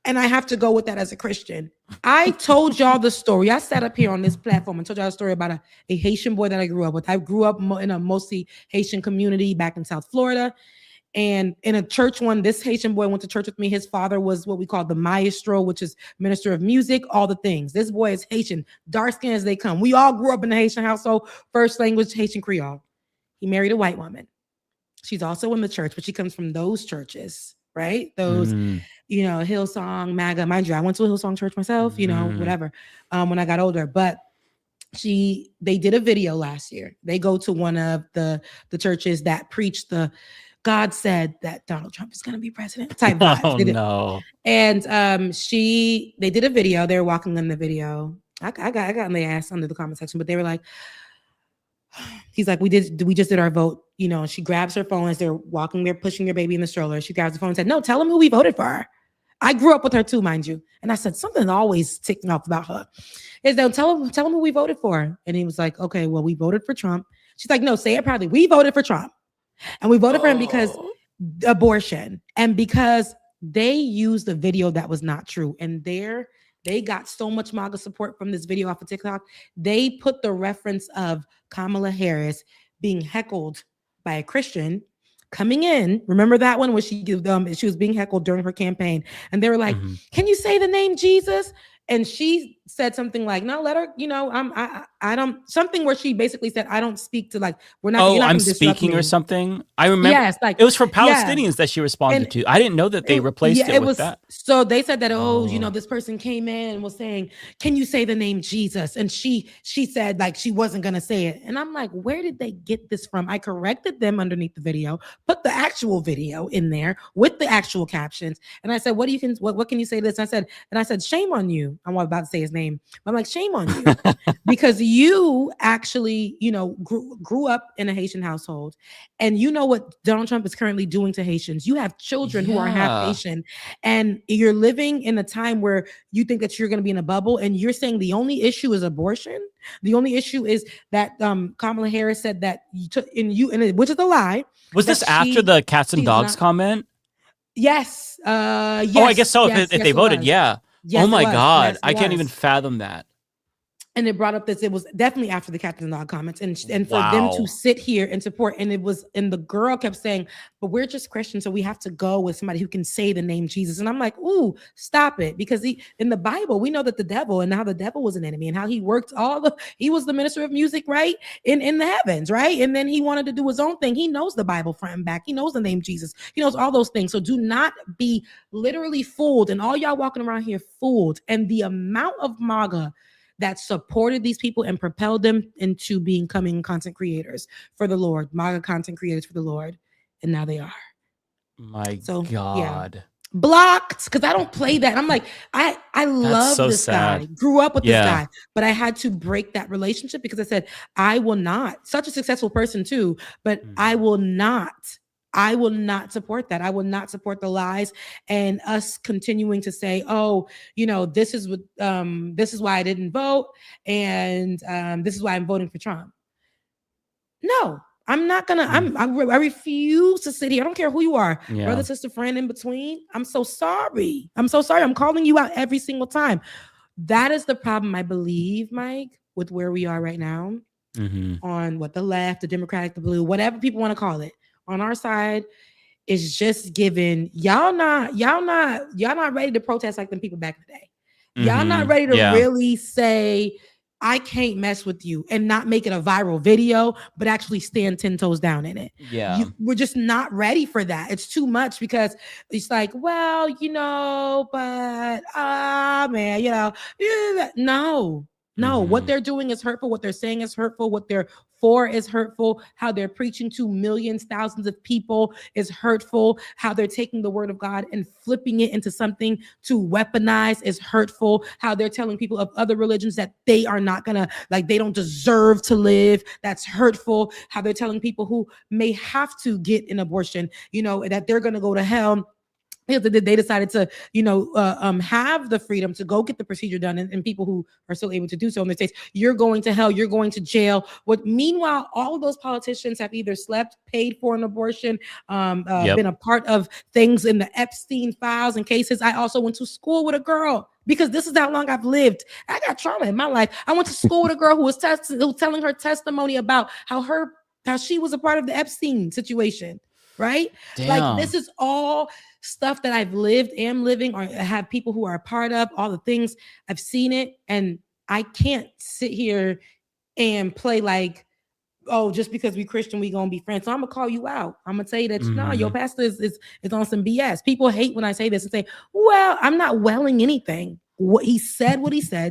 [SPEAKER 15] And I have to go with that as a Christian. I told y'all the story. I sat up here on this platform and told y'all a story about a Haitian boy that I grew up with. I grew up in a mostly Haitian community back in South Florida. And in a church this Haitian boy went to church with me. His father was what we call the maestro, which is minister of music, all the things. This boy is Haitian, dark skin as they come. We all grew up in the Haitian household, first language, Haitian Creole. He married a white woman. She's also in the church, but she comes from those churches, right? Those, Hillsong, MAGA. Mind you, I went to a Hillsong church myself, whatever, when I got older. But they did a video last year. They go to one of the churches that preach the God said that Donald Trump is going to be president type vibes.
[SPEAKER 12] Oh, no.
[SPEAKER 15] And they did a video. They were walking in the video. I got in the ass under the comment section, but they were like, he's like, we just did our vote. She grabs her phone as they're walking, they're pushing their baby in the stroller. She grabs the phone and said, no, tell them who we voted for. I grew up with her too, mind you. And I said, something always ticked me off about her. Is they'll tell them who we voted for. And he was like, okay, well, we voted for Trump. She's like, no, say it proudly. We voted for Trump. And we voted for him because abortion and because they used a video that was not true. And they got so much MAGA support from this video off of TikTok. They put the reference of Kamala Harris being heckled by a Christian coming in. Remember that one where she was being heckled during her campaign. And they were like, can you say the name Jesus? And she said something like, no, let her, I don't, something where she basically said, I don't speak to we're not.
[SPEAKER 12] Oh, I'm speaking or something. I remember.
[SPEAKER 15] Yes,
[SPEAKER 12] it was for Palestinians that she responded to. I didn't know that they replaced it with that.
[SPEAKER 15] So they said that, this person came in and was saying, can you say the name Jesus? And she said she wasn't going to say it. And I'm like, where did they get this from? I corrected them underneath the video, put the actual video in there with the actual captions. And I said, what can you say to this? And I said, shame on you. I'm about to say his name. I'm like, shame on you. Because you actually, grew up in a Haitian household. And you know what Donald Trump is currently doing to Haitians. You have children who are half Haitian. And you're living in a time where you think that you're going to be in a bubble. And you're saying the only issue is abortion. The only issue is that Kamala Harris said that which is a lie.
[SPEAKER 12] Was this after the cats and dogs comment?
[SPEAKER 15] Yes. Yes.
[SPEAKER 12] Oh, I guess so. If they voted, yeah.
[SPEAKER 15] Yes,
[SPEAKER 12] oh my God.
[SPEAKER 15] Yes,
[SPEAKER 12] I can't even fathom that.
[SPEAKER 15] And it brought up this, it was definitely after the Captain Dog comments and for them to sit here and support. And the girl kept saying, but we're just Christians. So we have to go with somebody who can say the name Jesus. And I'm like, ooh, stop it. Because in the Bible, we know that the devil and how the devil was an enemy and how he worked he was the minister of music, right? In the heavens, right? And then he wanted to do his own thing. He knows the Bible front and back. He knows the name Jesus. He knows all those things. So do not be literally fooled. And all y'all walking around here fooled. And the amount of MAGA that supported these people and propelled them into becoming content creators for the Lord, MAGA content creators for the Lord. And now they are.
[SPEAKER 12] My God.
[SPEAKER 15] Yeah. Blocked, because I don't play that. I'm like, I love this guy. Grew up with this guy, but I had to break that relationship because I said, I will not, such a successful person too, but I will not support that. I will not support the lies and us continuing to say, this is why I didn't vote. And this is why I'm voting for Trump. No, I'm not gonna, I refuse to sit here. I don't care who you are, brother, sister, friend, in between. I'm so sorry. I'm calling you out every single time. That is the problem, I believe, Mike, with where we are right now on the left, the Democratic, the blue, whatever people want to call it. On our side, is just given y'all not ready to protest like them people back in the day. Y'all not ready to really say, I can't mess with you and not make it a viral video, but actually stand 10 toes down in it.
[SPEAKER 12] Yeah.
[SPEAKER 15] We're just not ready for that. It's too much because it's like, well, but man, no, what they're doing is hurtful. What they're saying is hurtful. What they're for is hurtful. How they're preaching to millions, thousands of people is hurtful. How they're taking the word of God and flipping it into something to weaponize is hurtful. How they're telling people of other religions that they are not gonna, they don't deserve to live. That's hurtful. How they're telling people who may have to get an abortion, that they're gonna go to hell. they decided to, have the freedom to go get the procedure done, and people who are still able to do so in the States, you're going to hell, you're going to jail. Meanwhile, all of those politicians have either slept, paid for an abortion, been a part of things in the Epstein files and cases. I also went to school with a girl, because this is how long I've lived. I got trauma in my life. I went to school with a girl who was telling her testimony about how she was a part of the Epstein situation. Right?
[SPEAKER 12] Damn.
[SPEAKER 15] Like, this is all stuff that I've lived, am living, or have people who are a part of, all the things. I've seen it, and I can't sit here and play like, oh, just because we Christian, we gonna be friends. So I'm gonna call you out. I'm gonna tell you that no, your pastor is on some BS. People hate when I say this and say, well, I'm not welling anything. What he said,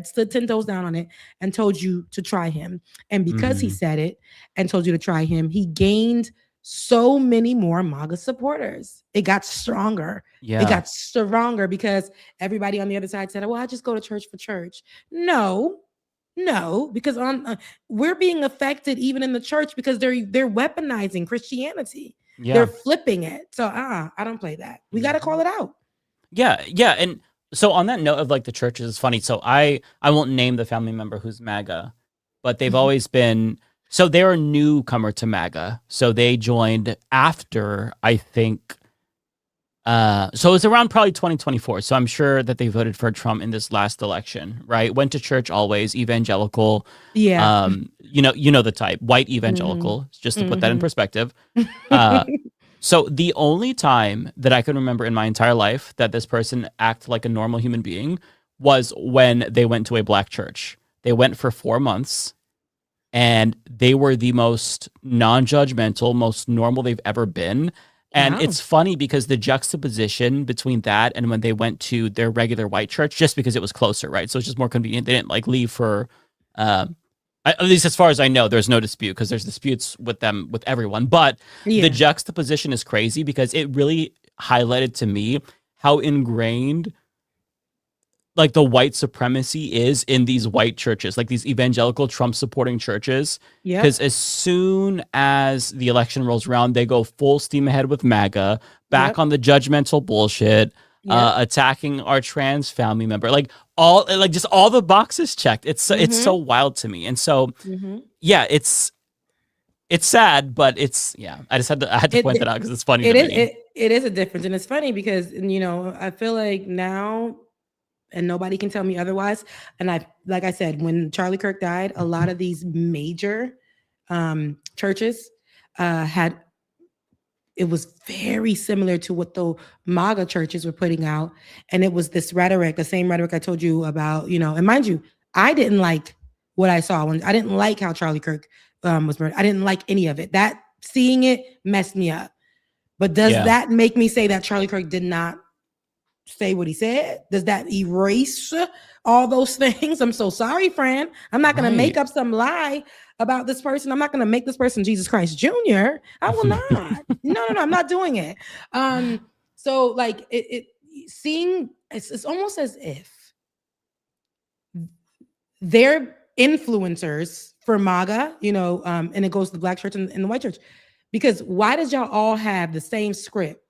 [SPEAKER 15] stood 10 toes down on it, and told you to try him. And because he said it and told you to try him, he gained so many more MAGA supporters. It got stronger.
[SPEAKER 12] Yeah.
[SPEAKER 15] It got stronger because everybody on the other side said, well, I just go to church for church. No, because we're being affected even in the church, because they're weaponizing Christianity. Yeah. They're flipping it. So I don't play that. We got to call it out.
[SPEAKER 12] Yeah. And so on that note of like the churches, it's funny. So I won't name the family member who's MAGA, but they've always been. So they're a newcomer to MAGA. So they joined after, I think, so it's around probably 2024. So I'm sure that they voted for Trump in this last election, right? Went to church always, evangelical.
[SPEAKER 15] Yeah.
[SPEAKER 12] You know the type, white evangelical, just to put that in perspective. So the only time that I can remember in my entire life that this person acted like a normal human being was when they went to a black church. They went for 4 months. And they were the most non-judgmental, most normal they've ever been. And it's funny because the juxtaposition between that and when they went to their regular white church, just because it was closer, right? So it's just more convenient. They didn't like leave for, at least as far as I know, there's no dispute, because there's disputes with them, with everyone. But the juxtaposition is crazy because it really highlighted to me how ingrained like the white supremacy is in these white churches, like these evangelical Trump supporting churches. Yeah. Because as soon as the election rolls around, they go full steam ahead with MAGA, back on the judgmental bullshit, attacking our trans family member, like just all the boxes checked. It's so wild to me. And so, it's sad, but I had to point that out because it's funny.
[SPEAKER 15] It is a difference. And it's funny because, I feel like now, and nobody can tell me otherwise. And like I said, when Charlie Kirk died, a lot of these major churches it was very similar to what the MAGA churches were putting out. And it was this rhetoric, the same rhetoric I told you about, and mind you, I didn't like what I saw. I didn't like how Charlie Kirk was murdered. I didn't like any of it. Seeing it messed me up. But does that make me say that Charlie Kirk did not say what he said? Does that erase all those things? I'm so sorry, friend. I'm not going to make up some lie about this person. I'm not going to make this person Jesus Christ Jr. I will not. No, I'm not doing it. So like it's almost as if they're influencers for MAGA, and it goes to the black church and the white church. Because why did y'all all have the same script?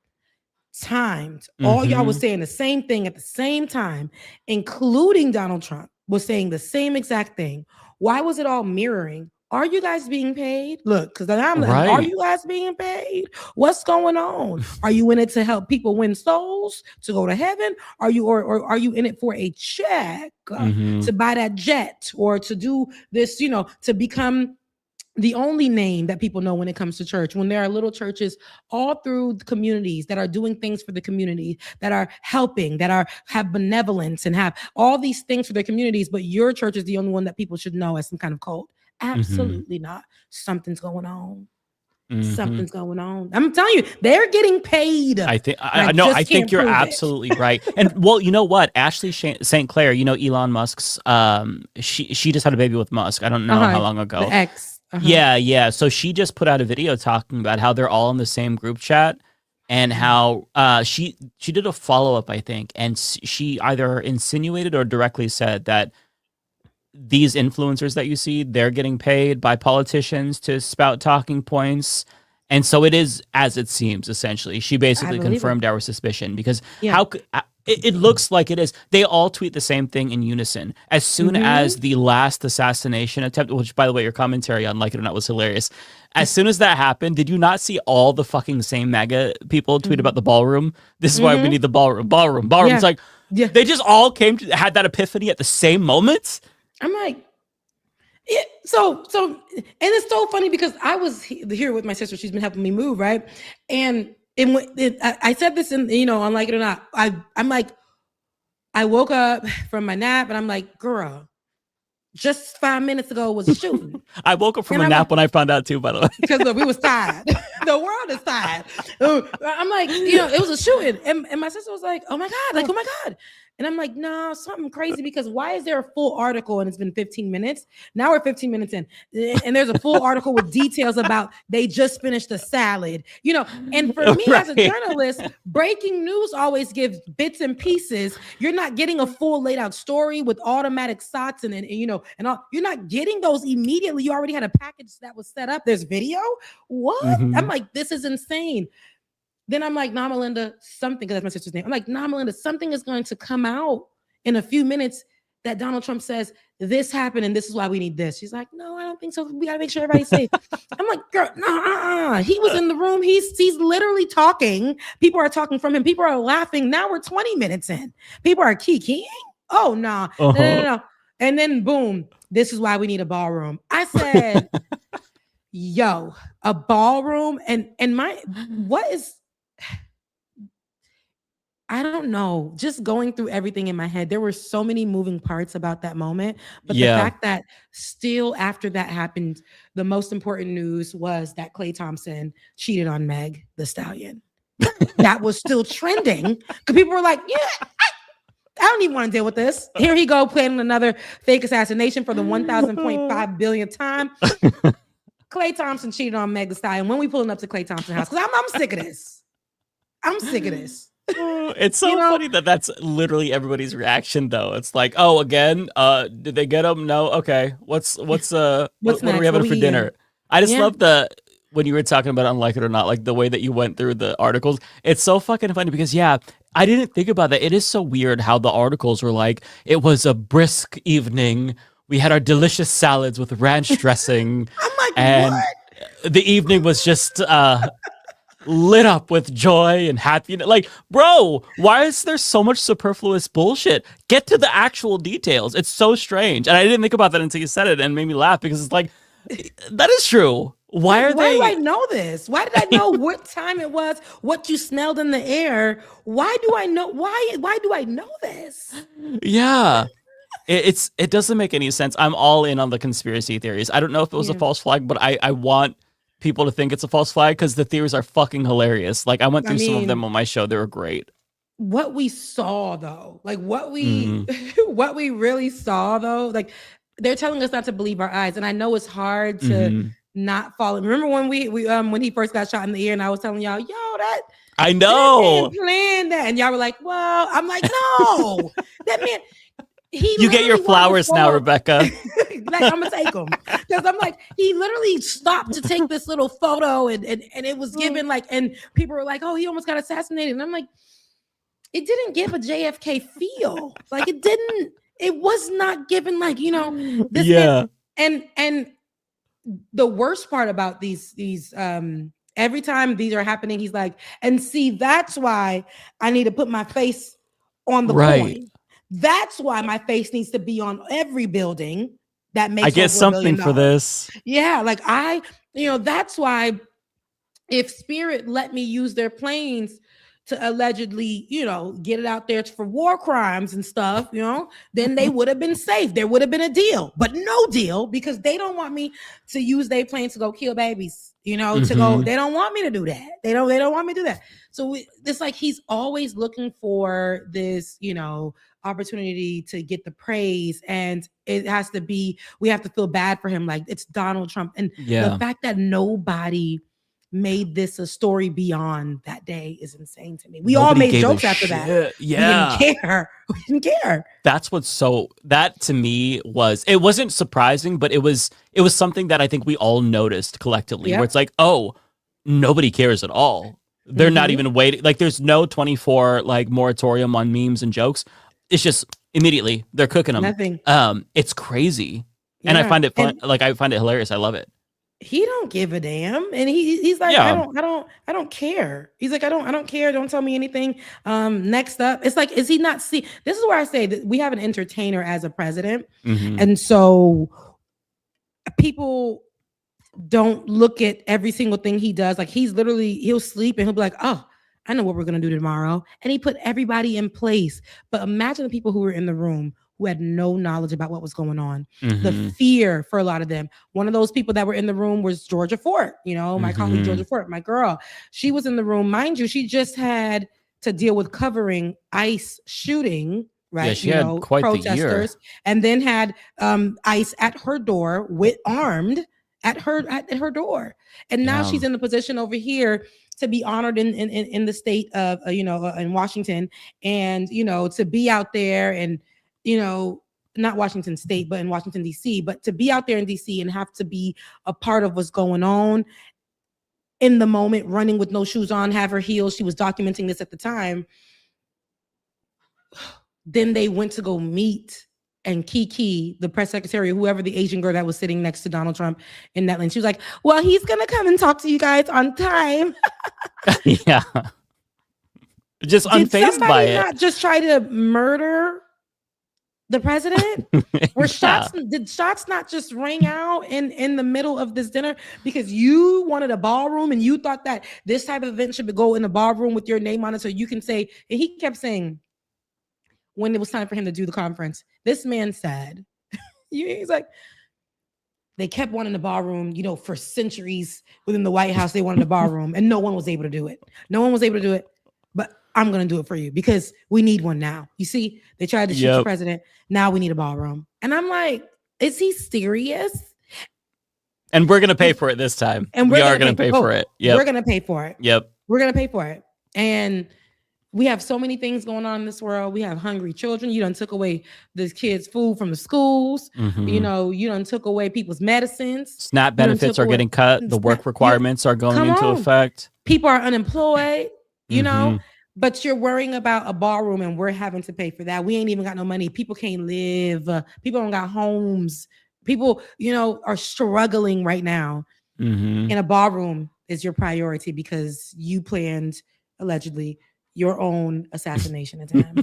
[SPEAKER 15] Timed. All y'all was saying the same thing at the same time, including Donald Trump was saying the same exact thing. Why was it all mirroring? Are you guys being paid? Look, because I'm like, are you guys being paid? What's going on? Are you in it to help people win souls to go to heaven? Are you or are you in it for a check to buy that jet or to do this, to become the only name that people know when it comes to church, when there are little churches all through the communities that are doing things for the community, that are helping, that have benevolence and have all these things for their communities, but your church is the only one that people should know as some kind of cult? Absolutely not. Something's going on. Something's going on. I'm telling you, they're getting paid.
[SPEAKER 12] I think you're absolutely right. And well, you know what? Ashley St. Clair, Elon Musk's, she just had a baby with Musk. I don't know how long ago.
[SPEAKER 15] The ex.
[SPEAKER 12] Yeah. So she just put out a video talking about how they're all in the same group chat and how she did a follow-up, I think, and she either insinuated or directly said that these influencers that you see, they're getting paid by politicians to spout talking points, And so it is as it seems, essentially. She basically confirmed our suspicion because it looks like it is. They all tweet the same thing in unison. As soon as the last assassination attempt, which, by the way, your commentary on Like It or Not was hilarious. As soon as that happened, did you not see all the fucking same MAGA people tweet about the ballroom? This is why we need the ballroom. Yeah. It's like, they just all had that epiphany at the same moment.
[SPEAKER 15] I'm like, so, and it's so funny because I was here with my sister. She's been helping me move, right? And I said this on Like It or Not. I'm like, I woke up from my nap and I'm like, girl, just 5 minutes ago was a shooting.
[SPEAKER 12] I woke up from a nap when I found out too, by the way.
[SPEAKER 15] Because we was tired. The world is tired. I'm like, it was a shooting. And my sister was like, oh my God. And I'm like, no, something crazy, because why is there a full article and it's been 15 minutes? Now we're 15 minutes in and there's a full article with details about they just finished a salad, and for me as a journalist, breaking news always gives bits and pieces. You're not getting a full laid out story with automatic shots and all. You're not getting those immediately. You already had a package that was set up. There's video. What? I'm like, this is insane. Then I'm like, nah, Melinda, something, because that's my sister's name. I'm like, nah, Melinda, something is going to come out in a few minutes that Donald Trump says this happened and this is why we need this. She's like, no, I don't think so. We got to make sure everybody's safe. I'm like, girl, no, He was in the room. He's literally talking. People are talking from him. People are laughing. Now we're 20 minutes in. People are keying. Oh, no. No. And then boom, this is why we need a ballroom. I said, yo, a ballroom. And I don't know, just going through everything in my head, there were so many moving parts about that moment. But the fact that still after that happened, the most important news was that Klay Thompson cheated on Meg Thee Stallion. That was still trending because people were like, I don't even want to deal with this. Here he go planning another fake assassination for the 1,000.5 billionth time. Klay Thompson cheated on Meg Thee Stallion. When we pulling up to Klay Thompson's house? Because I'm sick of this. I'm sick of this.
[SPEAKER 12] It's so funny that that's literally everybody's reaction, though. It's like, oh, again, did they get him? No. Okay. What are we having for dinner? I just love when you were talking about Unlike It or Not, like the way that you went through the articles. It's so fucking funny because I didn't think about that. It is so weird how the articles were like, it was a brisk evening. We had our delicious salads with ranch dressing.
[SPEAKER 15] I'm like,
[SPEAKER 12] and
[SPEAKER 15] what?
[SPEAKER 12] The evening was just lit up with joy and happiness. Like, bro, why is there so much superfluous bullshit? Get to the actual details. It's so strange. And I didn't think about that until you said it and made me laugh because it's like, that is true. Why do
[SPEAKER 15] I know this? Why did I know what time it was? What you smelled in the air? Why do I know? Why do I know this?
[SPEAKER 12] Yeah. It doesn't make any sense. I'm all in on the conspiracy theories. I don't know if it was a false flag, but I want people to think it's a false flag because the theories are fucking hilarious. Like I went through some of them on my show. They were great.
[SPEAKER 15] What we saw though, like what we really saw though, like they're telling us not to believe our eyes. And I know it's hard to not follow. Remember when when he first got shot in the ear and I was telling y'all, that
[SPEAKER 12] I know
[SPEAKER 15] planned that. And y'all were like, well, I'm like, no, that man.
[SPEAKER 12] You get your flowers now, Rebecca.
[SPEAKER 15] Like I'm gonna take them because I'm like, he literally stopped to take this little photo and it was given like, and people were like, oh, he almost got assassinated. And I'm like, it didn't give a JFK feel. Like it was not given like, this.
[SPEAKER 12] Yeah.
[SPEAKER 15] And the worst part about these every time these are happening, he's like, and see, that's why I need to put my face on the coin. That's why my face needs to be on every building that makes
[SPEAKER 12] I get something for this.
[SPEAKER 15] Yeah, like that's why if Spirit let me use their planes to allegedly, get it out there for war crimes and stuff, then they would have been safe. There would have been a deal, but no deal because they don't want me to use their planes to go kill babies, to go. They don't want me to do that. They don't want me to do that. So it's like he's always looking for this, opportunity to get the praise, and it has to be. We have to feel bad for him, like it's Donald Trump, and the fact that nobody made this a story beyond that day is insane to me. We all made jokes after that.
[SPEAKER 12] Yeah,
[SPEAKER 15] we didn't care.
[SPEAKER 12] That's that to me it wasn't surprising, but it was something that I think we all noticed collectively, where it's like, oh, nobody cares at all. They're not even waiting. Like, there's no 24 like moratorium on memes and jokes. It's just immediately they're cooking them.
[SPEAKER 15] Nothing.
[SPEAKER 12] It's crazy, and I find it fun. Like, I find it hilarious. I love it.
[SPEAKER 15] He don't give a damn, and he's like, I don't care. He's like, I don't care. Don't tell me anything. Next up, it's like, is he not see? This is where I say that we have an entertainer as a president, and so people don't look at every single thing he does. Like, he'll sleep and he'll be like, oh, I know what we're gonna do tomorrow, and he put everybody in place. But imagine the people who were in the room who had no knowledge about what was going on. The fear for a lot of them. One of those people that were in the room was Georgia Fort, my colleague Georgia Fort, my girl. She was in the room. Mind you, she just had to deal with covering ICE shooting, right?
[SPEAKER 12] Yeah, she had quite
[SPEAKER 15] protesters,
[SPEAKER 12] the year.
[SPEAKER 15] And then had ICE at her door with armed at her door. And now she's in the position over here to be honored in the state of, in Washington, and, to be out there and, not Washington State, but in Washington, D.C., but to be out there in D.C. and have to be a part of what's going on in the moment, running with no shoes on, have her heels. She was documenting this at the time. Then they went to go meet and Kiki, the press secretary, whoever the Asian girl that was sitting next to Donald Trump in that lane. She was like, well, he's going to come and talk to you guys on time.
[SPEAKER 12] Yeah. Just unfazed by it.
[SPEAKER 15] Not just try to murder the president? Did shots not just ring out in the middle of this dinner because you wanted a ballroom and you thought that this type of event should go in a ballroom with your name on it so you can say, and he kept saying when it was time for him to do the conference, this man said, he's like, they kept wanting the ballroom, for centuries within the White House, they wanted a ballroom and no one was able to do it. No one was able to do it, but I'm going to do it for you because we need one now. You see, they tried to shoot the president. Now we need a ballroom. And I'm like, is he serious?
[SPEAKER 12] And we're going to pay for it this time. And we are going to pay for it. Yep.
[SPEAKER 15] We're going to pay for it.
[SPEAKER 12] Yep.
[SPEAKER 15] We're going to pay for it. And we have so many things going on in this world. We have hungry children. You done took away the kids' food from the schools. You done took away people's medicines.
[SPEAKER 12] SNAP benefits are getting cut. The work requirements are going into effect.
[SPEAKER 15] People are unemployed, but you're worrying about a ballroom and we're having to pay for that. We ain't even got no money. People can't live. People don't got homes. People, are struggling right now. And a ballroom is your priority because you planned, allegedly, your own assassination attempt.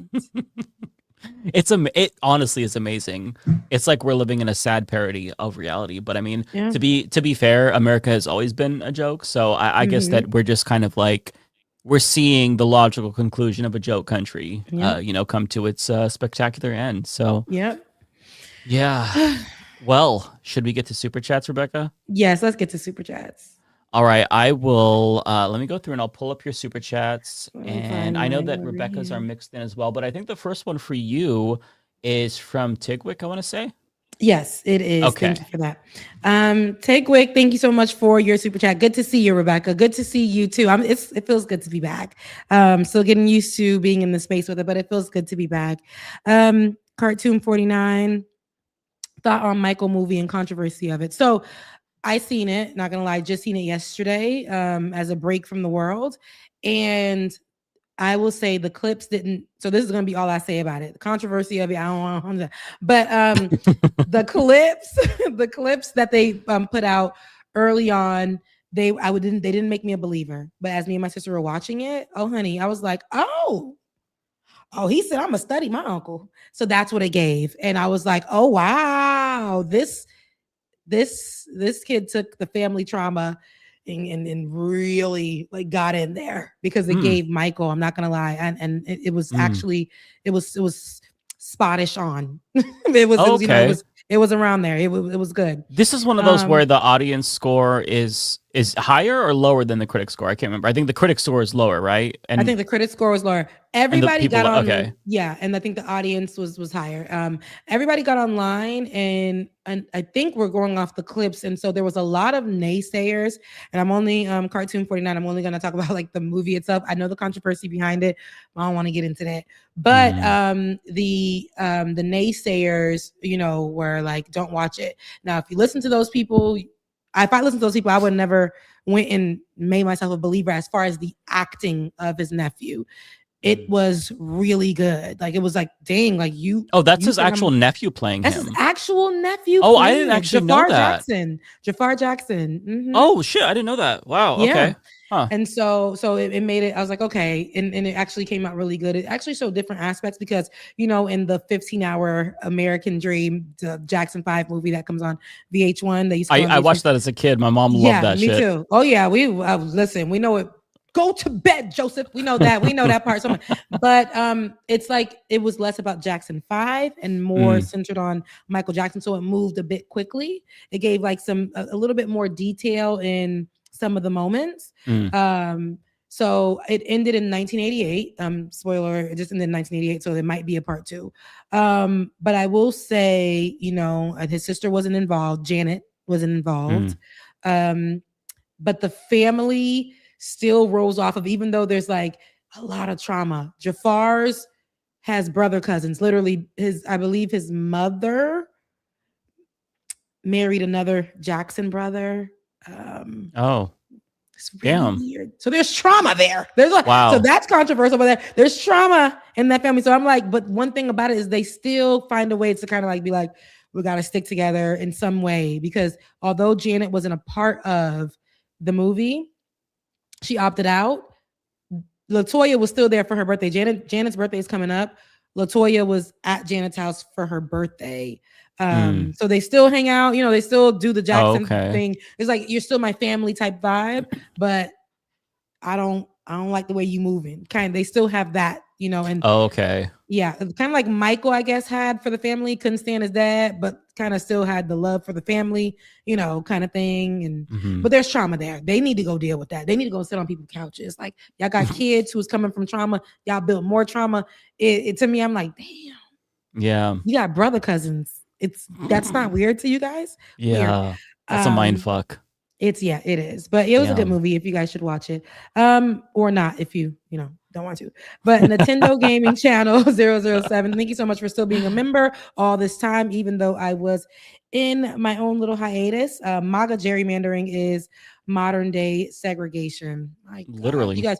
[SPEAKER 12] It honestly is amazing. It's like we're living in a sad parody of reality. But I mean, to be fair, America has always been a joke. So I guess that we're just kind of like, we're seeing the logical conclusion of a joke country, come to its spectacular end. So yeah. Well, should we get to super chats, Rebecca?
[SPEAKER 15] Yes, let's get to super chats.
[SPEAKER 12] All right, I will. Let me go through and I'll pull up your super chats. And I know that Rebecca's are mixed in as well, but I think the first one for you is from Tigwick, I want to say.
[SPEAKER 15] Yes, it is.
[SPEAKER 12] Okay.
[SPEAKER 15] Thank you for that. Tigwick, thank you so much for your super chat. Good to see you, Rebecca. Good to see you too. It feels good to be back. Still getting used to being in the space with it, but it feels good to be back. Cartoon 49, thought on Michael movie and controversy of it. So I seen it, not gonna lie, just seen it yesterday as a break from the world. And I will say the clips didn't, so this is gonna be all I say about it. The controversy of it, I don't want to, but the clips that they put out early on, they didn't make me a believer. But as me and my sister were watching it, oh honey, I was like, oh, he said I'm gonna study my uncle. So that's what it gave. And I was like, oh wow, this kid took the family trauma and really like got in there because it gave Michael, I'm not gonna lie, and it was actually it was spottish on. It was around there. It was good.
[SPEAKER 12] This is one of those where the audience score is higher or lower than the critic score. I can't remember. I think the critic score is lower, right? And
[SPEAKER 15] I think the critic score was lower. Everybody got on.
[SPEAKER 12] Okay.
[SPEAKER 15] Yeah, and I think the audience was higher. Everybody got online, and I think we're going off the clips, and so there was a lot of naysayers. And I'm only Cartoon 49. I'm only going to talk about like the movie itself. I know the controversy behind it. I don't want to get into that. But the naysayers, were like, don't watch it. Now, if you listen to those people, if I listened to those people, I would never went and made myself a believer as far as the acting of his nephew. It was really good. Like, it was like, dang, like you.
[SPEAKER 12] Oh, that's his actual nephew playing him.
[SPEAKER 15] That's his actual nephew.
[SPEAKER 12] Oh, I didn't actually know that.
[SPEAKER 15] Jafar Jackson. Mm-hmm.
[SPEAKER 12] Oh shit, I didn't know that. Wow. Yeah. Okay. Huh.
[SPEAKER 15] And so it made it. I was like, okay, and it actually came out really good. It actually showed different aspects because, you know, in the 15-hour American Dream, the Jackson 5 movie that comes on VH1, they used to
[SPEAKER 12] I watched that as a kid. My mom loved that shit.
[SPEAKER 15] Yeah, me too. Oh yeah, listen. We know it. Go to bed, Joseph. We know that. We know that part so much. But it's like it was less about Jackson 5 and more centered on Michael Jackson. So it moved a bit quickly. It gave like a little bit more detail in some of the moments. So it ended in 1988. Spoiler, it just ended in 1988. So there might be a part 2. But I will say, you know, his sister wasn't involved. Janet wasn't involved. But the family still rolls off of, even though there's like a lot of trauma. Jafar's has brother cousins. Literally, I believe his mother married another Jackson brother. It's really weird. So there's trauma there. There's like, wow. So that's controversial, but there's trauma in that family. So I'm like, but one thing about it is they still find a way to kind of like be like, we got to stick together in some way, because although Janet wasn't a part of the movie, she opted out. LaToya was still there for her birthday. Janet's birthday is coming up. LaToya was at Janet's house for her birthday. So they still hang out, you know, they still do the Jackson thing. It's like, you're still my family type vibe, but I don't like the way you moving. They still have that, you know, and yeah, kind of like Michael, I guess, had for the family, couldn't stand his dad, but kind of still had the love for the family, you know, kind of thing. And but there's trauma there. They need to go deal with that. They need to go sit on people's couches. Like, y'all got kids who's coming from trauma. Y'all built more trauma. It to me, I'm like, damn.
[SPEAKER 12] Yeah.
[SPEAKER 15] You got brother cousins. That's not weird to you guys.
[SPEAKER 12] Yeah. Weird. That's a mind fuck.
[SPEAKER 15] It is. But it was a good movie if you guys should watch it. Or not if you don't want to. But Nintendo Gaming Channel 007. Thank you so much for still being a member all this time, even though I was in my own little hiatus. MAGA gerrymandering is modern day segregation.
[SPEAKER 12] Literally.
[SPEAKER 15] You guys,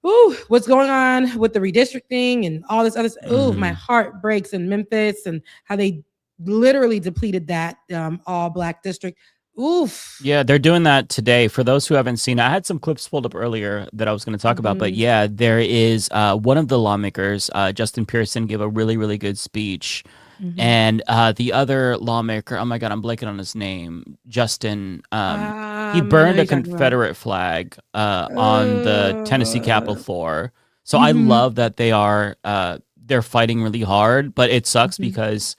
[SPEAKER 15] what's going on with the redistricting and all this other stuff? My heart breaks in Memphis and how they literally depleted that all black district. Oof.
[SPEAKER 12] Yeah, they're doing that today. For those who haven't seen, I had some clips pulled up earlier that I was going to talk about, but yeah, there is one of the lawmakers, Justin Pearson, gave a really, really good speech. And the other lawmaker, oh my God, I'm blanking on his name, Justin, he burned a Confederate flag on the Tennessee Capitol floor. So I love that they're fighting really hard, but it sucks because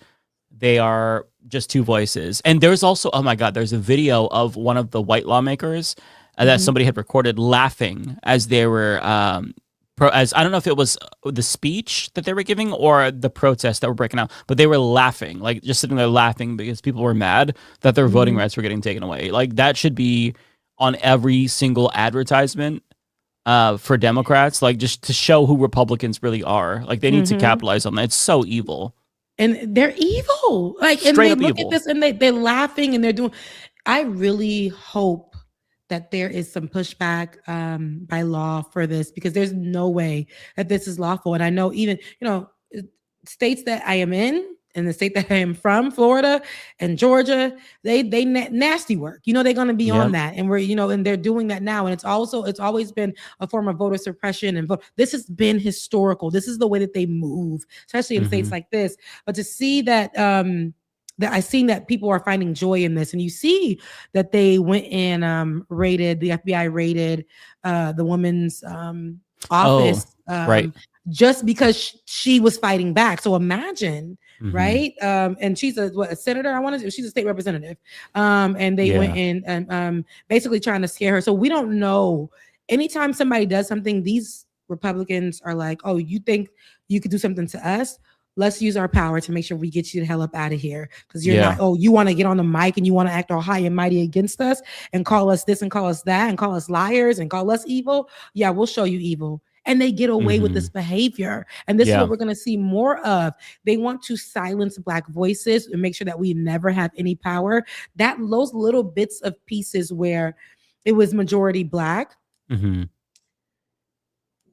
[SPEAKER 12] they are just two voices. And there's also, oh my God, there's a video of one of the white lawmakers that somebody had recorded laughing as they were, as I don't know if it was the speech that they were giving or the protests that were breaking out, but they were laughing, like just sitting there laughing because people were mad that their voting rights were getting taken away. Like that should be on every single advertisement for Democrats, like just to show who Republicans really are. Like they need to capitalize on that. It's so evil.
[SPEAKER 15] And they're evil. Like, and they look at this and they're laughing and they're doing. I really hope that there is some pushback by law for this, because there's no way that this is lawful. And I know even, states that I am in the state that I am from, Florida and Georgia, they nasty work. They're going to be on that. And we're, and they're doing that now. And it's always been a form of voter suppression. And this has been historical. This is the way that they move, especially in states like this. But to see that, that I've seen that people are finding joy in this, and you see that they went and the FBI raided the woman's office, just because she was fighting back. So imagine, right? And she's a senator. She's a state representative. And they went in and basically trying to scare her. So we don't know. Anytime somebody does something, these Republicans are like, "Oh, you think you could do something to us? Let's use our power to make sure we get you the hell up out of here." Because you're not, you want to get on the mic and you want to act all high and mighty against us and call us this and call us that and call us liars and call us evil. Yeah, we'll show you evil. and they get away with this behavior. And this is what we're going to see more of. They want to silence Black voices and make sure that we never have any power. That those little bits of pieces where it was majority Black,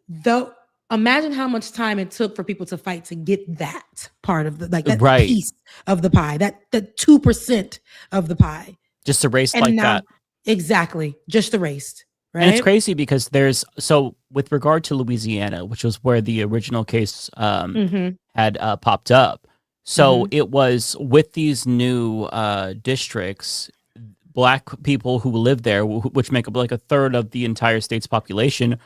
[SPEAKER 15] though. Imagine how much time it took for people to fight to get that part of the that piece of the pie, that 2% of the pie,
[SPEAKER 12] just erased like that.
[SPEAKER 15] Exactly, just erased. Right?
[SPEAKER 12] And it's crazy because with regard to Louisiana, which was where the original case had popped up. So it was with these new districts, Black people who live there, which make up like a third of the entire state's population,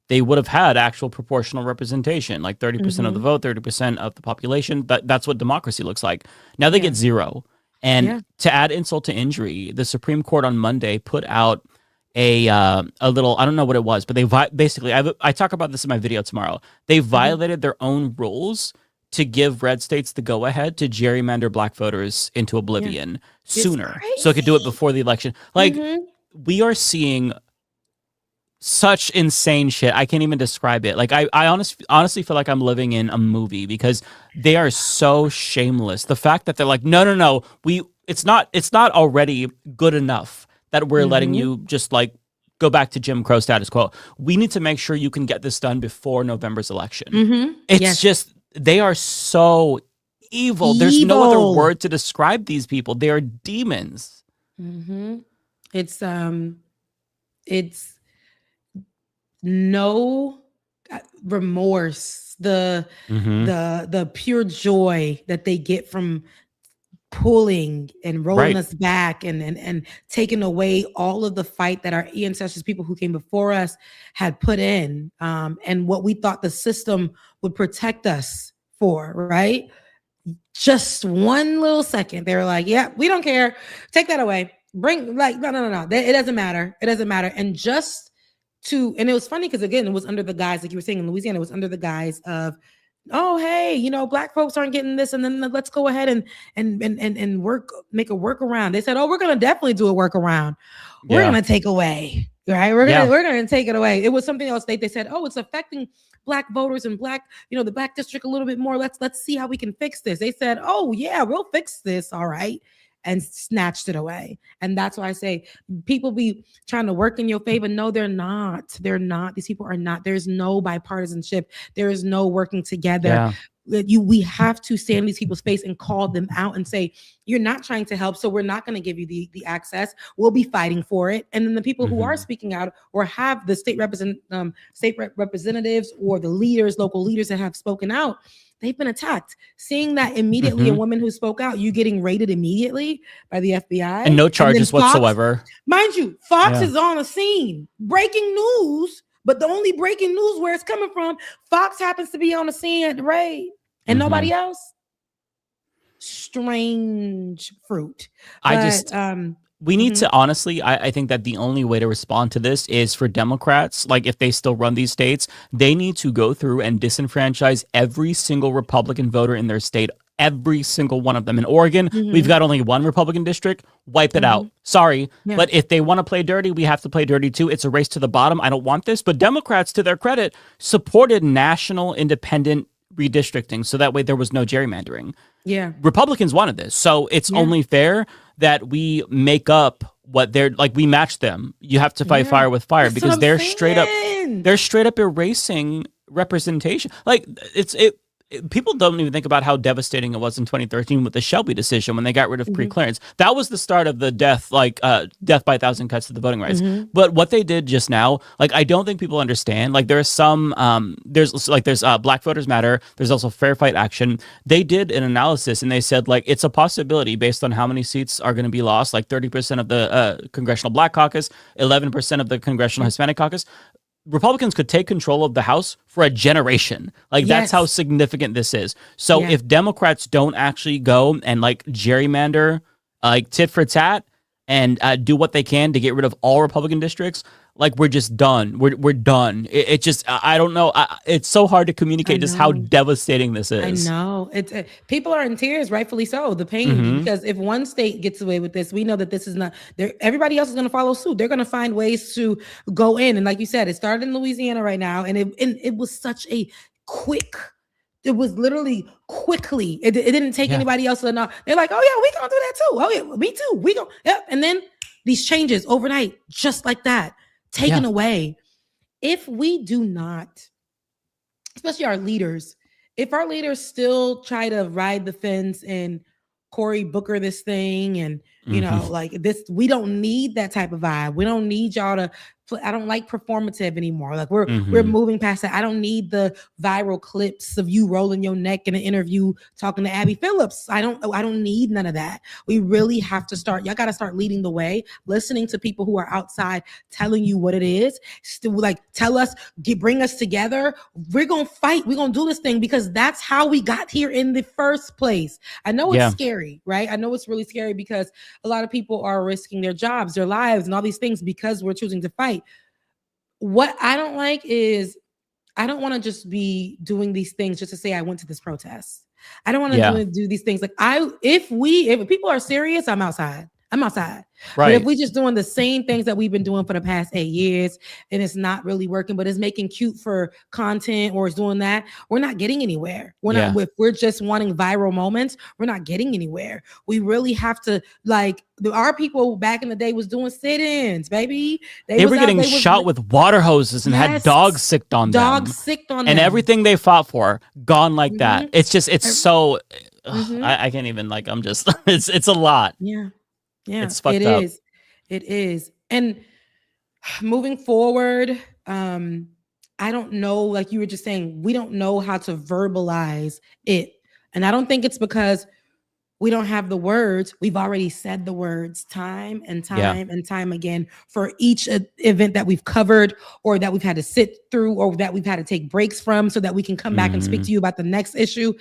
[SPEAKER 12] they would have had actual proportional representation, like 30% of the vote, 30% of the population. That's what democracy looks like. Now they get 0. And to add insult to injury, the Supreme Court on Monday put out a little, I don't know what it was, but they basically, I talk about this in my video tomorrow. They violated their own rules to give red states the go ahead to gerrymander Black voters into oblivion sooner, so it could do it before the election. Like we are seeing such insane shit. I can't even describe it. Like I honestly feel like I'm living in a movie because they are so shameless. The fact that they're like, no, it's not already good enough that we're letting you just like go back to Jim Crow status quo. We need to make sure you can get this done before November's election. It's just, they are so evil. There's no other word to describe these people. They are demons.
[SPEAKER 15] It's no remorse, the pure joy that they get from pulling and rolling us back and taking away all of the fight that our ancestors, people who came before us, had put in, and what we thought the system would protect us for, right? Just one little second, they were like, yeah, we don't care, take that away, bring, like, no, it doesn't matter, and and it was funny because again, it was under the guise, like you were saying in Louisiana, it was under the guise of, oh, hey, Black folks aren't getting this, and then let's go ahead and make a workaround. They said, oh, we're gonna definitely do a workaround. We're gonna take away, right? We're gonna take it away. It was something else. They said, oh, it's affecting Black voters and Black, the Black district a little bit more. Let's see how we can fix this. They said, oh yeah, we'll fix this, all right. And snatched it away. And that's why I say people be trying to work in your favor. No, they're not. These people are not. There's no bipartisanship. There is no working together. We have to stand in these people's face and call them out and say, you're not trying to help, so we're not going to give you the access. We'll be fighting for it. And then the people who are speaking out or have the state representatives or the leaders, local leaders that have spoken out, they've been attacked. Seeing that immediately, a woman who spoke out, you getting raided immediately by the FBI.
[SPEAKER 12] And no charges whatsoever.
[SPEAKER 15] Mind you, Fox is on the scene. Breaking news, but the only breaking news where it's coming from, Fox happens to be on the scene at the raid. And nobody else? Strange fruit.
[SPEAKER 12] We need to, honestly, I think that the only way to respond to this is for Democrats, like if they still run these states, they need to go through and disenfranchise every single Republican voter in their state, every single one of them. In Oregon, we've got only one Republican district, wipe it out. Sorry, but if they want to play dirty, we have to play dirty too. It's a race to the bottom. I don't want this. But Democrats, to their credit, supported national independent redistricting, so that way there was no gerrymandering. Republicans wanted this, so it's only fair that we make up what they're like. We match them. You have to fight fire with fire. That's because they're straight up erasing representation. Like people don't even think about how devastating it was in 2013 with the Shelby decision when they got rid of pre-clearance. That was the start of the death by 1,000 cuts to the voting rights. But what they did just now, like, I don't think people understand. Like, there's some, there's Black Voters Matter. There's also Fair Fight Action. They did an analysis and they said, like, it's a possibility based on how many seats are going to be lost, like 30% of the Congressional Black Caucus, 11% of the Congressional Hispanic Caucus. Republicans could take control of the House for a generation. Like, that's how significant this is. So if Democrats don't actually go and like gerrymander, like tit for tat, and do what they can to get rid of all Republican districts, like we're just done. We're done. It just, I don't know. It's so hard to communicate just how devastating this is.
[SPEAKER 15] I know. People are in tears, rightfully so. The pain, because if one state gets away with this, we know that this is not there. Everybody else is going to follow suit. They're going to find ways to go in. And like you said, it started in Louisiana right now. And it was such a quick, it was literally quickly. It didn't take anybody else to know. They're like, oh yeah, we gonna do that too. Oh yeah, me too. We gonna, yep. And then these changes overnight, just like that, taken away. If we do not, especially our leaders, if our leaders still try to ride the fence and Cory Booker this thing and you know, like this, we don't need that type of vibe. We don't need y'all to. I don't like performative anymore. Like we're moving past that. I don't need the viral clips of you rolling your neck in an interview talking to Abby Phillips. I don't need none of that. We really have to start. Y'all got to start leading the way, listening to people who are outside telling you what it is. Still, like tell us, bring us together. We're gonna fight. We're gonna do this thing because that's how we got here in the first place. I know it's scary, right? I know it's really scary because a lot of people are risking their jobs, their lives, and all these things because we're choosing to fight. What I don't like is I don't want to just be doing these things just to say I went to this protest. I don't want to do these things. Like if people are serious, I'm outside. Right. But if we just doing the same things that we've been doing for the past 8 years and it's not really working, but it's making cute for content or it's doing that, we're not getting anywhere. We're not, if we're just wanting viral moments, we're not getting anywhere. We really have to, like, our people back in the day was doing sit-ins, baby.
[SPEAKER 12] They were getting shot with water hoses and had dogs sicked on them. And everything they fought for, gone like that. It's just, it's so, I can't even, like, I'm just, it's a lot.
[SPEAKER 15] Yeah,
[SPEAKER 12] it's fucked up.
[SPEAKER 15] It is. And moving forward, I don't know, like you were just saying, we don't know how to verbalize it. And I don't think it's because we don't have the words. We've already said the words time and time and time again for each event that we've covered or that we've had to sit through or that we've had to take breaks from so that we can come back and speak to you about the next issue.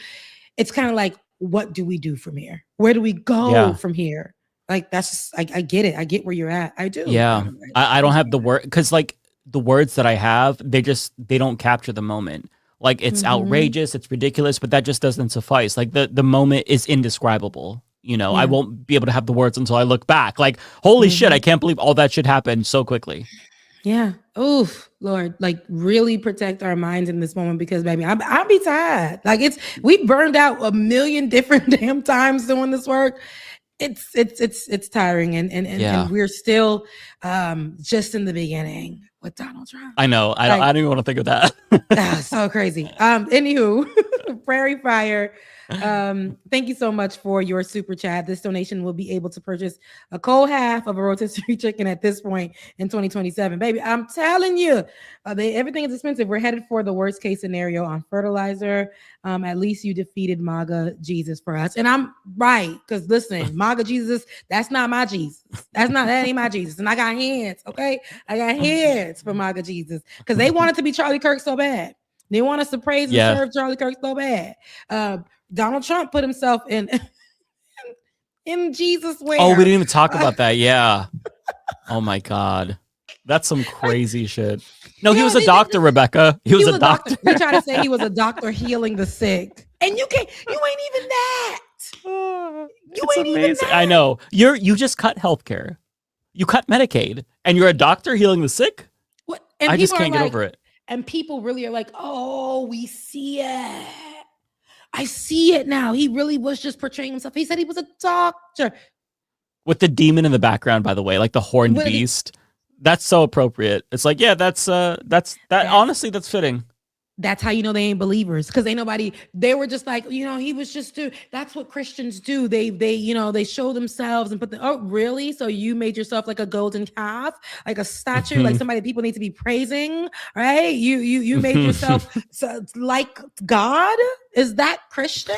[SPEAKER 15] It's kind of like, what do we do from here? Where do we go from here? Like, that's just, I get it. I get where you're at. I do.
[SPEAKER 12] Yeah. I don't have the word because like the words that I have, they don't capture the moment. Like it's outrageous. It's ridiculous, but that just doesn't suffice. Like the moment is indescribable. You know, I won't be able to have the words until I look back. Like, holy shit, I can't believe all that shit happened so quickly.
[SPEAKER 15] Yeah. Oof, Lord, like really protect our minds in this moment because baby, I'll be tired. Like we burned out a million different damn times doing this work. It's tiring and we're still just in the beginning with Donald Trump.
[SPEAKER 12] I know. I don't even want to think of that.
[SPEAKER 15] So crazy. Anywho, Prairie Fire. Thank you so much for your super chat. This donation will be able to purchase a cold half of a rotisserie chicken at this point in 2027. Baby, I'm telling you, everything is expensive. We're headed for the worst case scenario on fertilizer. At least you defeated MAGA Jesus for us. And I'm right, because listen, MAGA Jesus, that's not my Jesus. That ain't my Jesus. And I got hands, okay? I got hands for MAGA Jesus because they wanted to be Charlie Kirk so bad. They want us to praise and serve Charlie Kirk so bad. Donald Trump put himself in Jesus' way.
[SPEAKER 12] Oh, we didn't even talk about that. Yeah. Oh my God. That's some crazy shit. No, he was a doctor, Rebecca. He was a doctor.
[SPEAKER 15] They try to say he was a doctor healing the sick. And you ain't even that. You ain't even that.
[SPEAKER 12] I know. You just cut healthcare. You cut Medicaid and you're a doctor healing the sick?
[SPEAKER 15] What? And
[SPEAKER 12] I just can't get over it.
[SPEAKER 15] And people really are like, oh, we see it. I see it now. He really was just portraying himself. He said he was a doctor.
[SPEAKER 12] With the demon in the background, by the way, like the horned beast. That's so appropriate. It's like, yeah, that's honestly, that's fitting.
[SPEAKER 15] That's how you know they ain't believers. Because ain't nobody, they were just like, he was just that's what Christians do. They show themselves and put oh, really? So you made yourself like a golden calf, like a statue, like somebody people need to be praising, right? You made yourself like God? Is that Christian?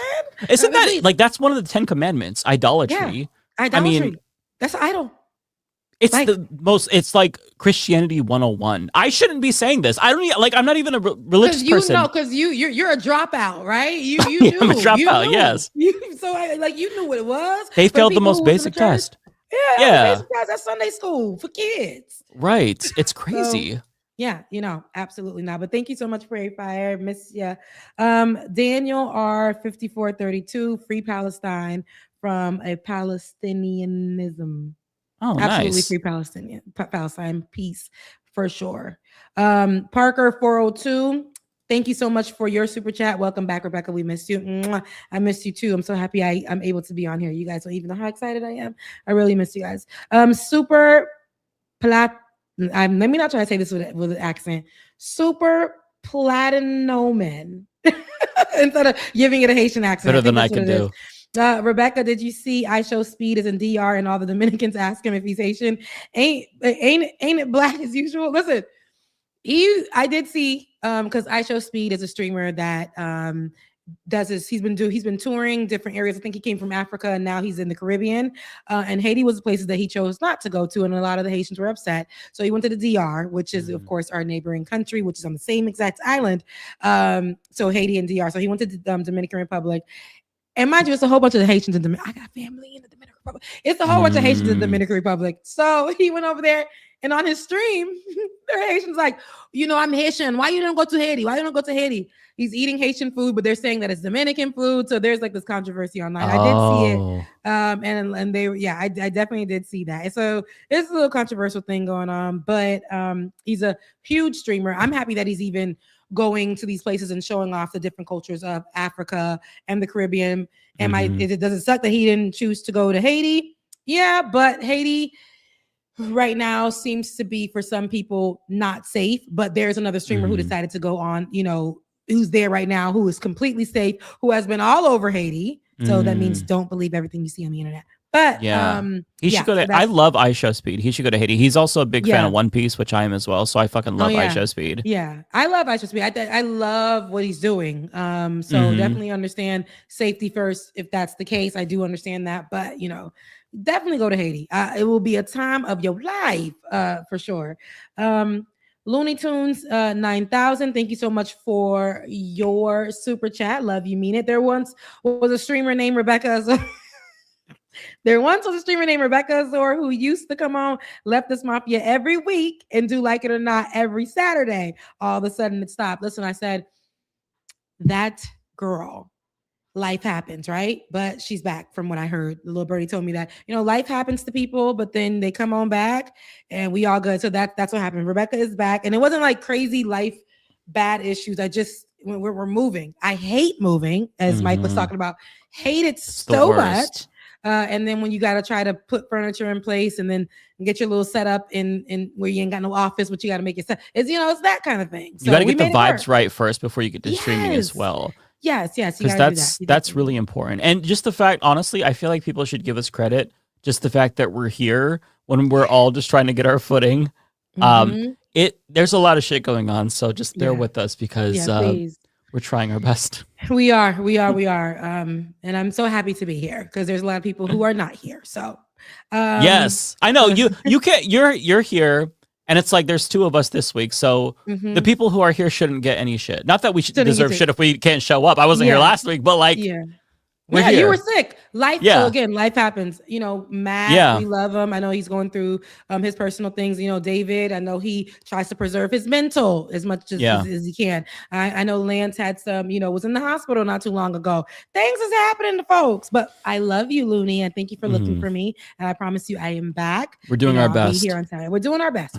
[SPEAKER 12] Isn't that like that's one of the 10 commandments? Idolatry.
[SPEAKER 15] Yeah, idolatry. I mean, that's an idol.
[SPEAKER 12] It's like Christianity 101. I shouldn't be saying this. I'm not even a religious person.
[SPEAKER 15] Because you're a dropout, right? You
[SPEAKER 12] I'm a dropout, yes.
[SPEAKER 15] So you knew what it was.
[SPEAKER 12] They failed the most basic test.
[SPEAKER 15] Yeah,
[SPEAKER 12] Yeah.
[SPEAKER 15] Haitian class at Sunday school for kids.
[SPEAKER 12] Right. It's crazy.
[SPEAKER 15] So, yeah, absolutely not. But thank you so much, Prairie Fire. Miss ya. Daniel R. 5432, Free Palestine from a Palestinianism.
[SPEAKER 12] Oh,
[SPEAKER 15] absolutely
[SPEAKER 12] nice.
[SPEAKER 15] Free Palestine, peace for sure. Parker 402. Thank you so much for your super chat. Welcome back, Rebecca. We missed you. Mwah. I missed you too. I'm so happy I'm able to be on here. You guys don't even know how excited I am. I really miss you guys. Super plat. Let me not try to say this with an accent. Super platinoman. Instead of giving it a Haitian accent.
[SPEAKER 12] Better than I could do.
[SPEAKER 15] Rebecca, did you see I Show Speed is in DR and all the Dominicans ask him if he's Haitian? Ain't it black as usual? Listen, I did see because I Show Speed is a streamer that does this. He's been touring different areas. I think he came from Africa and now he's in the Caribbean. And Haiti was the places that he chose not to go to, and a lot of the Haitians were upset. So he went to the DR, which is of course our neighboring country, which is on the same exact island. So Haiti and DR. So he went to the Dominican Republic. And mind you, it's a whole bunch of Haitians in the I got family in the Dominican Republic. It's a whole bunch of Haitians in the Dominican Republic. So he went over there, and on his stream, there are Haitians like, I'm Haitian. Why you don't go to Haiti? Why you don't go to Haiti? He's eating Haitian food, but they're saying that it's Dominican food. So there's like this controversy online. I did see it. And they, I definitely did see that. And so it's a little controversial thing going on, but he's a huge streamer. I'm happy that he's even going to these places and showing off the different cultures of Africa and the Caribbean. And it doesn't suck that he didn't choose to go to Haiti. Yeah, but Haiti right now seems to be for some people not safe. But there's another streamer who decided to go on, who's there right now, who is completely safe, who has been all over Haiti. So that means don't believe everything you see on the internet. But
[SPEAKER 12] he should go to. I love I Show Speed. He should go to Haiti. He's also a big fan of One Piece, which I am as well. So I fucking love I Show Speed.
[SPEAKER 15] Yeah, I love I Show Speed. I love what he's doing. So definitely understand safety first if that's the case. I do understand that, but definitely go to Haiti. It will be a time of your life for sure. Looney Tunes 9000, thank you so much for your super chat. Love you, mean it. There once was a streamer named Rebecca Azor. There once was a streamer named Rebecca Azor who used to come on Leftist Mafia every week and do Like It or Not every Saturday. All of a sudden it stopped. Listen, I said, that girl, life happens, right? But she's back from what I heard. The little birdie told me that, life happens to people, but then they come on back and we all good. So that's what happened. Rebecca is back. And it wasn't like crazy life, bad issues. We're moving. I hate moving, as Mike was talking about. Hate it so much. And then when you got to try to put furniture in place and then get your little setup in where you ain't got no office, but you got to make it set. It's that kind of thing. So
[SPEAKER 12] you got to get the vibes right first before you get to streaming as well.
[SPEAKER 15] Yes.
[SPEAKER 12] Because that's really important. And just the fact, honestly, I feel like people should give us credit. Just the fact that we're here when we're all just trying to get our footing. There's a lot of shit going on. So just bear with us because we're trying our best.
[SPEAKER 15] We are. And I'm so happy to be here because there's a lot of people who are not here. So
[SPEAKER 12] yes, I know you can't, you're here. And it's like there's two of us this week. So the people who are here shouldn't get any shit. Not that we should deserve shit if we can't show up. I wasn't here last week, but like
[SPEAKER 15] you were sick. Life. So again, life happens. Matt, we love him. I know he's going through his personal things. David, I know he tries to preserve his mental as much as he can. I know Lance had some, was in the hospital not too long ago. Things is happening to folks, but I love you, Looney, and thank you for looking for me. And I promise you, I am back.
[SPEAKER 12] We're doing our best.
[SPEAKER 15] I'll be here on Saturday. We're doing our best.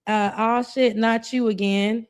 [SPEAKER 15] Oh shit, not you again.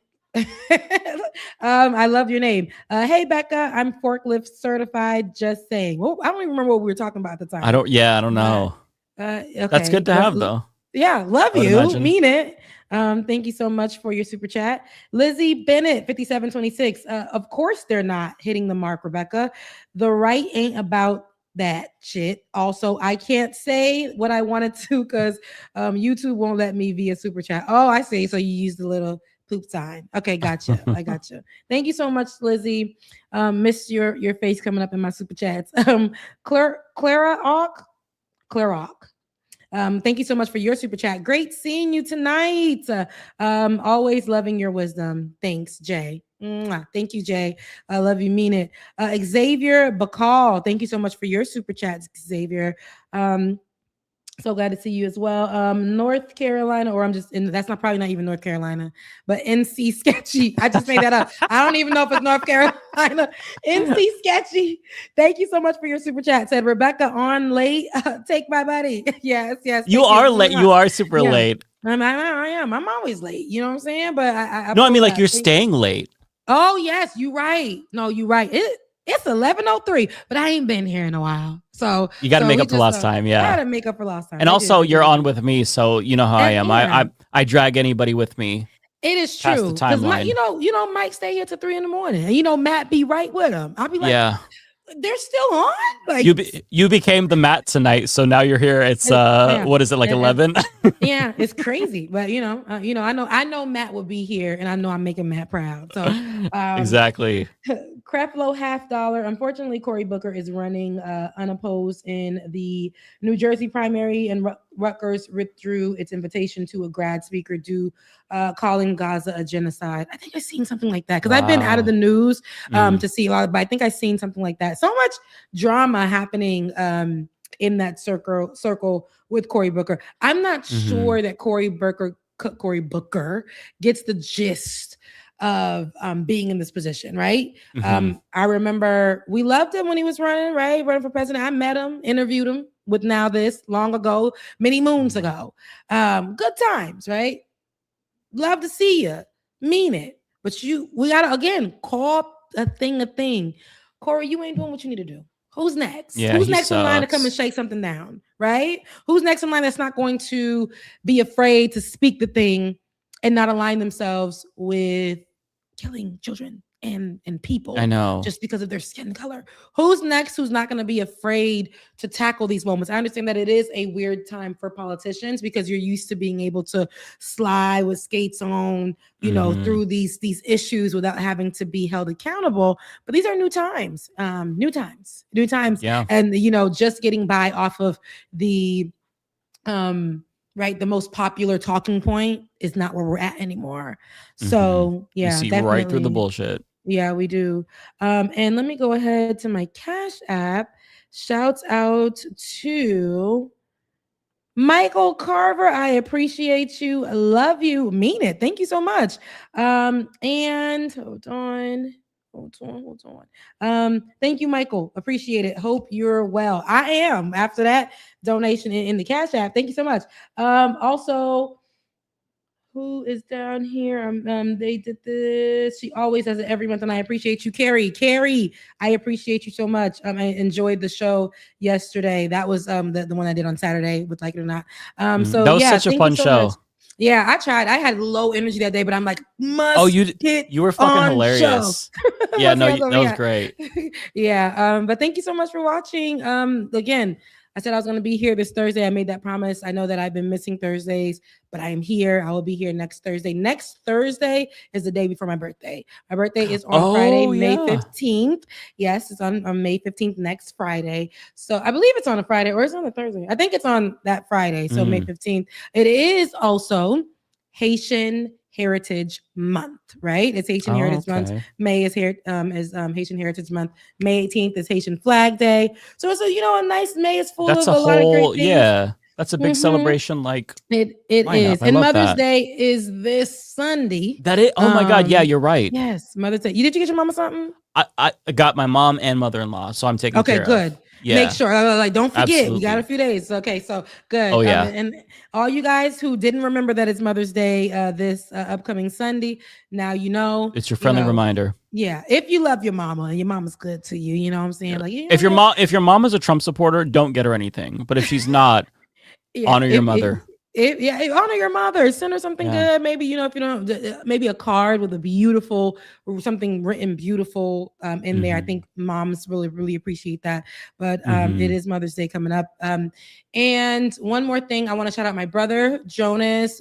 [SPEAKER 15] I love your name. Hey Becca, I'm forklift certified. Just saying. Well, I don't even remember what we were talking about at the time.
[SPEAKER 12] I don't know. Okay. That's good to have though.
[SPEAKER 15] Yeah, love you. Imagine. Mean it. Thank you so much for your super chat. Lizzie Bennett, 5726. Of course they're not hitting the mark, Rebecca. The right ain't about that shit. Also, I can't say what I wanted to because YouTube won't let me via super chat. Oh, I see. So you use the little poop sign. Okay, gotcha. I gotcha. Thank you so much, Lizzie. Missed your face coming up in my super chats. Clara Ock. Thank you so much for your super chat. Great seeing you tonight. Always loving your wisdom. Thanks, Jay. Thank you, Jay. I love you. Mean it. Xavier Bacall, thank you so much for your super chats, Xavier. So glad to see you as well. North Carolina, or I'm just in, that's not probably not even North Carolina, but NC Sketchy. I just made that up. I don't even know if it's North Carolina. NC Sketchy. Thank you so much for your super chat. Said Rebecca on late. Take my buddy. Yes.
[SPEAKER 12] You are late. You are super late.
[SPEAKER 15] I am. I'm always late. You know what I'm saying? But
[SPEAKER 12] I mean, like you're staying late.
[SPEAKER 15] Oh yes, you're right. No, you're right. It's 11:03, but I ain't been here in a while. So
[SPEAKER 12] you got to make up for lost time. Yeah.
[SPEAKER 15] I got to make up for lost time.
[SPEAKER 12] And also you're on with me. So you know how I am. I drag anybody with me.
[SPEAKER 15] It is true. Because you know, Mike stay here till 3 a.m. And Matt be right with him. I'll be like, yeah, they're still on. Like
[SPEAKER 12] you became the Matt tonight. So now you're here. It's what is it, like 11?
[SPEAKER 15] Yeah, it's crazy. But I know Matt will be here, and I know I'm making Matt proud. So
[SPEAKER 12] exactly.
[SPEAKER 15] Creflo $50. Unfortunately, Cory Booker is running unopposed in the New Jersey primary, and Rutgers withdrew its invitation to a grad speaker due calling Gaza a genocide. I think I've seen something like that because I've been out of the news to see a lot, but I think I've seen something like that. So much drama happening in that circle with Cory Booker. I'm not sure that Cory Booker gets the gist of being in this position, right? I remember we loved him when he was running for president. I met him, interviewed him with Now This long ago, many moons ago. Good times, right? Love to see you. Mean it. But we gotta again call a thing. Cory, you ain't doing what you need to do. Who's next?
[SPEAKER 12] Yeah,
[SPEAKER 15] who's next in line to come and shake something down, right? Who's next in line that's not going to be afraid to speak the thing and not align themselves with killing children and people?
[SPEAKER 12] I know.
[SPEAKER 15] Just because of their skin color. Who's next who's not going to be afraid to tackle these moments? I understand that it is a weird time for politicians because you're used to being able to slide with skates on, through these issues without having to be held accountable. But these are new times.
[SPEAKER 12] Yeah.
[SPEAKER 15] And, just getting by off of the the most popular talking point is not where we're at anymore. So yeah,
[SPEAKER 12] we see right through the bullshit.
[SPEAKER 15] Yeah, we do. And let me go ahead to my Cash App. Shouts out to Michael Carver. I appreciate you. Love you. Mean it. Thank you so much. And hold on. Thank you, Michael. Appreciate it. Hope you're well. I am. After that donation in the Cash App. Thank you so much. Also, who is down here? They did this. She always does it every month, and I appreciate you, Carrie. Carrie, I appreciate you so much. I enjoyed the show yesterday. That was the one I did on Saturday, with Like It or Not. So
[SPEAKER 12] that was such a fun show.
[SPEAKER 15] Much. Yeah, I tried. I had low energy that day, but I'm like,
[SPEAKER 12] you were fucking hilarious. Yeah, that was great.
[SPEAKER 15] Yeah, but thank you so much for watching. Again, I said I was going to be here this Thursday. I made that promise. I know that I've been missing Thursdays, but I am here. I will be here next Thursday. Next Thursday is the day before my birthday. My birthday is on Friday, May 15th. Yes, it's on May 15th, next Friday. So I believe it's on a Friday, or it's on a Thursday. I think it's on that Friday, so May 15th. It is also Haitian Heritage Month, right? It's Haitian Heritage Month. May is Haitian Heritage Month. May 18th is Haitian Flag Day. So it's a nice May is full of a lot of great things.
[SPEAKER 12] Yeah, that's a big celebration. Like
[SPEAKER 15] it is. And Mother's Day is this Sunday.
[SPEAKER 12] That is. Oh my God! Yeah, you're right.
[SPEAKER 15] Yes, Mother's Day. Did you get your mama something?
[SPEAKER 12] I got my mom and mother-in-law, so I'm taking care of.
[SPEAKER 15] Okay, good.
[SPEAKER 12] Yeah.
[SPEAKER 15] Make sure, don't forget, Absolutely. We got a few days. Okay, so good.
[SPEAKER 12] Oh yeah.
[SPEAKER 15] And all you guys who didn't remember that it's Mother's Day this upcoming Sunday, now you know.
[SPEAKER 12] It's your friendly reminder.
[SPEAKER 15] Yeah, if you love your mama and your mama's good to you, you know what I'm saying? Like,
[SPEAKER 12] if your mom is a Trump supporter, don't get her anything. But if she's not, honor your mother.
[SPEAKER 15] Honor your mother. Send her something good. Maybe if you don't, maybe a card with a beautiful, or something written beautiful in there. I think moms really appreciate that. But it is Mother's Day coming up. And one more thing, I want to shout out my brother Jonas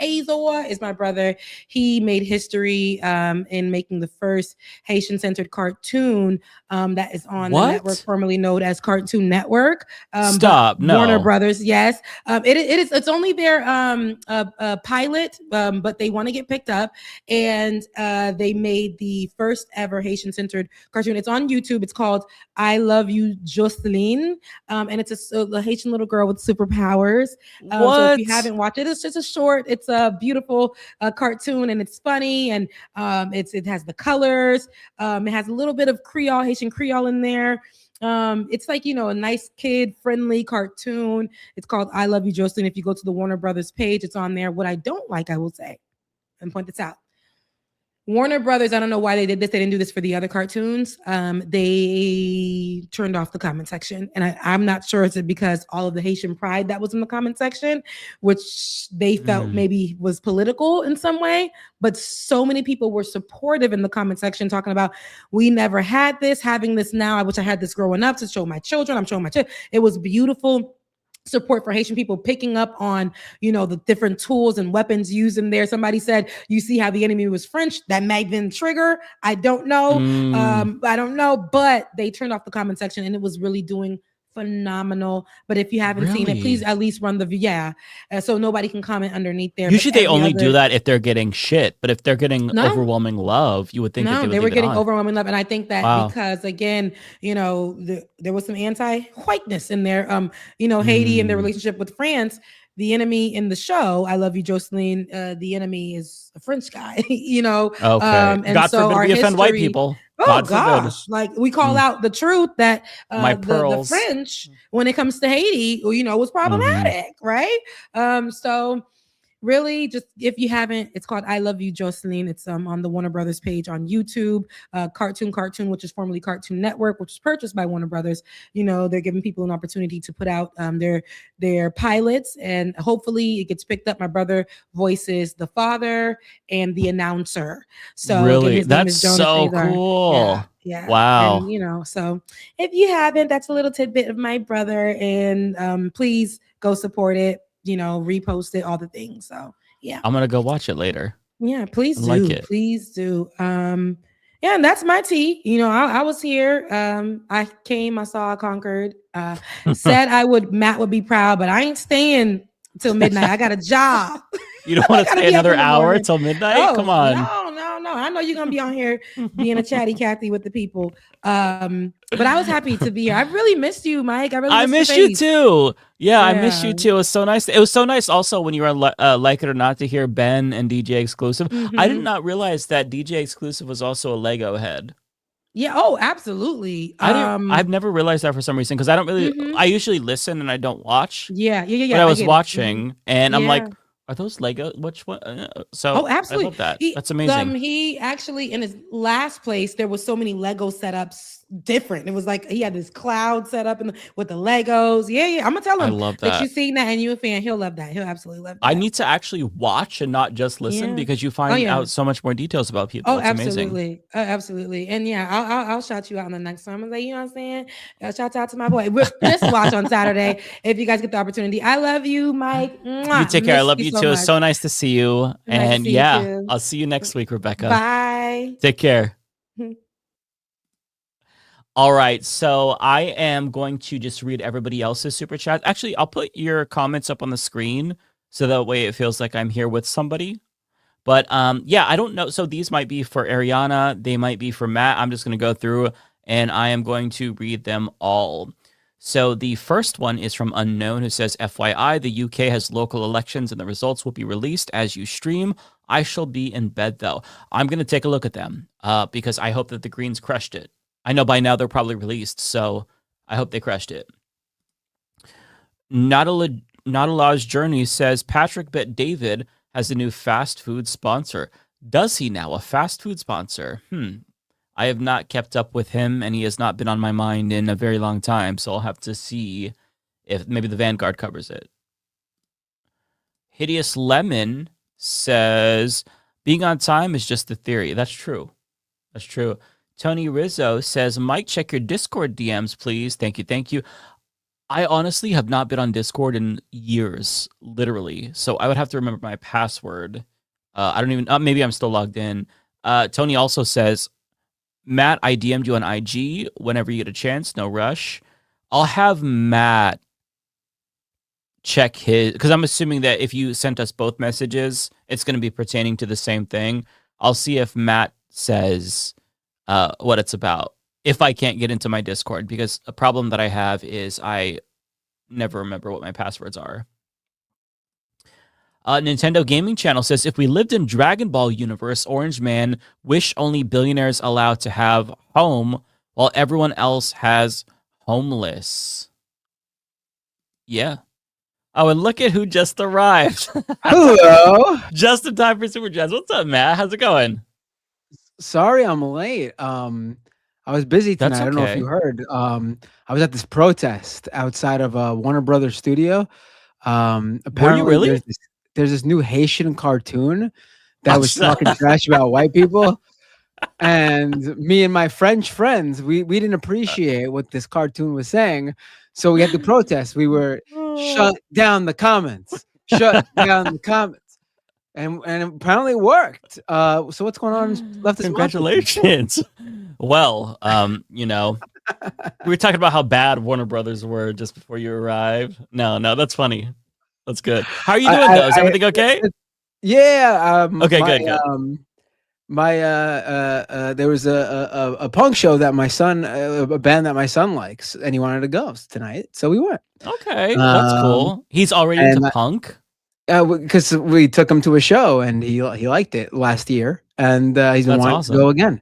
[SPEAKER 15] Azor is my brother. He made history in making the first Haitian-centered cartoon that is on the network formerly known as Cartoon Network.
[SPEAKER 12] Stop! No,
[SPEAKER 15] Warner Brothers. Yes, it's only their pilot, but they want to get picked up, and they made the first ever Haitian-centered cartoon. It's on YouTube. It's called I Love You, Jocelyn, and it's a Haitian little girl with superpowers. So if you haven't watched it, it's just a short. It's a beautiful cartoon, and it's funny, and it has the colors. It has a little bit of Creole, Haitian Creole in there. It's like, a nice kid-friendly cartoon. It's called I Love You, Jocelyn. If you go to the Warner Brothers page, it's on there. What I don't like, I will say, and point this out. Warner Brothers, I don't know why they did this. They didn't do this for the other cartoons. They turned off the comment section. And I'm not sure it's because all of the Haitian pride that was in the comment section, which they felt maybe was political in some way. But so many people were supportive in the comment section talking about, we never had this, having this now. I wish I had this growing up to show my children. I'm showing my children. It was beautiful. Support for Haitian people, picking up on, the different tools and weapons used in there. Somebody said, you see how the enemy was French, that might been trigger. I don't know. But they turned off the comment section, and it was really doing phenomenal. But if you haven't seen it, please at least run the so nobody can comment underneath there.
[SPEAKER 12] Usually they only do that if they're getting shit, but if they're getting overwhelming love, you would think that they
[SPEAKER 15] were getting overwhelming love. And I think that because again, there was some anti-whiteness in there. Haiti and their relationship with France. The enemy in the show, I Love You, Jocelyn, the enemy is a French guy, Okay.
[SPEAKER 12] And God
[SPEAKER 15] so
[SPEAKER 12] forbid we offend white people.
[SPEAKER 15] Oh gosh, like we call out the truth that the French, when it comes to Haiti, was problematic, right? So really, just if you haven't, it's called I Love You, Jocelyn. It's on the Warner Brothers page on YouTube. Cartoon, which is formerly Cartoon Network, which was purchased by Warner Brothers. They're giving people an opportunity to put out their pilots, and hopefully it gets picked up. My brother voices the father and the announcer. So
[SPEAKER 12] really, that's so cool.
[SPEAKER 15] Yeah.
[SPEAKER 12] Wow.
[SPEAKER 15] And, so if you haven't, that's a little tidbit of my brother, and please go support it. Repost it, all the things. So yeah,
[SPEAKER 12] I'm gonna go watch it later.
[SPEAKER 15] Yeah, please do. Please do. And that's my tea. I was here. I came, I saw, I conquered. Said Matt would be proud, but I ain't staying till midnight. I got a job.
[SPEAKER 12] You don't want to stay another hour till midnight?
[SPEAKER 15] Oh,
[SPEAKER 12] come on.
[SPEAKER 15] No. I know you're gonna be on here being a chatty Cathy with the people. But I was happy to be here. I really missed you, Mike. I
[SPEAKER 12] missed you too. Yeah, I missed you too. It was so nice. It was so nice also when you were on Like It or Not to hear Ben and DJ Exclusive. I did not realize that DJ Exclusive was also a Lego head.
[SPEAKER 15] Yeah. Oh, absolutely.
[SPEAKER 12] I've never realized that for some reason, because I don't really. I usually listen and I don't watch.
[SPEAKER 15] Yeah.
[SPEAKER 12] But I was watching, and I'm like, are those Lego? Which one?
[SPEAKER 15] Absolutely.
[SPEAKER 12] I love that. That's amazing.
[SPEAKER 15] He actually, in his last place, there was so many Lego setups different. It was like he had this cloud set up with the Legos. Yeah. I'm gonna tell him.
[SPEAKER 12] I love that.
[SPEAKER 15] That you've seen that and you're a fan. He'll love that. He'll absolutely love that.
[SPEAKER 12] I need to actually watch and not just listen, because you find out so much more details about people.
[SPEAKER 15] Oh,
[SPEAKER 12] it's
[SPEAKER 15] absolutely.
[SPEAKER 12] Amazing.
[SPEAKER 15] Absolutely. And I'll shout you out on the next time. I'm like, you know what I'm saying? Shout out to my boy. Just watch on Saturday if you guys get the opportunity. I love you, Mike.
[SPEAKER 12] You take care. I love you too. It's so nice to see you. And I'll see you next week, Rebecca.
[SPEAKER 15] Bye.
[SPEAKER 12] Take care. All right, so I am going to just read everybody else's super chat. Actually, I'll put your comments up on the screen so that way it feels like I'm here with somebody. But I don't know. So these might be for Ariana. They might be for Matt. I'm just going to go through and I am going to read them all. So the first one is from Unknown, who says, FYI, the UK has local elections and the results will be released as you stream. I shall be in bed, though. I'm going to take a look at them because I hope that the Greens crushed it. I know by now they're probably released, so I hope they crushed it. Not a Law's Journey says, Patrick Bet David has a new fast food sponsor. Does he now? A fast food sponsor? I have not kept up with him, and he has not been on my mind in a very long time, so I'll have to see if maybe the Vanguard covers it. Hideous Lemon says, being on time is just a theory. That's true. That's true. Tony Rizzo says, Mike, check your Discord DMs, please. Thank you. I honestly have not been on Discord in years, literally. So I would have to remember my password. I don't even, maybe I'm still logged in. Tony also says, Matt, I DM'd you on IG whenever you get a chance. No rush. I'll have Matt check his, because I'm assuming that if you sent us both messages, it's going to be pertaining to the same thing. I'll see if Matt says what it's about if I can't get into my Discord, because a problem that I have is I never remember what my passwords are. Nintendo Gaming Channel says, if we lived in Dragon Ball universe, Orange Man wish only billionaires allowed to have home while everyone else has homeless. Yeah. Oh, and look at who just arrived.
[SPEAKER 6] Hello.
[SPEAKER 12] Just in time for Super Jazz. What's up, Matt? How's it going?
[SPEAKER 6] Sorry I'm late. I was busy tonight.
[SPEAKER 12] That's
[SPEAKER 6] I don't know if
[SPEAKER 12] okay.
[SPEAKER 6] you heard. I was at this protest outside of Warner Brothers studio. Apparently
[SPEAKER 12] Were you really?
[SPEAKER 6] There's this new Haitian cartoon that was talking trash about white people. And me and my French friends, we didn't appreciate what this cartoon was saying. So we had to protest. We were shut down the comments. Shut down the comments. And apparently it worked. So what's going on? Leftist
[SPEAKER 12] Congratulations. Well, you know, we were talking about how bad Warner Brothers were just before you arrived. No, that's funny. That's good. How are you doing, though? Is everything okay?
[SPEAKER 6] Yeah.
[SPEAKER 12] Okay,
[SPEAKER 6] good. There was a punk show that my son, a band that my son likes, and he wanted to go tonight, so we went.
[SPEAKER 12] Okay, that's cool. He's already into punk.
[SPEAKER 6] Because we took him to a show and he liked it last year, and he's been wanting to go again.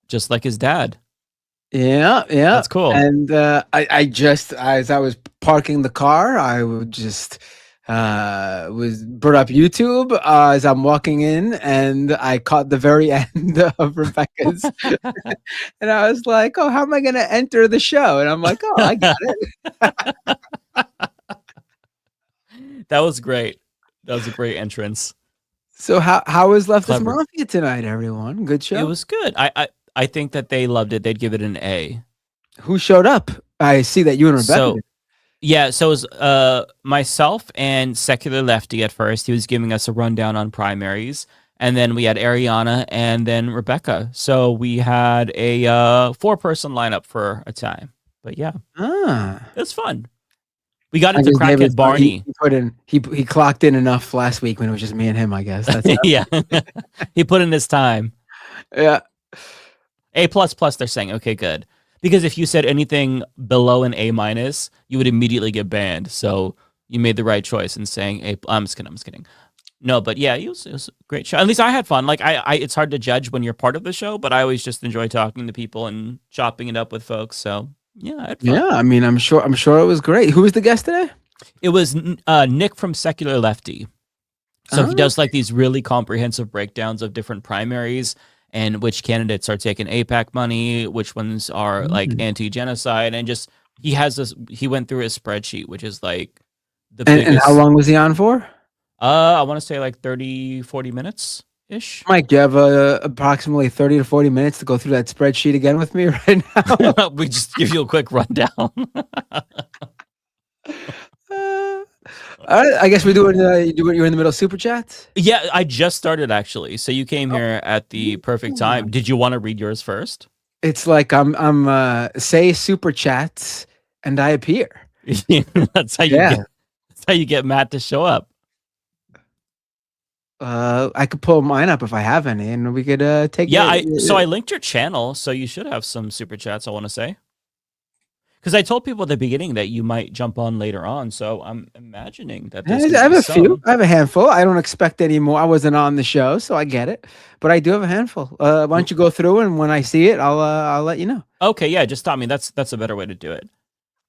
[SPEAKER 12] Just like his dad.
[SPEAKER 6] Yeah,
[SPEAKER 12] that's cool.
[SPEAKER 6] And I just, as I was parking the car, I would just was brought up YouTube as I'm walking in, and I caught the very end of Rebecca's, and I was like, "Oh, how am I going to enter the show?" And I'm like, "Oh, I got it."
[SPEAKER 12] That was great. That was a great entrance.
[SPEAKER 6] So how was Leftist Mafia tonight, everyone? Good show.
[SPEAKER 12] It was good. I think that they loved it. They'd give it an A.
[SPEAKER 6] Who showed up? I see that you and Rebecca did.
[SPEAKER 12] Yeah, so it was myself and Secular Lefty at first. He was giving us a rundown on primaries. And then we had Ariana and then Rebecca. So we had a 4-person lineup for a time. But yeah, it was fun. We got into Crackhead Barney.
[SPEAKER 6] He clocked in enough last week when it was just me and him, I guess. That's
[SPEAKER 12] yeah. He put in his time.
[SPEAKER 6] Yeah.
[SPEAKER 12] A++, they're saying, okay, good. Because if you said anything below an A-, you would immediately get banned. So you made the right choice in saying A. I'm just kidding. No, but yeah, it was a great show. At least I had fun. Like it's hard to judge when you're part of the show, but I always just enjoy talking to people and chopping it up with folks. So yeah, I had fun.
[SPEAKER 6] Yeah. I mean, I'm sure it was great. Who was the guest today?
[SPEAKER 12] It was Nick from Secular Lefty. So he does like these really comprehensive breakdowns of different primaries and which candidates are taking AIPAC money, which ones are like anti-genocide, and just he went through his spreadsheet, which is like the biggest.
[SPEAKER 6] And how long was he on for?
[SPEAKER 12] I want to say like 30-40 minutes ish.
[SPEAKER 6] Mike, do you have approximately 30 to 40 minutes to go through that spreadsheet again with me right now?
[SPEAKER 12] We just give you a quick rundown.
[SPEAKER 6] I guess we're doing. You're in the middle of super chats.
[SPEAKER 12] Yeah, I just started actually. So you came here at the perfect time. Did you want to read yours first?
[SPEAKER 6] It's like I'm say super chats and I appear.
[SPEAKER 12] That's how you get Matt to show up.
[SPEAKER 6] I could pull mine up if I have any, and we could take.
[SPEAKER 12] Yeah, so I linked your channel, so you should have some super chats. I want to say. Because I told people at the beginning that you might jump on later on, so I'm imagining that.
[SPEAKER 6] I have a few. I have a handful. I don't expect any more. I wasn't on the show, so I get it. But I do have a handful. Why don't you go through, and when I see it, I'll let you know.
[SPEAKER 12] Okay, yeah, just stop me. That's a better way to do it.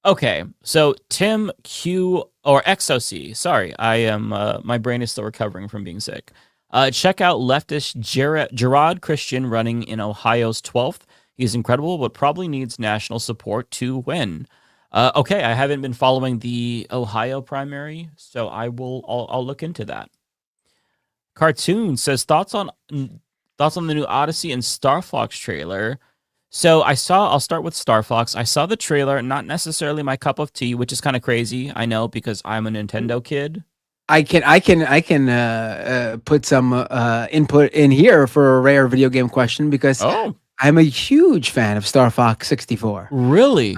[SPEAKER 12] Okay, so Tim Q or XOC. Sorry, I am. My brain is still recovering from being sick. Check out leftist Gerard Christian running in Ohio's 12th. He's incredible, but probably needs national support to win. Okay, I haven't been following the Ohio primary, so I'll look into that. Cartoon says thoughts on the new Odyssey and Star Fox trailer. So I'll start with Star Fox. I saw the trailer, not necessarily my cup of tea, which is kind of crazy. I know because I'm a Nintendo kid.
[SPEAKER 6] I can put some input in here for a rare video game question because I'm a huge fan of Star Fox 64.
[SPEAKER 12] Really?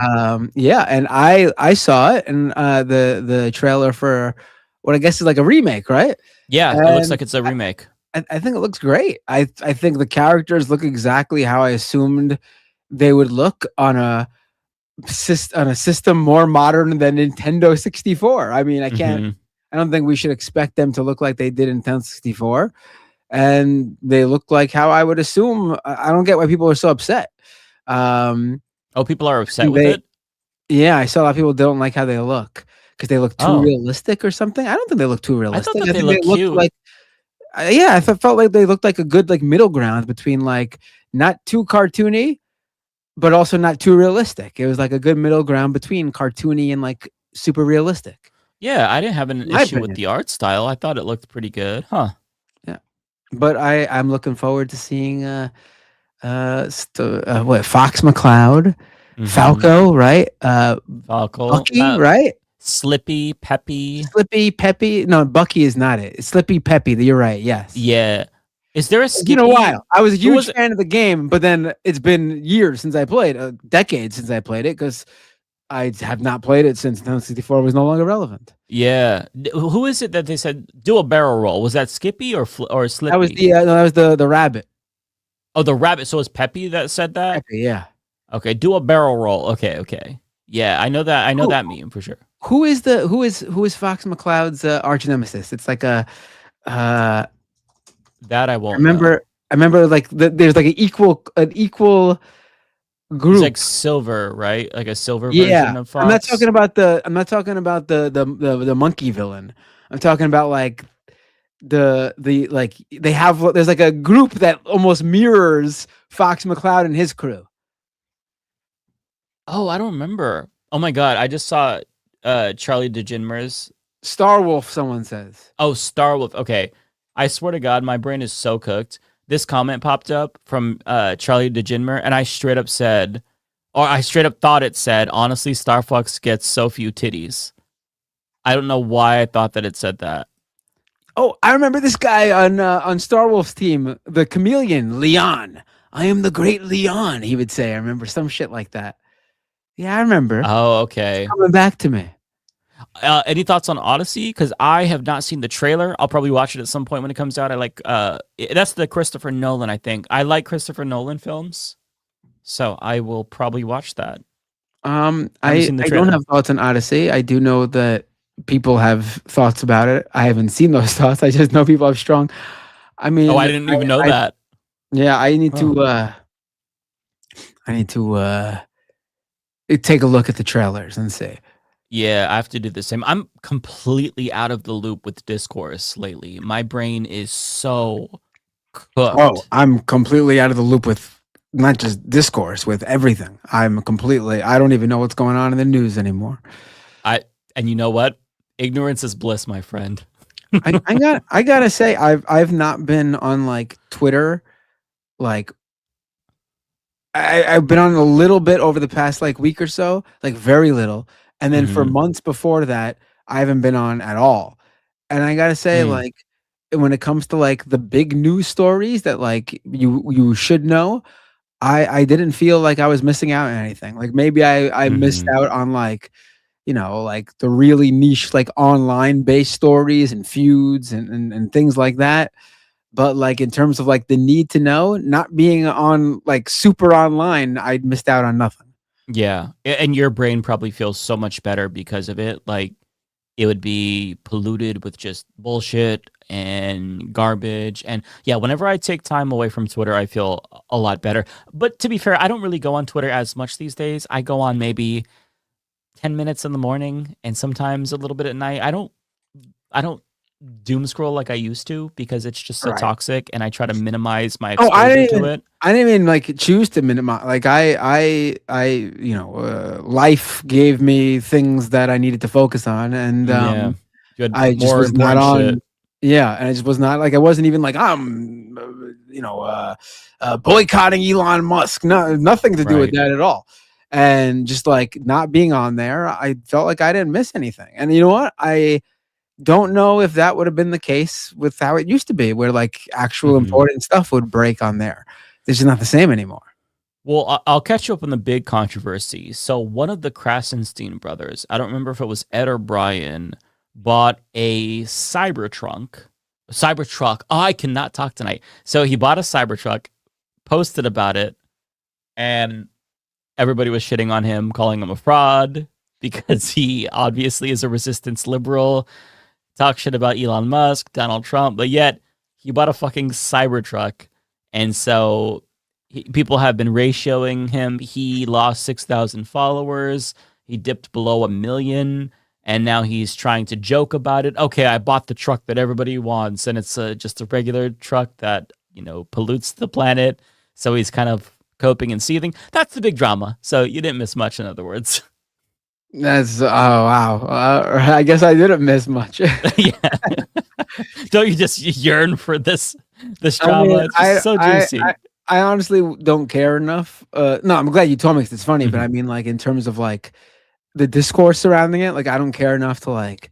[SPEAKER 6] Yeah, and I saw it and the trailer for what I guess is like a remake, right?
[SPEAKER 12] Yeah,
[SPEAKER 6] and
[SPEAKER 12] it looks like it's a remake.
[SPEAKER 6] I think it looks great. I think the characters look exactly how I assumed they would look on a system more modern than Nintendo 64. I mean, I don't think we should expect them to look like they did in Nintendo 64. And they look like how I would assume. I don't get why people are so upset.
[SPEAKER 12] People are upset with it?
[SPEAKER 6] Yeah, I saw a lot of people don't like how they look because they look too realistic or something. I don't think they look too realistic.
[SPEAKER 12] I thought that they look cute.
[SPEAKER 6] Like, I felt like they looked like a good like middle ground between like not too cartoony, but also not too realistic. It was like a good middle ground between cartoony and like super realistic.
[SPEAKER 12] Yeah, I didn't have an issue with the art style. I thought it looked pretty good. Huh.
[SPEAKER 6] Yeah. But I'm looking forward to seeing Fox McCloud, Falco, right?
[SPEAKER 12] Falco.
[SPEAKER 6] Bucky, right?
[SPEAKER 12] Slippy, Peppy.
[SPEAKER 6] No, Bucky is not it. It's Slippy Peppy. You're right. Yes.
[SPEAKER 12] Yeah. Is there a Skippy?
[SPEAKER 6] It's been a while. I was a huge fan of the game, but then it's been years since I played, decades since I played it, because I have not played it since Nintendo 64 was no longer relevant.
[SPEAKER 12] Yeah. Who is it that they said do a barrel roll? Was that Skippy or Slippy?
[SPEAKER 6] That was the rabbit.
[SPEAKER 12] Oh, the rabbit. So it's Peppy that said that?
[SPEAKER 6] Peppy, yeah. Okay,
[SPEAKER 12] do a barrel roll. Okay. Yeah, I know that. I know that meme for sure.
[SPEAKER 6] Who is Fox McCloud's arch nemesis? It's like a
[SPEAKER 12] that I won't
[SPEAKER 6] remember. I remember like there's like an equal group.
[SPEAKER 12] It's like silver, right? Like a silver version of Fox.
[SPEAKER 6] I'm not talking about the monkey villain. I'm talking about like there's like a group that almost mirrors Fox McCloud and his crew.
[SPEAKER 12] Oh, I don't remember. Oh my god, I just saw Charlie DeGinmer's
[SPEAKER 6] Starwolf, someone says.
[SPEAKER 12] Oh, Starwolf. Okay. I swear to God, my brain is so cooked. This comment popped up from Charlie DeGinmer, and I straight up thought it said, honestly, Star Fox gets so few titties. I don't know why I thought that it said that.
[SPEAKER 6] Oh, I remember this guy on Starwolf's team, the chameleon, Leon. I am the great Leon, he would say. I remember some shit like that. Yeah, I remember.
[SPEAKER 12] Oh, okay.
[SPEAKER 6] It's coming back to me.
[SPEAKER 12] Any thoughts on Odyssey? Because I have not seen the trailer. I'll probably watch it at some point when it comes out. I like that's the Christopher Nolan, I think. I like Christopher Nolan films, so I will probably watch that.
[SPEAKER 6] I don't have thoughts on Odyssey. I do know that people have thoughts about it. I haven't seen those thoughts. I just know people have strong. I mean,
[SPEAKER 12] I didn't even know that.
[SPEAKER 6] Yeah, I need to take a look at the trailers and see.
[SPEAKER 12] Yeah, I have to do the same. I'm completely out of the loop with discourse lately. My brain is so cooked.
[SPEAKER 6] Oh, I'm completely out of the loop with not just discourse, with everything. I don't even know what's going on in the news anymore.
[SPEAKER 12] And you know what? Ignorance is bliss, my friend.
[SPEAKER 6] I gotta say, I've not been on like Twitter, like I've been on a little bit over the past like week or so, like very little. And then for months before that, I haven't been on at all. And I gotta say, like, when it comes to like the big news stories that like you should know, I didn't feel like I was missing out on anything. Like maybe I missed out on like, you know, like the really niche, like online based stories and feuds and things like that. But like in terms of like the need to know, not being on like super online, I missed out on nothing.
[SPEAKER 12] Yeah. And your brain probably feels so much better because of it. Like it would be polluted with just bullshit and garbage. And yeah, whenever I take time away from Twitter, I feel a lot better. But to be fair, I don't really go on Twitter as much these days. I go on maybe 10 minutes in the morning and sometimes a little bit at night. I don't doom scroll like I used to because it's just so toxic, and I try to minimize my exposure to it.
[SPEAKER 6] I didn't even like choose to minimize. Like I life gave me things that I needed to focus on, and I just was not on. Shit. Yeah, and I just was not like I wasn't even like I'm, boycotting Elon Musk. No, nothing to do with that at all. And just like not being on there, I felt like I didn't miss anything. And you know what? I don't know if that would have been the case with how it used to be, where like actual important stuff would break on there. It's just not the same anymore.
[SPEAKER 12] Well, I'll catch you up on the big controversy. So one of the Krasenstein brothers, I don't remember if it was Ed or Brian, bought a Cybertruck. Oh, I cannot talk tonight. So he bought a Cybertruck, posted about it, and everybody was shitting on him, calling him a fraud because he obviously is a resistance liberal, talk shit about Elon Musk, Donald Trump, but yet he bought a fucking Cybertruck. And so people have been ratioing him. He lost 6,000 followers. He dipped below 1 million. And now he's trying to joke about it. Okay, I bought the truck that everybody wants. And it's just a regular truck that, pollutes the planet. So he's kind of coping and seething. That's the big drama. So you didn't miss much, in other words.
[SPEAKER 6] That's, oh, wow. I guess I didn't miss much.
[SPEAKER 12] Yeah. Don't you just yearn for this drama? It's so juicy.
[SPEAKER 6] I honestly don't care enough. No, I'm glad you told me because it's funny, but I mean, like, in terms of like the discourse surrounding it, like, I don't care enough to like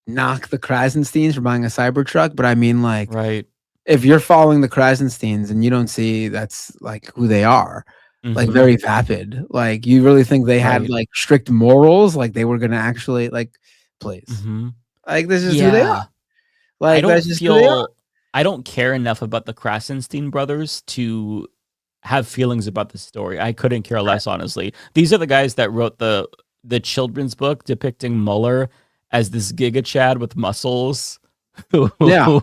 [SPEAKER 6] knock the Krasensteins for buying a Cybertruck. But I mean, like,
[SPEAKER 12] right,
[SPEAKER 6] if you're following the Krasensteins and you don't see that's like who they are, like very vapid, like you really think they had like strict morals, like they were gonna actually like, please, like this is who they are. Like that's just who they are.
[SPEAKER 12] I don't care enough about the Krasenstein brothers to have feelings about the story. I couldn't care less, honestly. These are the guys that wrote the children's book depicting Mueller as this Giga Chad with muscles.
[SPEAKER 6] Yeah,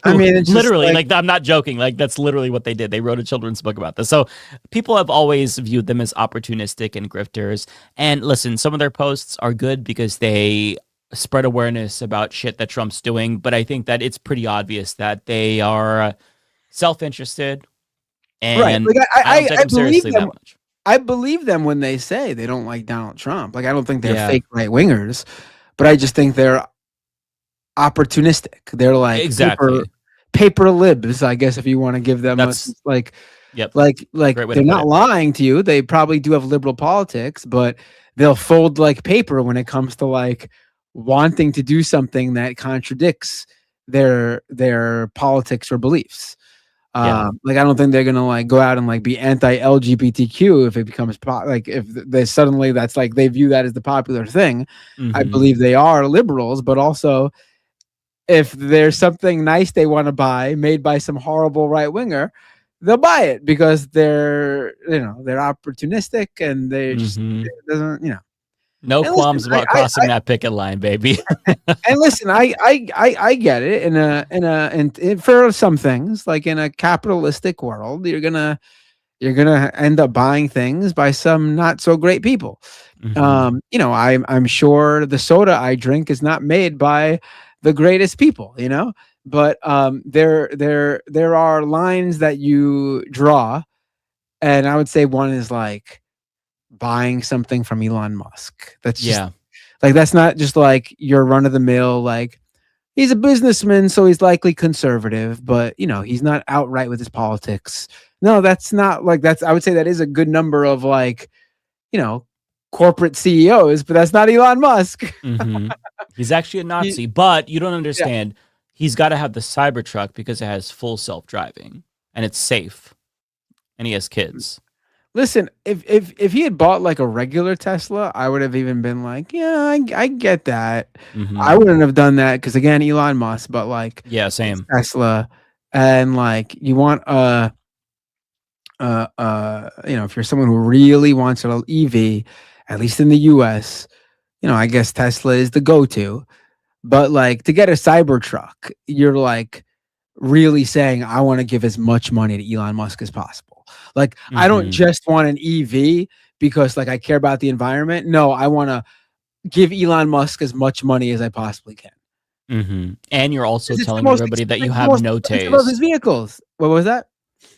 [SPEAKER 6] I mean, it's
[SPEAKER 12] literally, like, I'm not joking. Like, that's literally what they did. They wrote a children's book about this. So people have always viewed them as opportunistic and grifters. And listen, some of their posts are good because they spread awareness about shit that Trump's doing, but I think that it's pretty obvious that they are self-interested, and
[SPEAKER 6] like,
[SPEAKER 12] I don't take them seriously that much.
[SPEAKER 6] I believe them when they say they don't like Donald Trump. Like, I don't think they're fake right-wingers, but I just think they're opportunistic. They're like paper libs, I guess, if you want to give them like they're not lying to you. They probably do have liberal politics, but they'll fold like paper when it comes to like wanting to do something that contradicts their politics or beliefs. Like, I don't think they're gonna like go out and like be anti-LGBTQ if it becomes like if they suddenly that's like they view that as the popular thing. I believe they are liberals, but also if there's something nice they want to buy made by some horrible right winger, they'll buy it because they're they're opportunistic and they just it doesn't
[SPEAKER 12] No qualms about crossing that picket line, baby.
[SPEAKER 6] And listen, I get it. And for some things, like in a capitalistic world, you're gonna end up buying things by some not so great people. I'm sure the soda I drink is not made by the greatest people, but there are lines that you draw, and I would say one is like buying something from Elon Musk. That's just, like, that's not just like your run of the mill, like he's a businessman, so he's likely conservative, but he's not outright with his politics. No, that's not like I would say that is a good number of like, corporate CEOs, but that's not Elon Musk.
[SPEAKER 12] He's actually a Nazi, but you don't understand. He's got to have the Cybertruck because it has full self-driving and it's safe, and he has kids.
[SPEAKER 6] Listen, if he had bought like a regular Tesla, I would have even been like, yeah, I get that. I wouldn't have done that because, again, Elon Musk, but like,
[SPEAKER 12] same
[SPEAKER 6] Tesla, and like you want if you're someone who really wants an EV, at least in the US, I guess Tesla is the go-to. But like to get a Cybertruck, you're like really saying, I want to give as much money to Elon Musk as possible. Like, I don't just want an EV because like I care about the environment. No, I want to give Elon Musk as much money as I possibly can.
[SPEAKER 12] And you're also telling everybody that you have no taste.
[SPEAKER 6] His vehicles. What was that?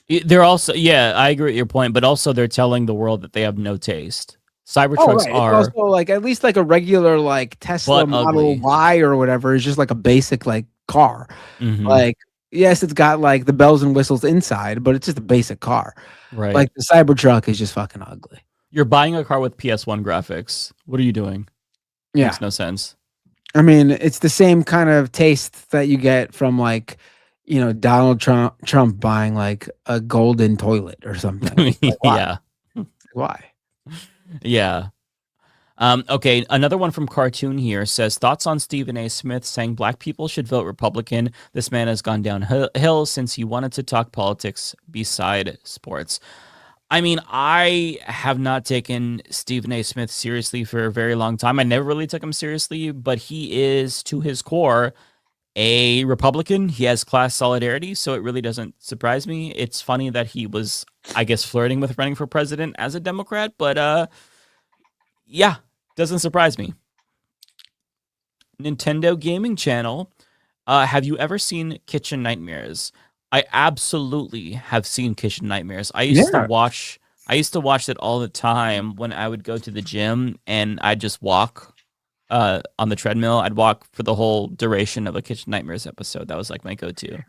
[SPEAKER 12] They're also, I agree with your point, but also they're telling the world that they have no taste. Cybertrucks are
[SPEAKER 6] also like at least like a regular like Tesla Model Y or whatever is just like a basic like car. Like, yes, it's got like the bells and whistles inside, but it's just a basic car.
[SPEAKER 12] Right.
[SPEAKER 6] Like the Cybertruck is just fucking ugly.
[SPEAKER 12] You're buying a car with PS1 graphics. What are you doing? Makes no sense.
[SPEAKER 6] I mean, it's the same kind of taste that you get from like, Donald Trump buying like a golden toilet or something. Like, Why?
[SPEAKER 12] Yeah. Okay, another one from Cartoon here says, thoughts on Stephen A. Smith saying black people should vote Republican. This man has gone downhill since he wanted to talk politics beside sports. I mean, I have not taken Stephen A. Smith seriously for a very long time. I never really took him seriously, but he is, to his core, a Republican. He has class solidarity, so it really doesn't surprise me. It's funny that he was, I guess, flirting with running for president as a Democrat, but yeah, doesn't surprise me. Nintendo Gaming Channel. Have you ever seen Kitchen Nightmares? I absolutely have seen Kitchen Nightmares. I used to watch it all the time when I would go to the gym and I'd just walk on the treadmill. I'd walk for the whole duration of a Kitchen Nightmares episode. That was like my go-to.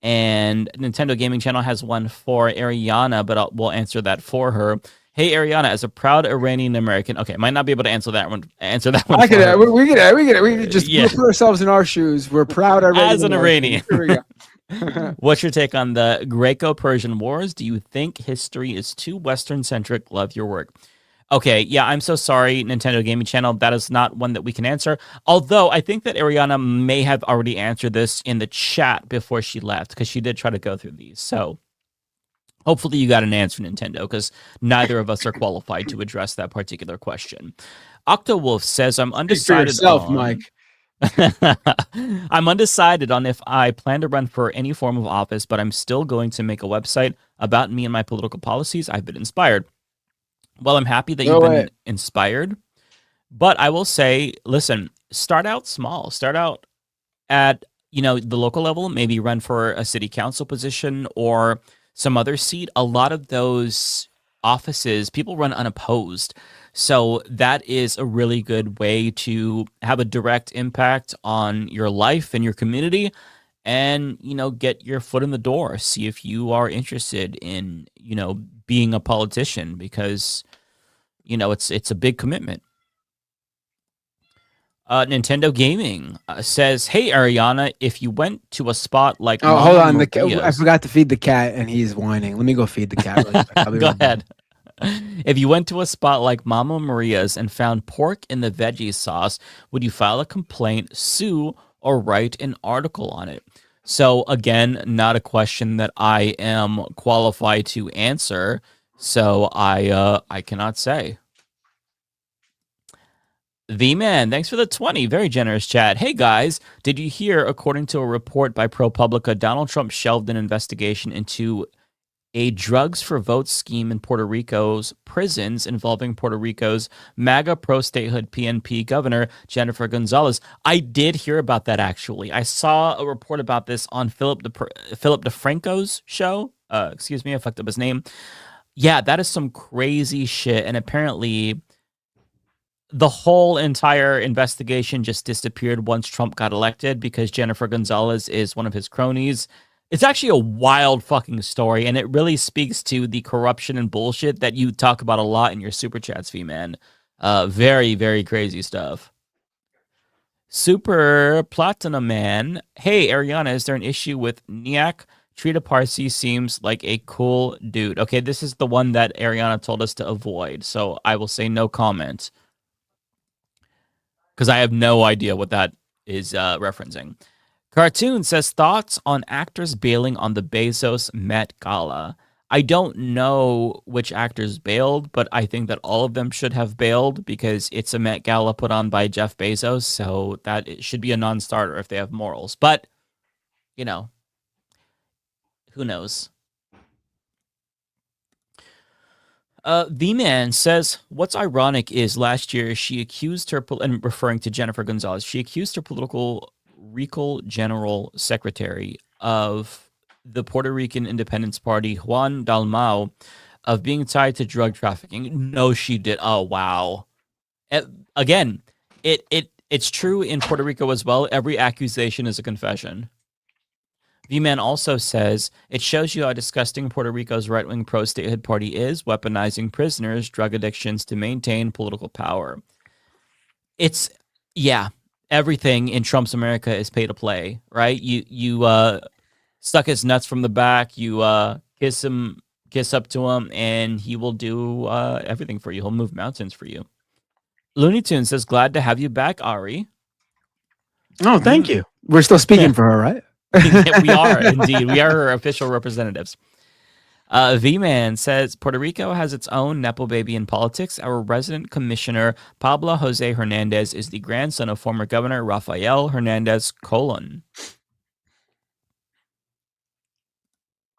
[SPEAKER 12] And Nintendo Gaming Channel has one for Ariana, but we'll answer that for her. Hey, Ariana, as a proud Iranian American, okay, might not be able to answer that one. I
[SPEAKER 6] get it. We get it. We can just put ourselves in our shoes. We're proud Iranian.
[SPEAKER 12] As an Iranian. Here we go. What's your take on the Greco-Persian Wars? Do you think history is too Western-centric? Love your work. Okay, yeah, I'm so sorry, Nintendo Gaming Channel. That is not one that we can answer. Although I think that Ariana may have already answered this in the chat before she left, because she did try to go through these. So hopefully you got an answer, Nintendo, because neither of us are qualified to address that particular question. Octowolf says, I'm undecided
[SPEAKER 6] Mike.
[SPEAKER 12] I'm undecided on if I plan to run for any form of office, but I'm still going to make a website about me and my political policies. I've been inspired. Well, I'm happy that you've been inspired, but I will say, listen, start out small. Start out at, the local level, maybe run for a city council position or some other seat. A lot of those offices, people run unopposed. So that is a really good way to have a direct impact on your life and your community and, get your foot in the door. See if you are interested in, being a politician because, it's a big commitment. Nintendo Gaming says, hey, Ariana, if you went to a spot like...
[SPEAKER 6] Oh, hold on. I forgot to feed the cat and he's whining. Let me go feed the cat really quick.
[SPEAKER 12] Go ahead. If you went to a spot like Mama Maria's and found pork in the veggie sauce, would you file a complaint, sue, or write an article on it? So again, not a question that I am qualified to answer. So I cannot say. The Man, thanks for the 20. Very generous chat. Hey guys, did you hear, according to a report by ProPublica, Donald Trump shelved an investigation into a drugs for votes scheme in Puerto Rico's prisons involving Puerto Rico's MAGA pro-statehood PNP governor, Jennifer Gonzalez. I did hear about that, actually. I saw a report about this on Philip DeFranco's show. Excuse me, I fucked up his name. Yeah, that is some crazy shit. And apparently the whole entire investigation just disappeared once Trump got elected because Jennifer Gonzalez is one of his cronies. It's actually a wild fucking story, and it really speaks to the corruption and bullshit that you talk about a lot in your super chats, V-Man. Very, very crazy stuff. Super Platinum Man. Hey, Ariana, is there an issue with Niak? Trita Parsi seems like a cool dude. Okay, this is the one that Ariana told us to avoid, so I will say no comment. Because I have no idea what that is referencing. Cartoon says, thoughts on actors bailing on the Bezos Met Gala. I don't know which actors bailed, but I think that all of them should have bailed because it's a Met Gala put on by Jeff Bezos, so that it should be a non-starter if they have morals. But, who knows? The Man says, what's ironic is last year she accused her, and referring to Jennifer Gonzalez, she accused her political Rical General Secretary of the Puerto Rican Independence Party, Juan Dalmau, of being tied to drug trafficking. No, she did. Oh, wow. Again, it's true in Puerto Rico as well. Every accusation is a confession. V-Man also says, it shows you how disgusting Puerto Rico's right-wing pro-statehood party is, weaponizing prisoners, drug addictions to maintain political power. Everything in Trump's America is pay to play, right? You suck his nuts from the back, you kiss him kiss up to him, and he will do everything for you. He'll move mountains for you. Looney Tunes says, glad to have you back, Ari.
[SPEAKER 6] Oh, thank you. We're still speaking for her, right?
[SPEAKER 12] Yeah, we are, indeed. We are her official representatives. V-Man says, Puerto Rico has its own Nepo baby in politics. Our resident commissioner, Pablo Jose Hernandez, is the grandson of former Governor Rafael Hernandez Colon.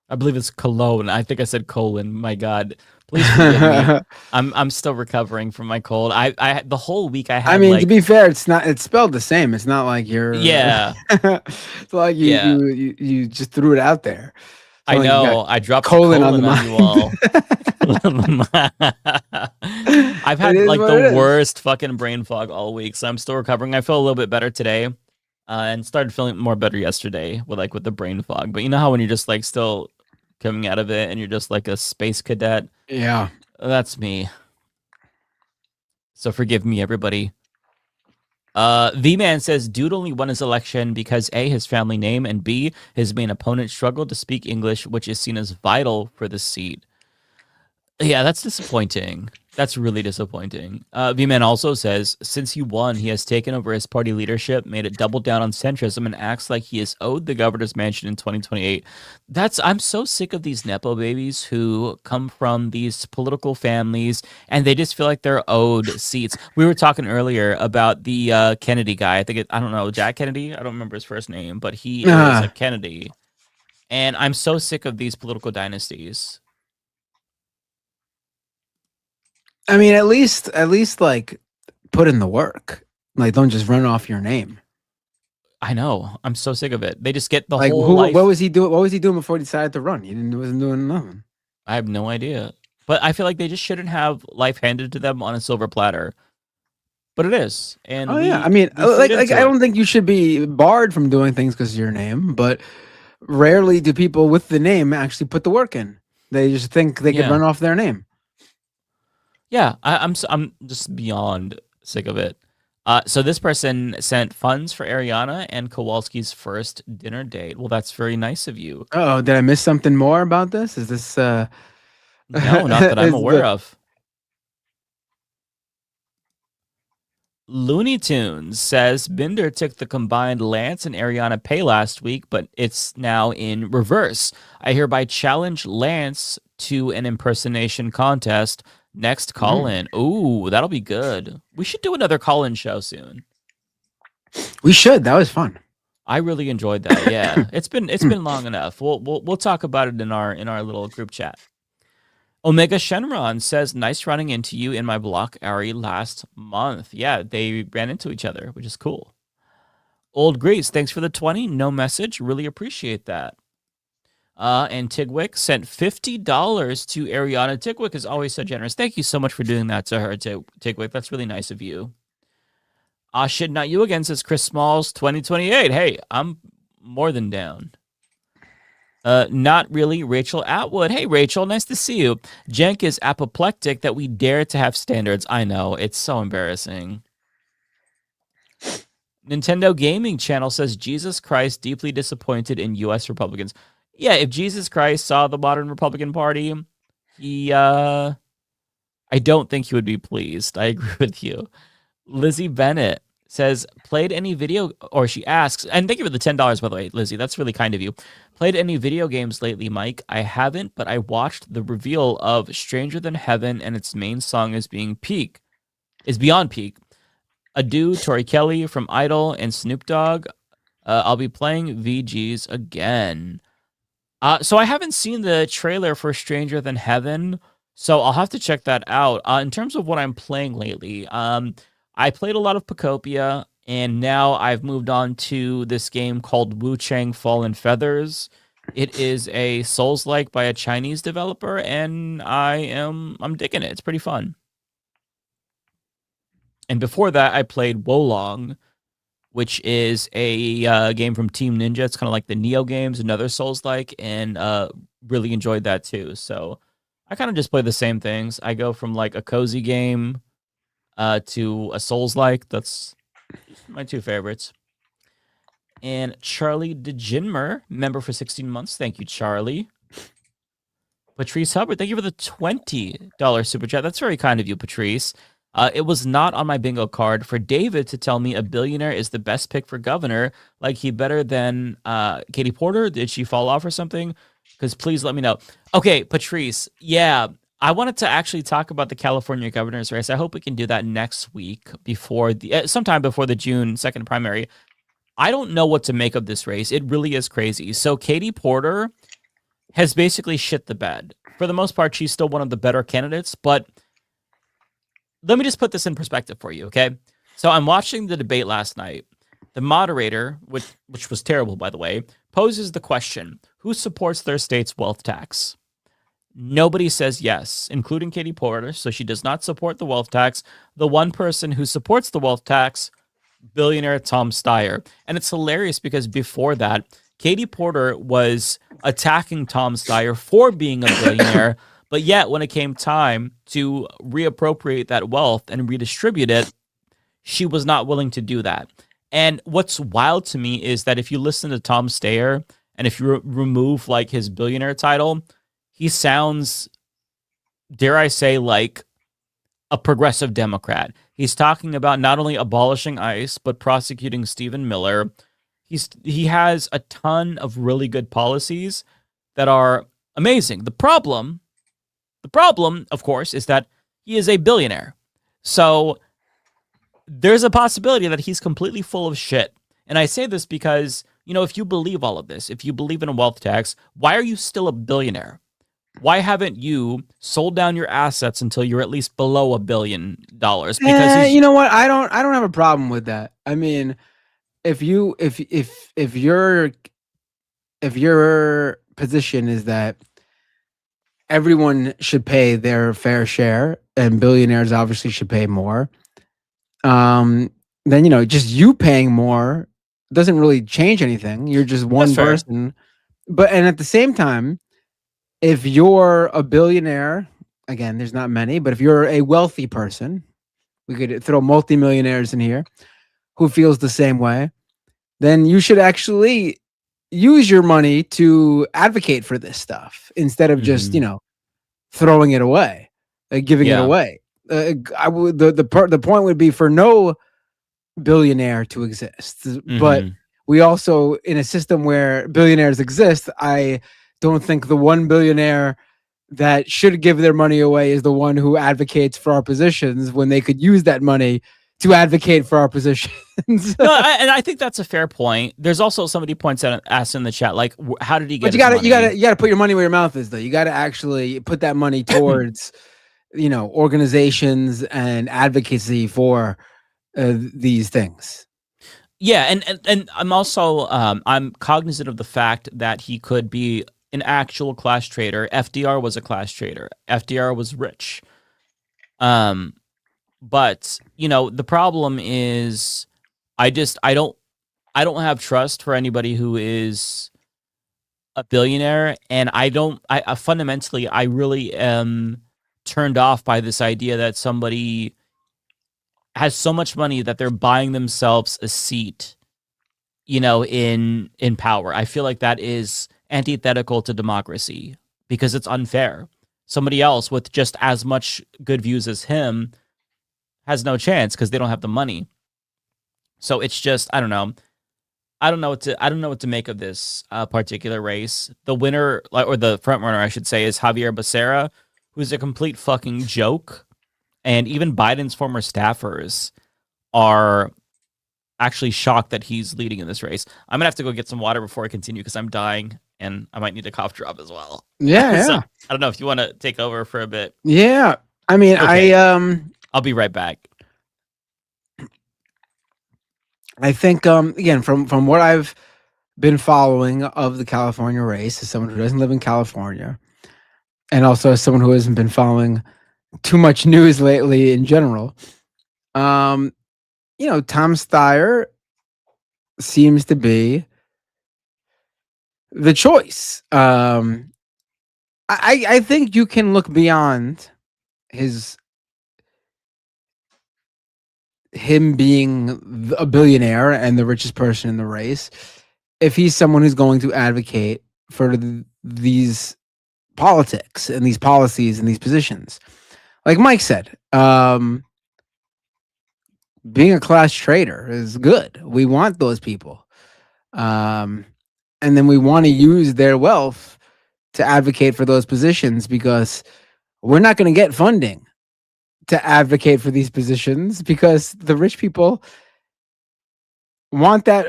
[SPEAKER 12] I believe it's Cologne. I think I said colon. My God, please forgive me. I'm still recovering from my cold. I the whole week I had.
[SPEAKER 6] I mean, to be fair, it's spelled the same. It's not like you're.
[SPEAKER 12] Yeah.
[SPEAKER 6] It's like you just threw it out there.
[SPEAKER 12] I know. I dropped colon on you all. I've had like the worst fucking brain fog all week, so I'm still recovering. I feel a little bit better today, and started feeling more better yesterday with the brain fog. But you know how when you're just like still coming out of it and you're just like a space cadet?
[SPEAKER 6] Yeah.
[SPEAKER 12] That's me. So forgive me, everybody. V-Man says, dude only won his election because A, his family name, and B, his main opponent struggled to speak English, which is seen as vital for the seat. Yeah, that's disappointing. That's really disappointing. V-Man also says, since he won, he has taken over his party leadership, made it double down on centrism, and acts like he is owed the governor's mansion in 2028. I'm so sick of these Nepo babies who come from these political families, and they just feel like they're owed seats. We were talking earlier about the Kennedy guy. I don't know, Jack Kennedy? I don't remember his first name, but he is a Kennedy. And I'm so sick of these political dynasties.
[SPEAKER 6] I mean, at least like put in the work. Like, don't just run off your name.
[SPEAKER 12] I know. I'm so sick of it. They just get the
[SPEAKER 6] like,
[SPEAKER 12] whole life.
[SPEAKER 6] What was he doing? What was he doing before he decided to run? He wasn't doing nothing.
[SPEAKER 12] I have no idea. But I feel like they just shouldn't have life handed to them on a silver platter. But it is. And
[SPEAKER 6] I mean, I don't think you should be barred from doing things because of your name. But rarely do people with the name actually put the work in. They just think they can run off their name.
[SPEAKER 12] Yeah, I'm just beyond sick of it. So this person sent funds for Ariana and Kowalski's first dinner date. Well, that's very nice of you.
[SPEAKER 6] Oh, did I miss something more about this? Is this
[SPEAKER 12] no, not that I'm aware of. Looney Tunes says Binder took the combined Lance and Ariana pay last week, but it's now in reverse. I hereby challenge Lance to an impersonation contest. Next call-in. Ooh, that'll be good. We should do another call-in show soon.
[SPEAKER 6] We should. That was fun.
[SPEAKER 12] I really enjoyed that. Yeah. it's been long enough. We'll talk about it in our little group chat. Omega Shenron says, nice running into you in my block, Ari, last month. Yeah, they ran into each other, which is cool. Old Grease, thanks for the 20. No message. Really appreciate that. And Tigwick sent $50 to Ariana. Tigwick is always so generous. Thank you so much for doing that to her, Tigwick. That's really nice of you. Shit, not you again, says Chris Smalls 2028. Hey, I'm more than down. Not really, Rachel Atwood. Hey, Rachel, nice to see you. Jenk is apoplectic that we dare to have standards. I know, it's so embarrassing. Nintendo Gaming Channel says Jesus Christ deeply disappointed in U.S. Republicans. Yeah, if Jesus Christ saw the modern Republican Party, I don't think he would be pleased. I agree with you. Lizzie Bennett says, played any video, or she asks, and thank you for the $10, by the way, Lizzie. That's really kind of you. Played any video games lately, Mike? I haven't, but I watched the reveal of Stranger Than Heaven, and its main song is Beyond Peak. Adieu, Tori Kelly from Idol and Snoop Dogg. I'll be playing VGs again. So I haven't seen the trailer for Stranger Than Heaven, so I'll have to check that out. In terms of what I'm playing lately, I played a lot of Pacopia, and now I've moved on to this game called Wu Chang Fallen Feathers. It is a Souls-like by a Chinese developer, and I'm digging it. It's pretty fun. And before that, I played Wolong, which is a game from Team Ninja. It's kind of like the Neo games, another Souls-like, and really enjoyed that too. So I kind of just play the same things. I go from like a cozy game to a Souls-like. That's my two favorites. And Charlie DeGinmer, member for 16 months. Thank you, Charlie. Patrice Hubbard, thank you for the $20 super chat. That's very kind of you, Patrice. It was not on my bingo card for David to tell me a billionaire is the best pick for governor. Like, he better than Katie Porter? Did she fall off or something? Because please let me know. Okay, Patrice. Yeah, I wanted to actually talk about the California governor's race. I hope we can do that next week before sometime before the June 2nd primary. I don't know what to make of this race. It really is crazy. So Katie Porter has basically shit the bed. For the most part, she's still one of the better candidates, but let me just put this in perspective for you, okay? So I'm watching the debate last night. The moderator, which was terrible, by the way, poses the question, who supports their state's wealth tax? Nobody says yes, including Katie Porter, so she does not support the wealth tax. The one person who supports the wealth tax, billionaire Tom Steyer. And it's hilarious because before that, Katie Porter was attacking Tom Steyer for being a billionaire, but yet when it came time to reappropriate that wealth and redistribute it, she was not willing to do that. And what's wild to me is that if you listen to Tom Steyer and if you remove like his billionaire title, he sounds, dare I say, like a progressive Democrat. He's talking about not only abolishing ICE, but prosecuting Stephen Miller. He has a ton of really good policies that are amazing. The problem, of course, is that he is a billionaire. So there's a possibility that he's completely full of shit. And I say this because, you know, if you believe all of this, if you believe in a wealth tax, why are you still a billionaire? Why haven't you sold down your assets until you're at least below $1 billion? Because
[SPEAKER 6] you know what? I don't have a problem with that. I mean, if your position is that everyone should pay their fair share and billionaires obviously should pay more, then, you know, just you paying more doesn't really change anything. You're just one person. And at the same time, if you're a billionaire, again, there's not many, but if you're a wealthy person, we could throw multimillionaires in here who feels the same way, then you should actually use your money to advocate for this stuff instead of just, you know, throwing it away, giving it away. The point would be for no billionaire to exist, but we also, in a system where billionaires exist, I don't think the one billionaire that should give their money away is the one who advocates for our positions when they could use that money to advocate for our positions.
[SPEAKER 12] No, and I think that's a fair point. There's also somebody asked in the chat, like, how did he get?
[SPEAKER 6] But you gotta put your money where your mouth is, though. You gotta actually put that money towards, you know, organizations and advocacy for these things.
[SPEAKER 12] Yeah, and I'm also I'm cognizant of the fact that he could be an actual class trader. FDR was a class trader. FDR was rich. But you know, the problem is I don't have trust for anybody who is a billionaire, and I fundamentally I really am turned off by this idea that somebody has so much money that they're buying themselves a seat, you know, in power. I feel like that is antithetical to democracy because it's unfair. Somebody else with just as much good views as him has no chance because they don't have the money. So it's just, I don't know. I don't know what to make of this particular race. The winner, or the front runner, I should say, is Javier Becerra, who's a complete fucking joke. And even Biden's former staffers are actually shocked that he's leading in this race. I'm gonna have to go get some water before I continue because I'm dying and I might need a cough drop as well.
[SPEAKER 6] Yeah,
[SPEAKER 12] So, I don't know if you want to take over for a bit.
[SPEAKER 6] Yeah, I mean, okay.
[SPEAKER 12] I'll be right back.
[SPEAKER 6] I think again, from what I've been following of the California race, as someone who doesn't live in California, and also as someone who hasn't been following too much news lately in general, you know, Tom Steyer seems to be the choice. I think you can look beyond him being a billionaire and the richest person in the race if he's someone who's going to advocate for these politics and these policies and these positions. Like Mike said, being a class traitor is good. We want those people. And then we want to use their wealth to advocate for those positions, because we're not going to get funding to advocate for these positions because the rich people want that,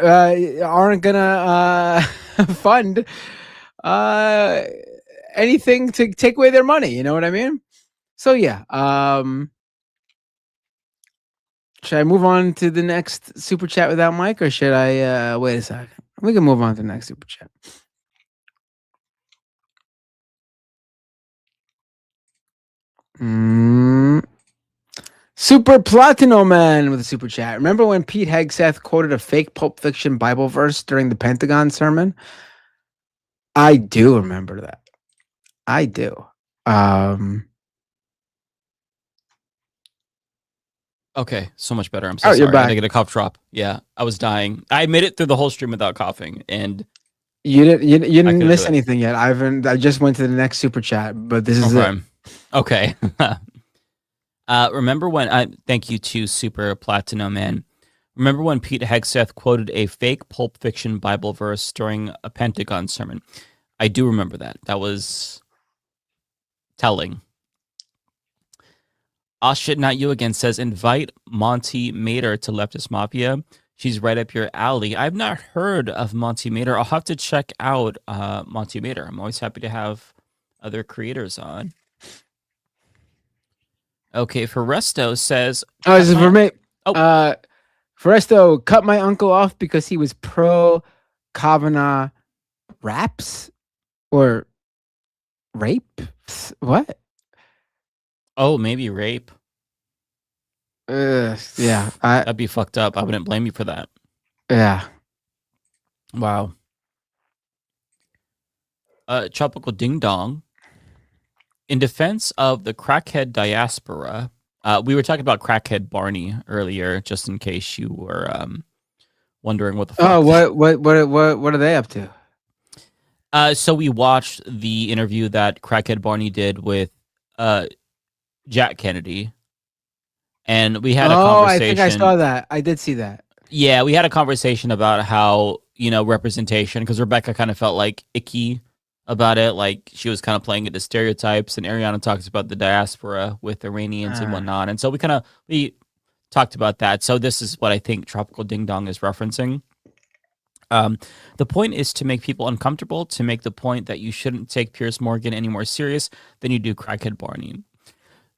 [SPEAKER 6] aren't going to fund anything to take away their money. You know what I mean? So yeah. Should I move on to the next super chat without Mike, or should I wait a second? We can move on to the next super chat. Super Platino Man with a super chat. Remember when Pete Hegseth quoted a fake Pulp Fiction Bible verse during the Pentagon sermon? I do remember that. I do.
[SPEAKER 12] Okay, so much better. I'm so sorry.
[SPEAKER 6] You're back.
[SPEAKER 12] I had to get a cough drop. Yeah, I was dying. I made it through the whole stream without coughing, and
[SPEAKER 6] you didn't miss anything yet. I just went to the next super chat, but this is it.
[SPEAKER 12] Okay. Remember when thank you to Super Platino Man. Remember when Pete Hegseth quoted a fake Pulp Fiction Bible verse during a Pentagon sermon? I do remember that. That was telling. Shit, Not You Again says, invite Monty Mater to Leftist Mafia. She's right up your alley. I've not heard of Monty Mater. I'll have to check out Monty Mater. I'm always happy to have other creators on. Okay, Foresto says...
[SPEAKER 6] Oh, this is for me. Foresto cut my uncle off because he was pro-Kavanaugh raps? Or rape? What?
[SPEAKER 12] Oh, maybe rape.
[SPEAKER 6] Yeah.
[SPEAKER 12] That'd be fucked up. I wouldn't blame you for that.
[SPEAKER 6] Yeah.
[SPEAKER 12] Wow. Tropical Ding Dong. In defense of the crackhead diaspora, we were talking about Crackhead Barney earlier, just in case you were wondering what the fuck.
[SPEAKER 6] Oh, what are they up to?
[SPEAKER 12] So we watched the interview that Crackhead Barney did with Jack Kennedy, and we had a conversation.
[SPEAKER 6] I think I saw that. I did see that.
[SPEAKER 12] Yeah, we had a conversation about how, representation, because Rebecca kind of felt like icky about it, like she was kind of playing into stereotypes, and Ariana talks about the diaspora with Iranians and whatnot, and so we talked about that. So this is what I think Tropical Ding Dong is referencing. The point is to make people uncomfortable, to make the point that you shouldn't take Piers Morgan any more serious than you do Crackhead Barney.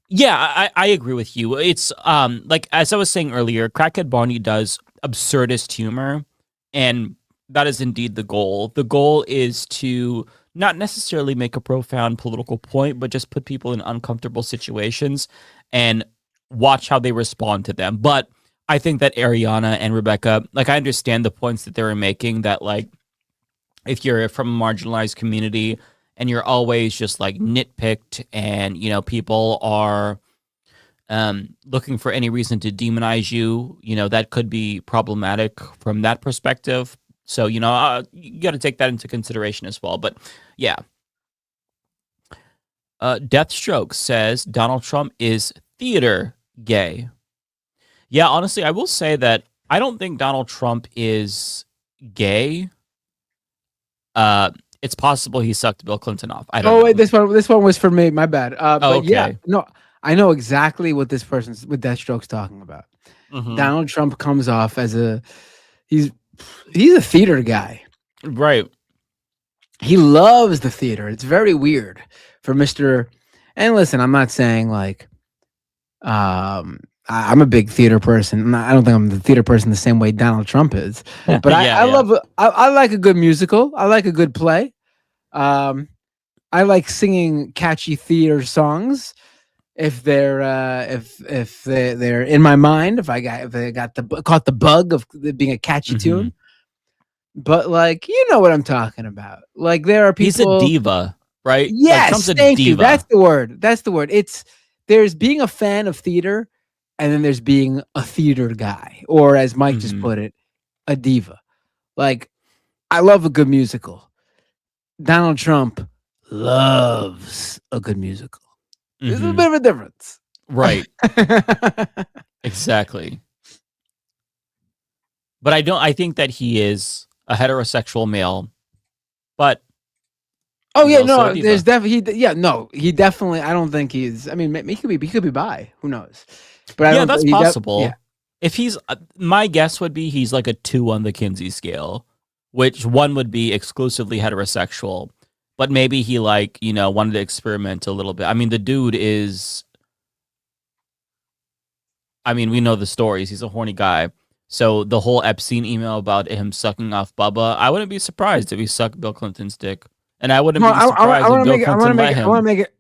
[SPEAKER 12] Yeah, I agree with you. It's like, as I was saying earlier, Crackhead Barney does absurdist humor, and that is indeed the goal. The goal is to not necessarily make a profound political point, but just put people in uncomfortable situations and watch how they respond to them. But I think that Ariana and Rebecca, like, I understand the points that they were making, that, like, if you're from a marginalized community and you're always just, like, nitpicked and, people are looking for any reason to demonize you, that could be problematic from that perspective. So, you got to take that into consideration as well. But, yeah. Deathstroke says Donald Trump is theater gay. Yeah, honestly, I will say that I don't think Donald Trump is gay. It's possible he sucked Bill Clinton off. I don't know.
[SPEAKER 6] Wait, this one was for me. My bad. But
[SPEAKER 12] okay.
[SPEAKER 6] Yeah, no, I know exactly what Deathstroke's talking about.
[SPEAKER 12] Mm-hmm.
[SPEAKER 6] Donald Trump comes off as he's a theater guy.
[SPEAKER 12] Right.
[SPEAKER 6] He loves the theater. It's very weird for Mr. And listen, I'm not saying like, I'm a big theater person. I don't think I'm the theater person the same way Donald Trump is, but I like a good musical. I like a good play. I like singing catchy theater songs. If they're in my mind, if they caught the bug of being a catchy tune. But like, you know what I'm talking about. Like, there are people.
[SPEAKER 12] He's a diva, right?
[SPEAKER 6] Yes, like, thank you. That's the word. There's being a fan of theater, and then there's being a theater guy, or as Mike just put it, a diva. Like, I love a good musical. Donald Trump loves a good musical. There's a
[SPEAKER 12] Mhm.
[SPEAKER 6] bit of a difference.
[SPEAKER 12] Right. Exactly. But I think that he is a heterosexual male, but
[SPEAKER 6] Oh
[SPEAKER 12] he's
[SPEAKER 6] yeah,
[SPEAKER 12] also a
[SPEAKER 6] no,
[SPEAKER 12] diva.
[SPEAKER 6] there's definitely he definitely. I don't think he's. I mean, he could be bi. Who knows? But I
[SPEAKER 12] Yeah,
[SPEAKER 6] don't
[SPEAKER 12] that's
[SPEAKER 6] think
[SPEAKER 12] possible.
[SPEAKER 6] yeah.
[SPEAKER 12] If he's, my guess would be he's like a 2 on the Kinsey scale, which 1 would be exclusively heterosexual, but maybe he wanted to experiment a little bit. I mean, the dude is, we know the stories. He's a horny guy. So the whole Epstein email about him sucking off Bubba, I wouldn't be surprised if he sucked Bill Clinton's dick. And I wouldn't be surprised if Bill Clinton let him.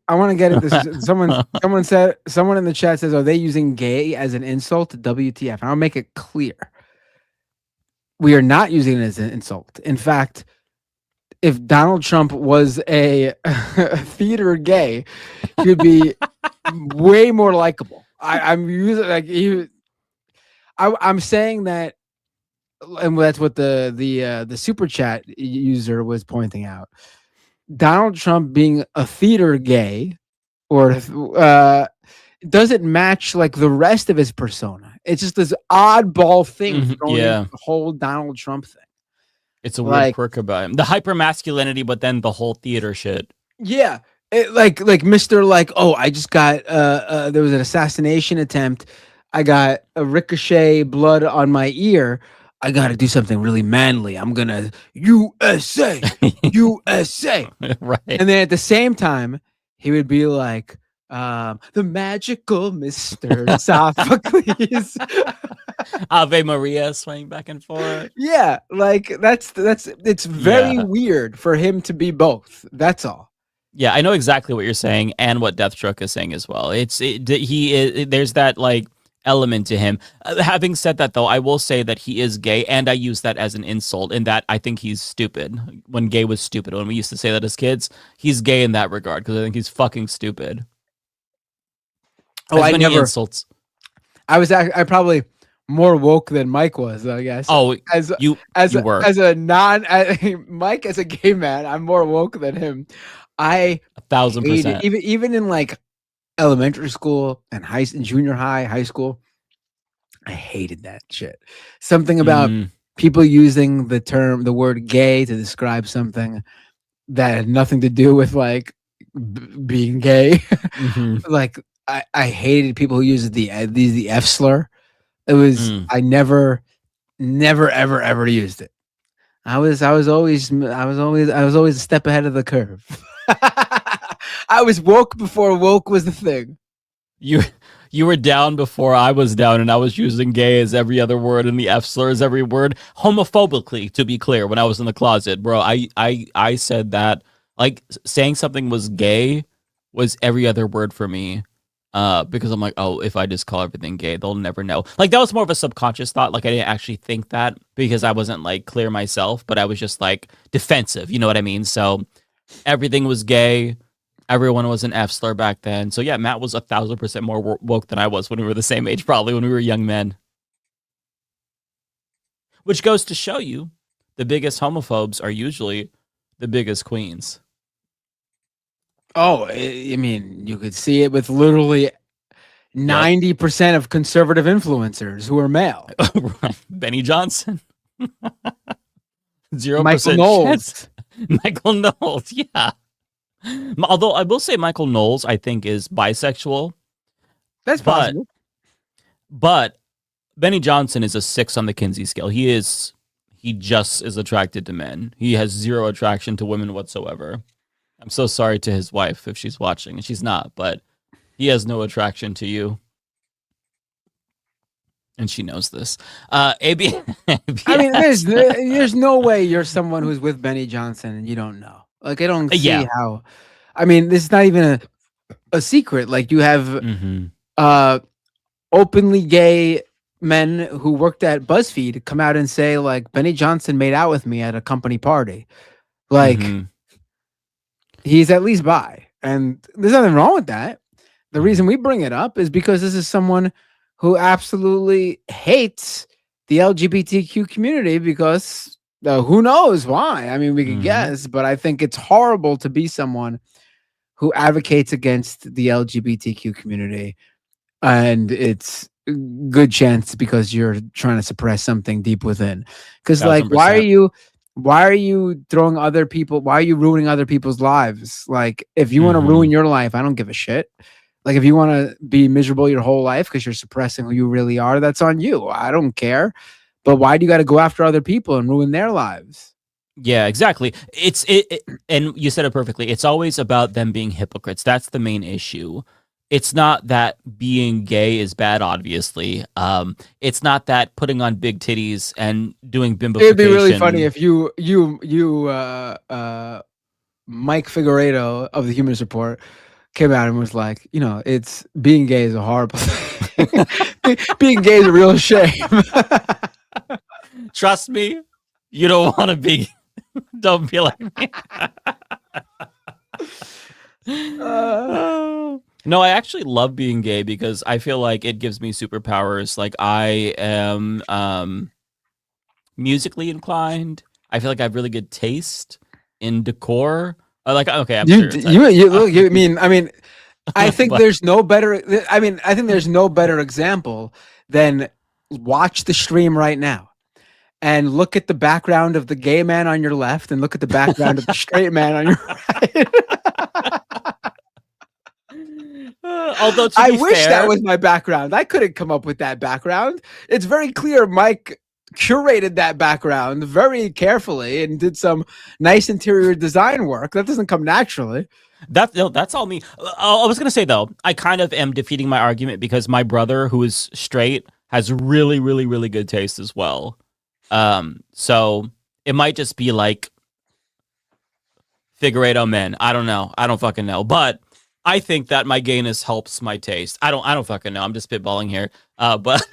[SPEAKER 6] I want to get it. This is, someone in the chat says, "Are they using gay as an insult?" WTF? And I'll make it clear. We are not using it as an insult. In fact, if Donald Trump was a theater gay, he would be way more likable. I'm using I'm saying that, and that's what the super chat user was pointing out. Donald Trump being a theater gay, or doesn't match like the rest of his persona. It's just this oddball thing. The whole Donald Trump thing.
[SPEAKER 12] It's a weird quirk about him. The hypermasculinity, but then the whole theater shit.
[SPEAKER 6] Yeah. Like Mr. Oh, I just got there was an assassination attempt. I got a ricochet blood on my ear. I got to do something really manly. I'm going to USA, USA.
[SPEAKER 12] Right.
[SPEAKER 6] And then at the same time, he would be like, the magical Mr. Sophocles.
[SPEAKER 12] Ave Maria swaying back and forth.
[SPEAKER 6] Yeah. It's very weird for him to be both. That's all.
[SPEAKER 12] Yeah, I know exactly what you're saying and what Deathstroke is saying as well. There's that element to him. Having said that, though, I will say that he is gay, and I use that as an insult in that I think he's stupid. When gay was stupid, when we used to say that as kids, he's gay in that regard because I think he's fucking stupid.
[SPEAKER 6] Oh, I never
[SPEAKER 12] insults.
[SPEAKER 6] I probably more woke than Mike was, I guess.
[SPEAKER 12] Oh, you were.
[SPEAKER 6] Mike as a gay man, I'm more woke than him.
[SPEAKER 12] 1,000%.
[SPEAKER 6] Even in elementary school and junior high school, I hated that shit. Something about people using the word gay to describe something that had nothing to do with being gay. I hated people who used the F slur. It was I never ever used it. I was always a step ahead of the curve. I was woke before woke was the thing.
[SPEAKER 12] You were down before I was down, and I was using gay as every other word and the F slur as every word, homophobically, to be clear. When I was in the closet, bro, I said that saying something was gay was every other word for me. Because I'm like, oh, if I just call everything gay, they'll never know. That was more of a subconscious thought. I didn't actually think that because I wasn't clear myself, but I was just defensive. You know what I mean? So everything was gay. Everyone was an F slur back then. So yeah, Matt was 1,000% more woke than I was when we were the same age, probably when we were young men. Which goes to show you the biggest homophobes are usually the biggest queens.
[SPEAKER 6] Oh, I mean, you could see it with literally 90% of conservative influencers who are male.
[SPEAKER 12] Benny Johnson. 0%
[SPEAKER 6] Michael Knowles.
[SPEAKER 12] Michael Knowles, yeah. Although I will say Michael Knowles, I think, is bisexual.
[SPEAKER 6] That's possible.
[SPEAKER 12] But Benny Johnson is a 6 on the Kinsey scale. He just is attracted to men. He has 0 attraction to women whatsoever. I'm so sorry to his wife if she's watching, and she's not, but he has no attraction to you. And she knows this. AB.
[SPEAKER 6] I mean, there's no way you're someone who's with Benny Johnson and you don't know. I don't see how. I mean, this is not even a secret. You have openly gay men who worked at BuzzFeed come out and say Benny Johnson made out with me at a company party. He's at least bi, and there's nothing wrong with that. The reason we bring it up is because this is someone who absolutely hates the LGBTQ community because Who knows why? I mean, we could guess, but I think it's horrible to be someone who advocates against the LGBTQ community, and it's a good chance because you're trying to suppress something deep within. Because, like,
[SPEAKER 12] 1000%.
[SPEAKER 6] why are you throwing other people? Why are you ruining other people's lives? Like, if you want to ruin your life, I don't give a shit. Like, if you want to be miserable your whole life because you're suppressing who you really are, that's on you. I don't care. But why do you got to go after other people and ruin their lives?
[SPEAKER 12] Yeah, exactly. And you said it perfectly. It's always about them being hypocrites. That's the main issue. It's not that being gay is bad, obviously. It's not that putting on big titties and doing bimbofication.
[SPEAKER 6] It'd be really funny if you Mike Figueredo of the Humanist Report came out and was like, it's being gay is a horrible thing. Being gay is a real shame.
[SPEAKER 12] Trust me, you don't want to be. Don't be like me. No, I actually love being gay because I feel like it gives me superpowers. Like, I am musically inclined. I feel like I have really good taste in decor. Like, okay, I'm sure.
[SPEAKER 6] I think there's no better. I think there's no better example than watch the stream right now and look at the background of the gay man on your left and look at the background of the straight man on your right.
[SPEAKER 12] Although
[SPEAKER 6] I wish that was my background. I couldn't come up with that background. It's very clear Mike curated that background very carefully and did some nice interior design work. That doesn't come naturally.
[SPEAKER 12] That's all me. I was going to say, though, I kind of am defeating my argument because my brother, who is straight, has really, really, really good taste as well. So it might just be like Figueredo men. I don't know. I don't fucking know. But I think that my gayness helps my taste. I don't fucking know. I'm just spitballing here. But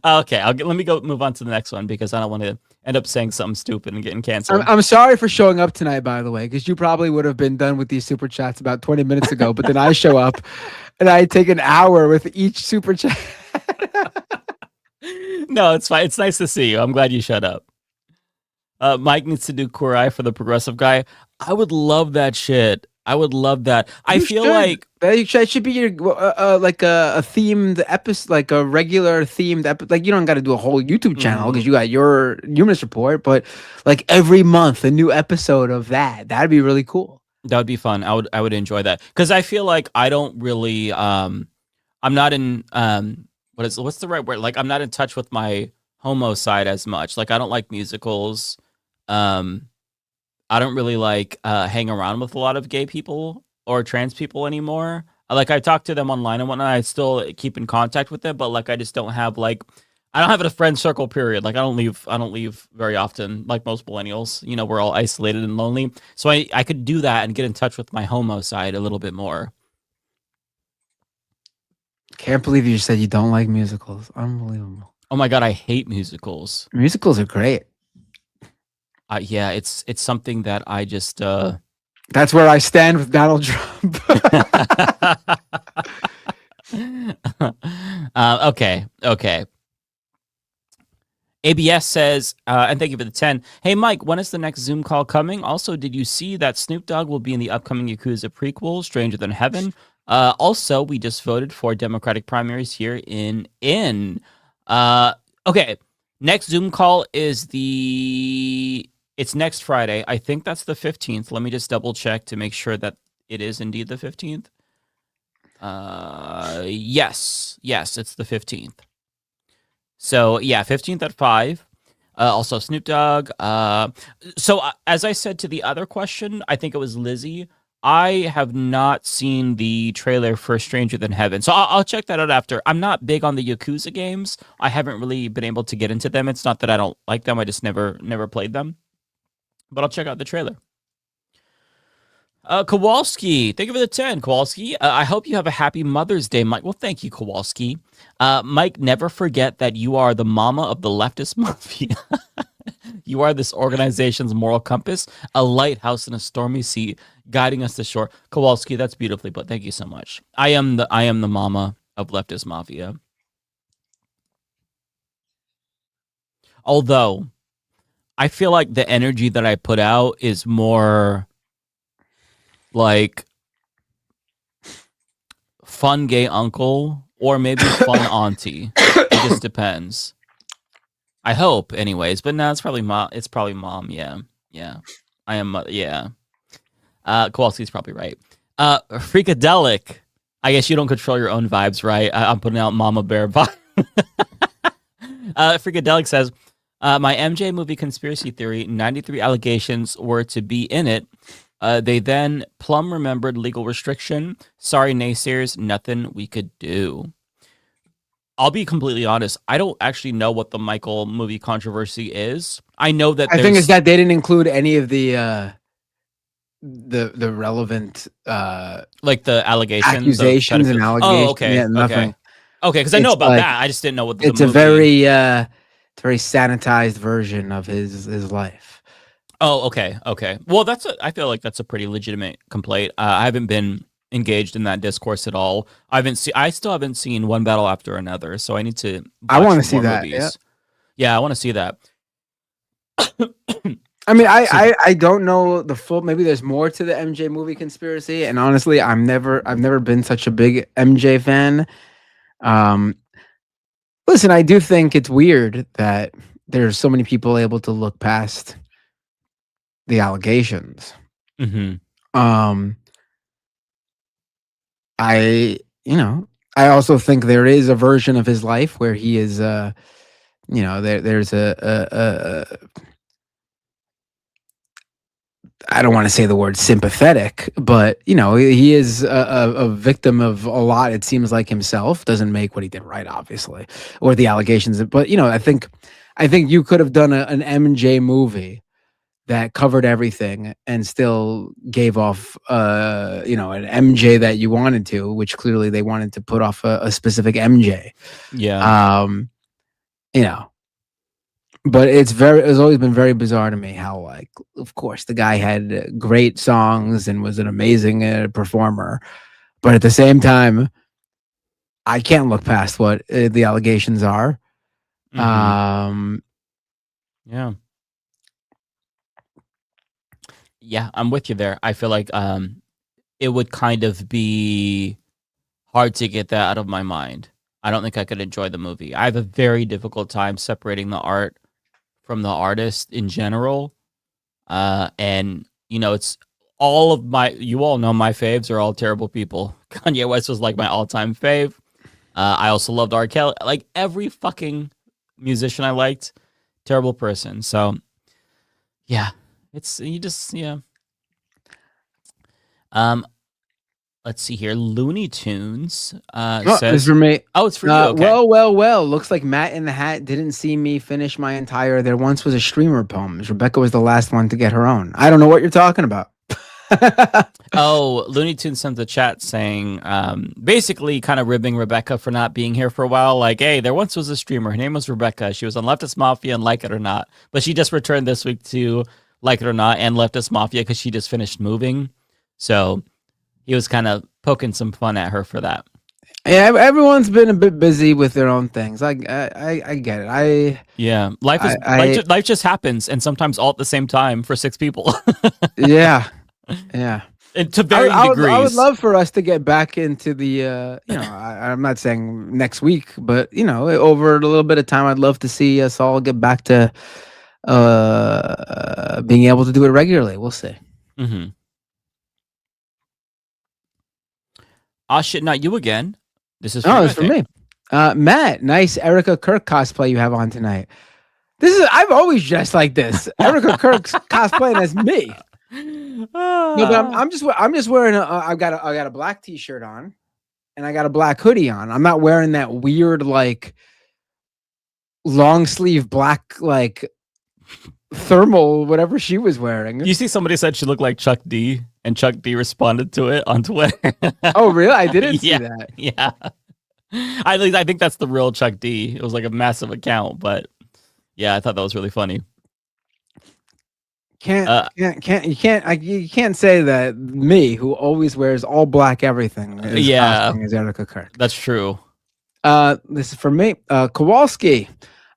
[SPEAKER 12] okay, let me go move on to the next one because I don't want to end up saying something stupid and getting canceled.
[SPEAKER 6] I'm sorry for showing up tonight, by the way, because you probably would have been done with these super chats about 20 minutes ago. But then I show up and I take an hour with each super chat.
[SPEAKER 12] No, it's fine. It's nice to see you. I'm glad you shut up. Mike needs to do Queer for the progressive guy. I would love that shit. I would love that. I feel like
[SPEAKER 6] that should be your like a themed episode, like a regular themed episode. Like, you don't got to do a whole YouTube channel because you got your Humanist Report, but like every month a new episode of that. That'd be really cool.
[SPEAKER 12] That would be fun. I would enjoy that because I feel like I don't really I'm not in what's the right word? Like, I'm not in touch with my homo side as much. Like, I don't like musicals. I don't really like hang around with a lot of gay people or trans people anymore. Like, I talk to them online and whatnot. I still keep in contact with them, but like, I just don't have I don't have a friend circle, period. Like, I don't leave very often, like most millennials. We're all isolated and lonely. So I could do that and get in touch with my homo side a little bit more.
[SPEAKER 6] Can't believe you said you don't like musicals. Unbelievable.
[SPEAKER 12] Oh my God, I hate musicals.
[SPEAKER 6] Musicals are great.
[SPEAKER 12] Yeah, it's something that I just
[SPEAKER 6] That's where I stand with Donald Trump.
[SPEAKER 12] Okay. ABS says, and thank you for the 10. Hey, Mike, when is the next Zoom call coming? Also, did you see that Snoop Dogg will be in the upcoming Yakuza prequel, Stranger Than Heaven? Also, we just voted for Democratic primaries here in. Okay, next Zoom call is it's next Friday. I think that's the 15th. Let me just double check to make sure that it is indeed the 15th. Yes, it's the 15th. So yeah, 15th at 5. Also Snoop Dogg. So as I said to the other question, I think it was Lizzie, I have not seen the trailer for Stranger Than Heaven. So I'll check that out after. I'm not big on the Yakuza games. I haven't really been able to get into them. It's not that I don't like them. I just never played them. But I'll check out the trailer. Kowalski, thank you for the 10, Kowalski. I hope you have a happy Mother's Day, Mike. Well, thank you, Kowalski. Mike, never forget that you are the mama of the Leftist Mafia. You are this organization's moral compass, a lighthouse in a stormy sea, guiding us to shore. Kowalski, that's beautifully put. Thank you so much. I am the mama of Leftist Mafia. Although I feel like the energy that I put out is more like fun gay uncle or maybe fun auntie. It just depends. I hope, anyways. But no, it's probably mom. It's probably mom. Yeah. I am. Yeah. Kowalski's probably right. Freakadelic. I guess you don't control your own vibes, right? I'm putting out Mama Bear vibe. Freakadelic says, my MJ movie conspiracy theory, 93 allegations were to be in it. They then plumb remembered legal restriction. Sorry, naysayers, nothing we could do. I'll be completely honest. I don't actually know what the Michael movie controversy is. I know that
[SPEAKER 6] I think it's that they didn't include any of the relevant
[SPEAKER 12] like the
[SPEAKER 6] accusations and allegations.
[SPEAKER 12] Oh, okay.
[SPEAKER 6] Yeah, nothing.
[SPEAKER 12] Okay, because I know about that. I just didn't know what
[SPEAKER 6] it's
[SPEAKER 12] movie.
[SPEAKER 6] A very sanitized version of his life.
[SPEAKER 12] Oh, okay. Well, I feel like that's a pretty legitimate complaint. I haven't been engaged in that discourse at all. I still haven't seen One Battle After Another, so I need to.
[SPEAKER 6] I want to see that.
[SPEAKER 12] Yeah, I want to see that.
[SPEAKER 6] I mean, I don't know the full. Maybe there's more to the MJ movie conspiracy, and honestly, I've never been such a big MJ fan. Listen, I do think it's weird that there's so many people able to look past the allegations.
[SPEAKER 12] Mm-hmm.
[SPEAKER 6] I also think there is a version of his life where he is, there's a I don't want to say the word sympathetic, but he is a victim of a lot. It seems like himself doesn't make what he did right, obviously, or the allegations. But I think you could have done an MJ movie that covered everything and still gave off, an MJ that you wanted to, which clearly they wanted to put off a specific MJ.
[SPEAKER 12] Yeah.
[SPEAKER 6] But it's always been very bizarre to me how, like, of course, the guy had great songs and was an amazing performer, but at the same time, I can't look past what the allegations are.
[SPEAKER 12] Mm-hmm. Yeah, I'm with you there. I feel like it would kind of be hard to get that out of my mind. I don't think I could enjoy the movie. I have a very difficult time separating the art from the artist in general. And it's all of you all know my faves are all terrible people. Kanye West was like my all-time fave. I also loved R. Kelly. Like every fucking musician I liked, terrible person. So yeah, let's see here. Looney Tunes says...
[SPEAKER 6] It's for me.
[SPEAKER 12] Oh, it's for you. Okay.
[SPEAKER 6] Well. Looks like Matt in the Hat didn't see me finish my entire There Once Was a Streamer poems. Rebecca was the last one to get her own. I don't know what you're talking about.
[SPEAKER 12] Oh, Looney Tunes sent the chat saying, basically kind of ribbing Rebecca for not being here for a while. Like, hey, there once was a streamer. Her name was Rebecca. She was on Leftist Mafia and Like It or Not. But she just returned this week to Like It or Not and Leftist Mafia because she just finished moving. So... he was kind of poking some fun at her for that.
[SPEAKER 6] Yeah, everyone's been a bit busy with their own things. I get it.
[SPEAKER 12] Life just happens, and sometimes all at the same time for 6 people.
[SPEAKER 6] yeah.
[SPEAKER 12] And to varying degrees.
[SPEAKER 6] I would love for us to get back into the. I'm not saying next week, but over a little bit of time, I'd love to see us all get back to being able to do it regularly. We'll see.
[SPEAKER 12] Mm-hmm. Oh shit, not you again. This is
[SPEAKER 6] it's for me. Matt, nice Erica Kirk cosplay you have on tonight. I've always dressed like this. Erica Kirk's cosplaying as me. No, but I'm just wearing I've got a black t-shirt on and I got a black hoodie on. I'm not wearing that weird like long sleeve black like thermal whatever she was wearing.
[SPEAKER 12] You see somebody said she looked like Chuck D and Chuck D responded to it on Twitter.
[SPEAKER 6] Oh really? I didn't see that.
[SPEAKER 12] Yeah. I think that's the real Chuck D. It was like a massive account, but yeah, I thought that was really funny.
[SPEAKER 6] You can't say that me, who always wears all black everything, is Erica Kirk.
[SPEAKER 12] That's true.
[SPEAKER 6] This is for me. Kowalski.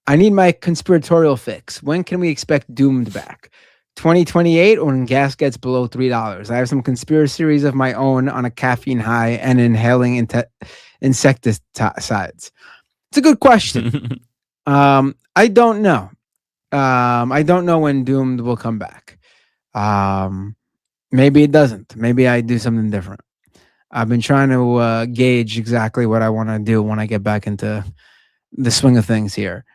[SPEAKER 6] I need my conspiratorial fix. When can we expect Doomed back? 2028 or when gas gets below $3. I have some conspiracies of my own on a caffeine high and inhaling insecticides. It's a good question. I don't know. I don't know when Doomed will come back. Maybe it doesn't. Maybe I do something different. I've been trying to gauge exactly what I want to do when I get back into the swing of things here.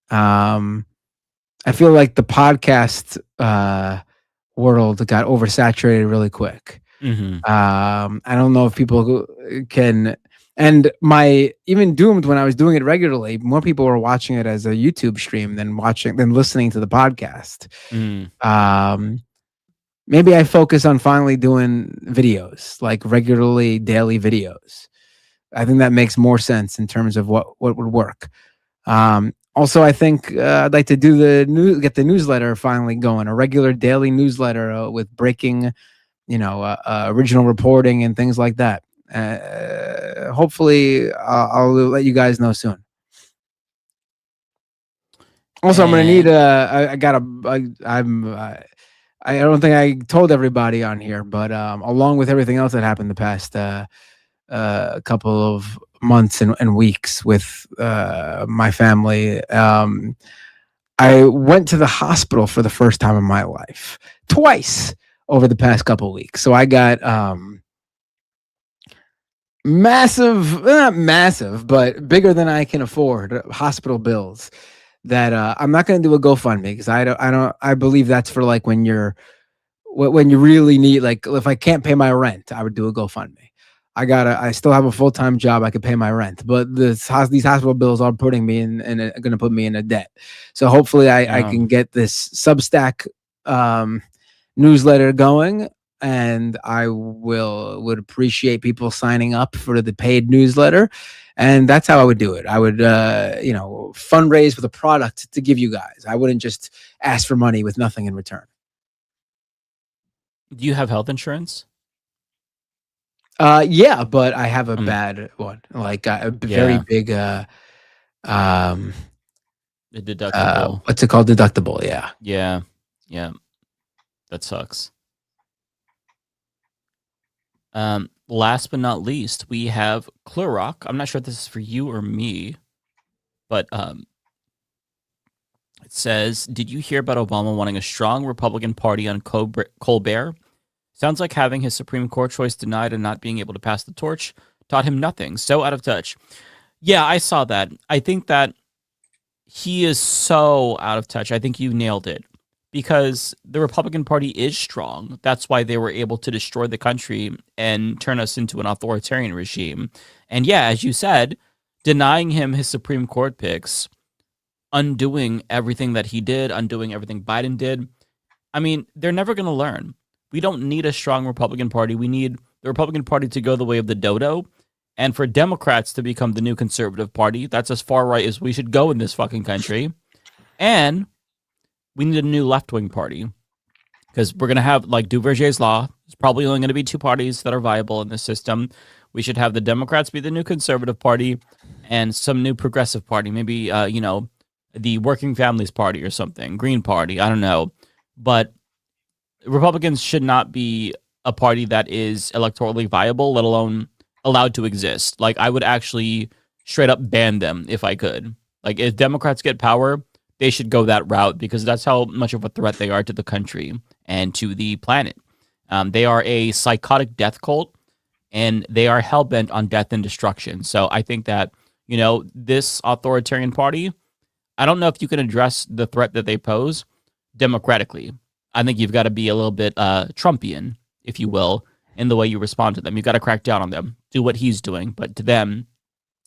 [SPEAKER 6] I feel like the podcast world got oversaturated really quick. I don't know if people can. And even Doomed, when I was doing it regularly, more people were watching it as a YouTube stream than listening to the podcast. Maybe I focus on finally doing videos, like regularly daily videos. I think that makes more sense in terms of what would work. Also, I think I'd like to do get the newsletter finally going, a regular daily newsletter with breaking, original reporting and things like that. Hopefully, I'll let you guys know soon. Also, I'm gonna need I don't think I told everybody on here, but along with everything else that happened the past couple of months and weeks with my family, I went to the hospital for the first time in my life twice over the past couple of weeks. So I got not massive, but bigger than I can afford hospital bills that I'm not going to do a GoFundMe because I believe that's for like when you really need, like if I can't pay my rent, I would do a GoFundMe. I still have a full-time job. I could pay my rent, but these hospital bills are putting me in going to put me in a debt. So hopefully I can get this Substack newsletter going, and I would appreciate people signing up for the paid newsletter. And that's how I would do it. I would, fundraise with a product to give you guys. I wouldn't just ask for money with nothing in return.
[SPEAKER 12] Do you have health insurance?
[SPEAKER 6] Yeah, but I have a bad one, like a very big,
[SPEAKER 12] the deductible.
[SPEAKER 6] What's it called? Deductible. Yeah.
[SPEAKER 12] Yeah. That sucks. Last but not least, we have Clorock. I'm not sure if this is for you or me, but it says, did you hear about Obama wanting a strong Republican Party on Colbert? Sounds like having his Supreme Court choice denied and not being able to pass the torch taught him nothing. So out of touch. Yeah, I saw that. I think that he is so out of touch. I think you nailed it. Because the Republican Party is strong. That's why they were able to destroy the country and turn us into an authoritarian regime. And yeah, as you said, denying him his Supreme Court picks, undoing everything that he did, undoing everything Biden did. I mean, they're never going to learn. We don't need a strong Republican Party. We need the Republican Party to go the way of the dodo, and for Democrats to become the new conservative party. That's as far right as we should go in this fucking country. And we need a new left-wing party, because we're going to have, like Duverger's law, there's probably only going to be two parties that are viable in this system. We should have the Democrats be the new conservative party and some new progressive party, maybe, the Working Families Party or something, Green Party, I don't know. But Republicans should not be a party that is electorally viable, let alone allowed to exist. Like, I would actually straight up ban them if I could. Like, if Democrats get power, they should go that route, because that's how much of a threat they are to the country and to the planet. They are a psychotic death cult, and they are hell-bent on death and destruction. So I think that, this authoritarian party, I don't know if you can address the threat that they pose democratically. I think you've got to be a little bit Trumpian, if you will, in the way you respond to them. You've got to crack down on them, do what he's doing, but to them,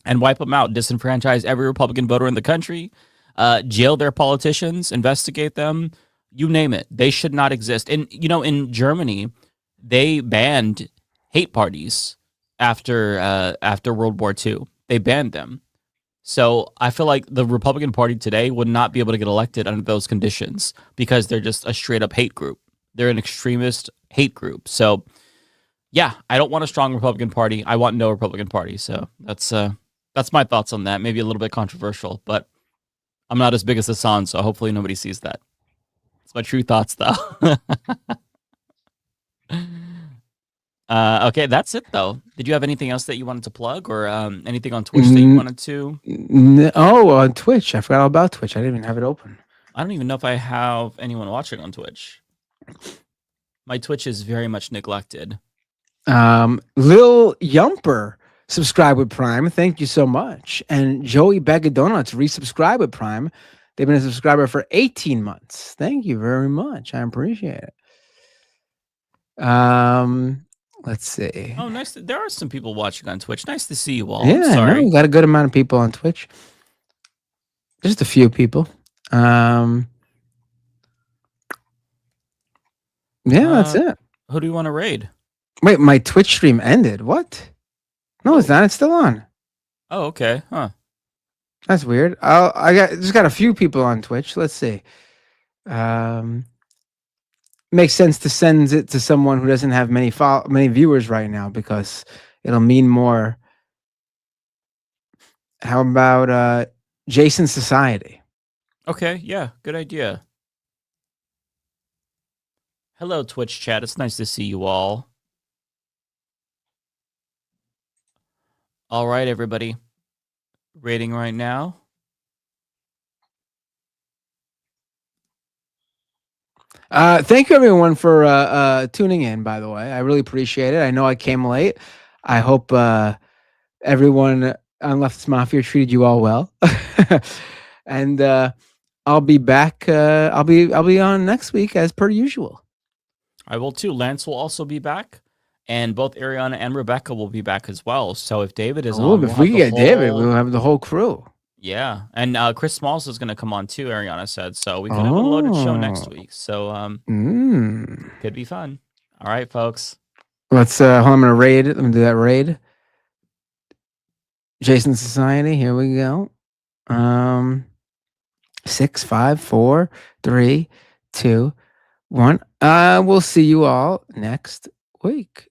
[SPEAKER 12] and wipe them out, disenfranchise every Republican voter in the country, jail their politicians, investigate them, you name it. They should not exist. And, in Germany, they banned hate parties after World War II. They banned them. So I feel like the Republican Party today would not be able to get elected under those conditions, because they're just a straight up hate group. They're an extremist hate group. So yeah, I don't want a strong Republican Party. I want no Republican Party. So that's my thoughts on that. Maybe a little bit controversial, but I'm not as big as Hassan, so hopefully nobody sees that. It's my true thoughts, though. Okay, that's it, though. Did you have anything else that you wanted to plug, or anything on Twitch that you wanted to?
[SPEAKER 6] On Twitch. I forgot all about Twitch. I didn't even have it open.
[SPEAKER 12] I don't even know if I have anyone watching on Twitch. My Twitch is very much neglected.
[SPEAKER 6] Lil Yumper subscribe with Prime. Thank you so much. And Joey Bag of Donuts resubscribe with Prime. They've been a subscriber for 18 months. Thank you very much. I appreciate it. Let's see.
[SPEAKER 12] Oh, nice. There are some people watching on Twitch. Nice to see you all.
[SPEAKER 6] Yeah,
[SPEAKER 12] sorry.
[SPEAKER 6] we got a good amount of people on Twitch. Just a few people. Yeah, that's it.
[SPEAKER 12] Who do you want to raid?
[SPEAKER 6] Wait, my Twitch stream ended. What? No, it's not. It's still on.
[SPEAKER 12] Oh, okay. Huh.
[SPEAKER 6] That's weird. I got a few people on Twitch. Let's see. Makes sense to send it to someone who doesn't have many viewers right now because it'll mean more. How about Jason Society?
[SPEAKER 12] Okay, yeah, good idea. Hello, Twitch chat. It's nice to see you all. All right, everybody. Rating right now.
[SPEAKER 6] Thank you, everyone, for tuning in, by the way. I really appreciate it. I know I came late. I hope everyone on Leftist Mafia treated you all well. And I'll be back. I'll be on next week as per usual.
[SPEAKER 12] I will too. Lance will also be back, and both Ariana and Rebecca will be back as well. So if David is on,
[SPEAKER 6] if we can get David, we'll have the whole crew.
[SPEAKER 12] Yeah, and Chris Smalls is going to come on too. Ariana said so. We could have a loaded show next week. So could be fun. All right, folks.
[SPEAKER 6] Let's. Hold on, I'm gonna raid. Let me do that raid. Jason Society. Here we go. 6, 5, 4, 3, 2, 1. We'll see you all next week.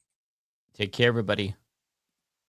[SPEAKER 12] Take care, everybody.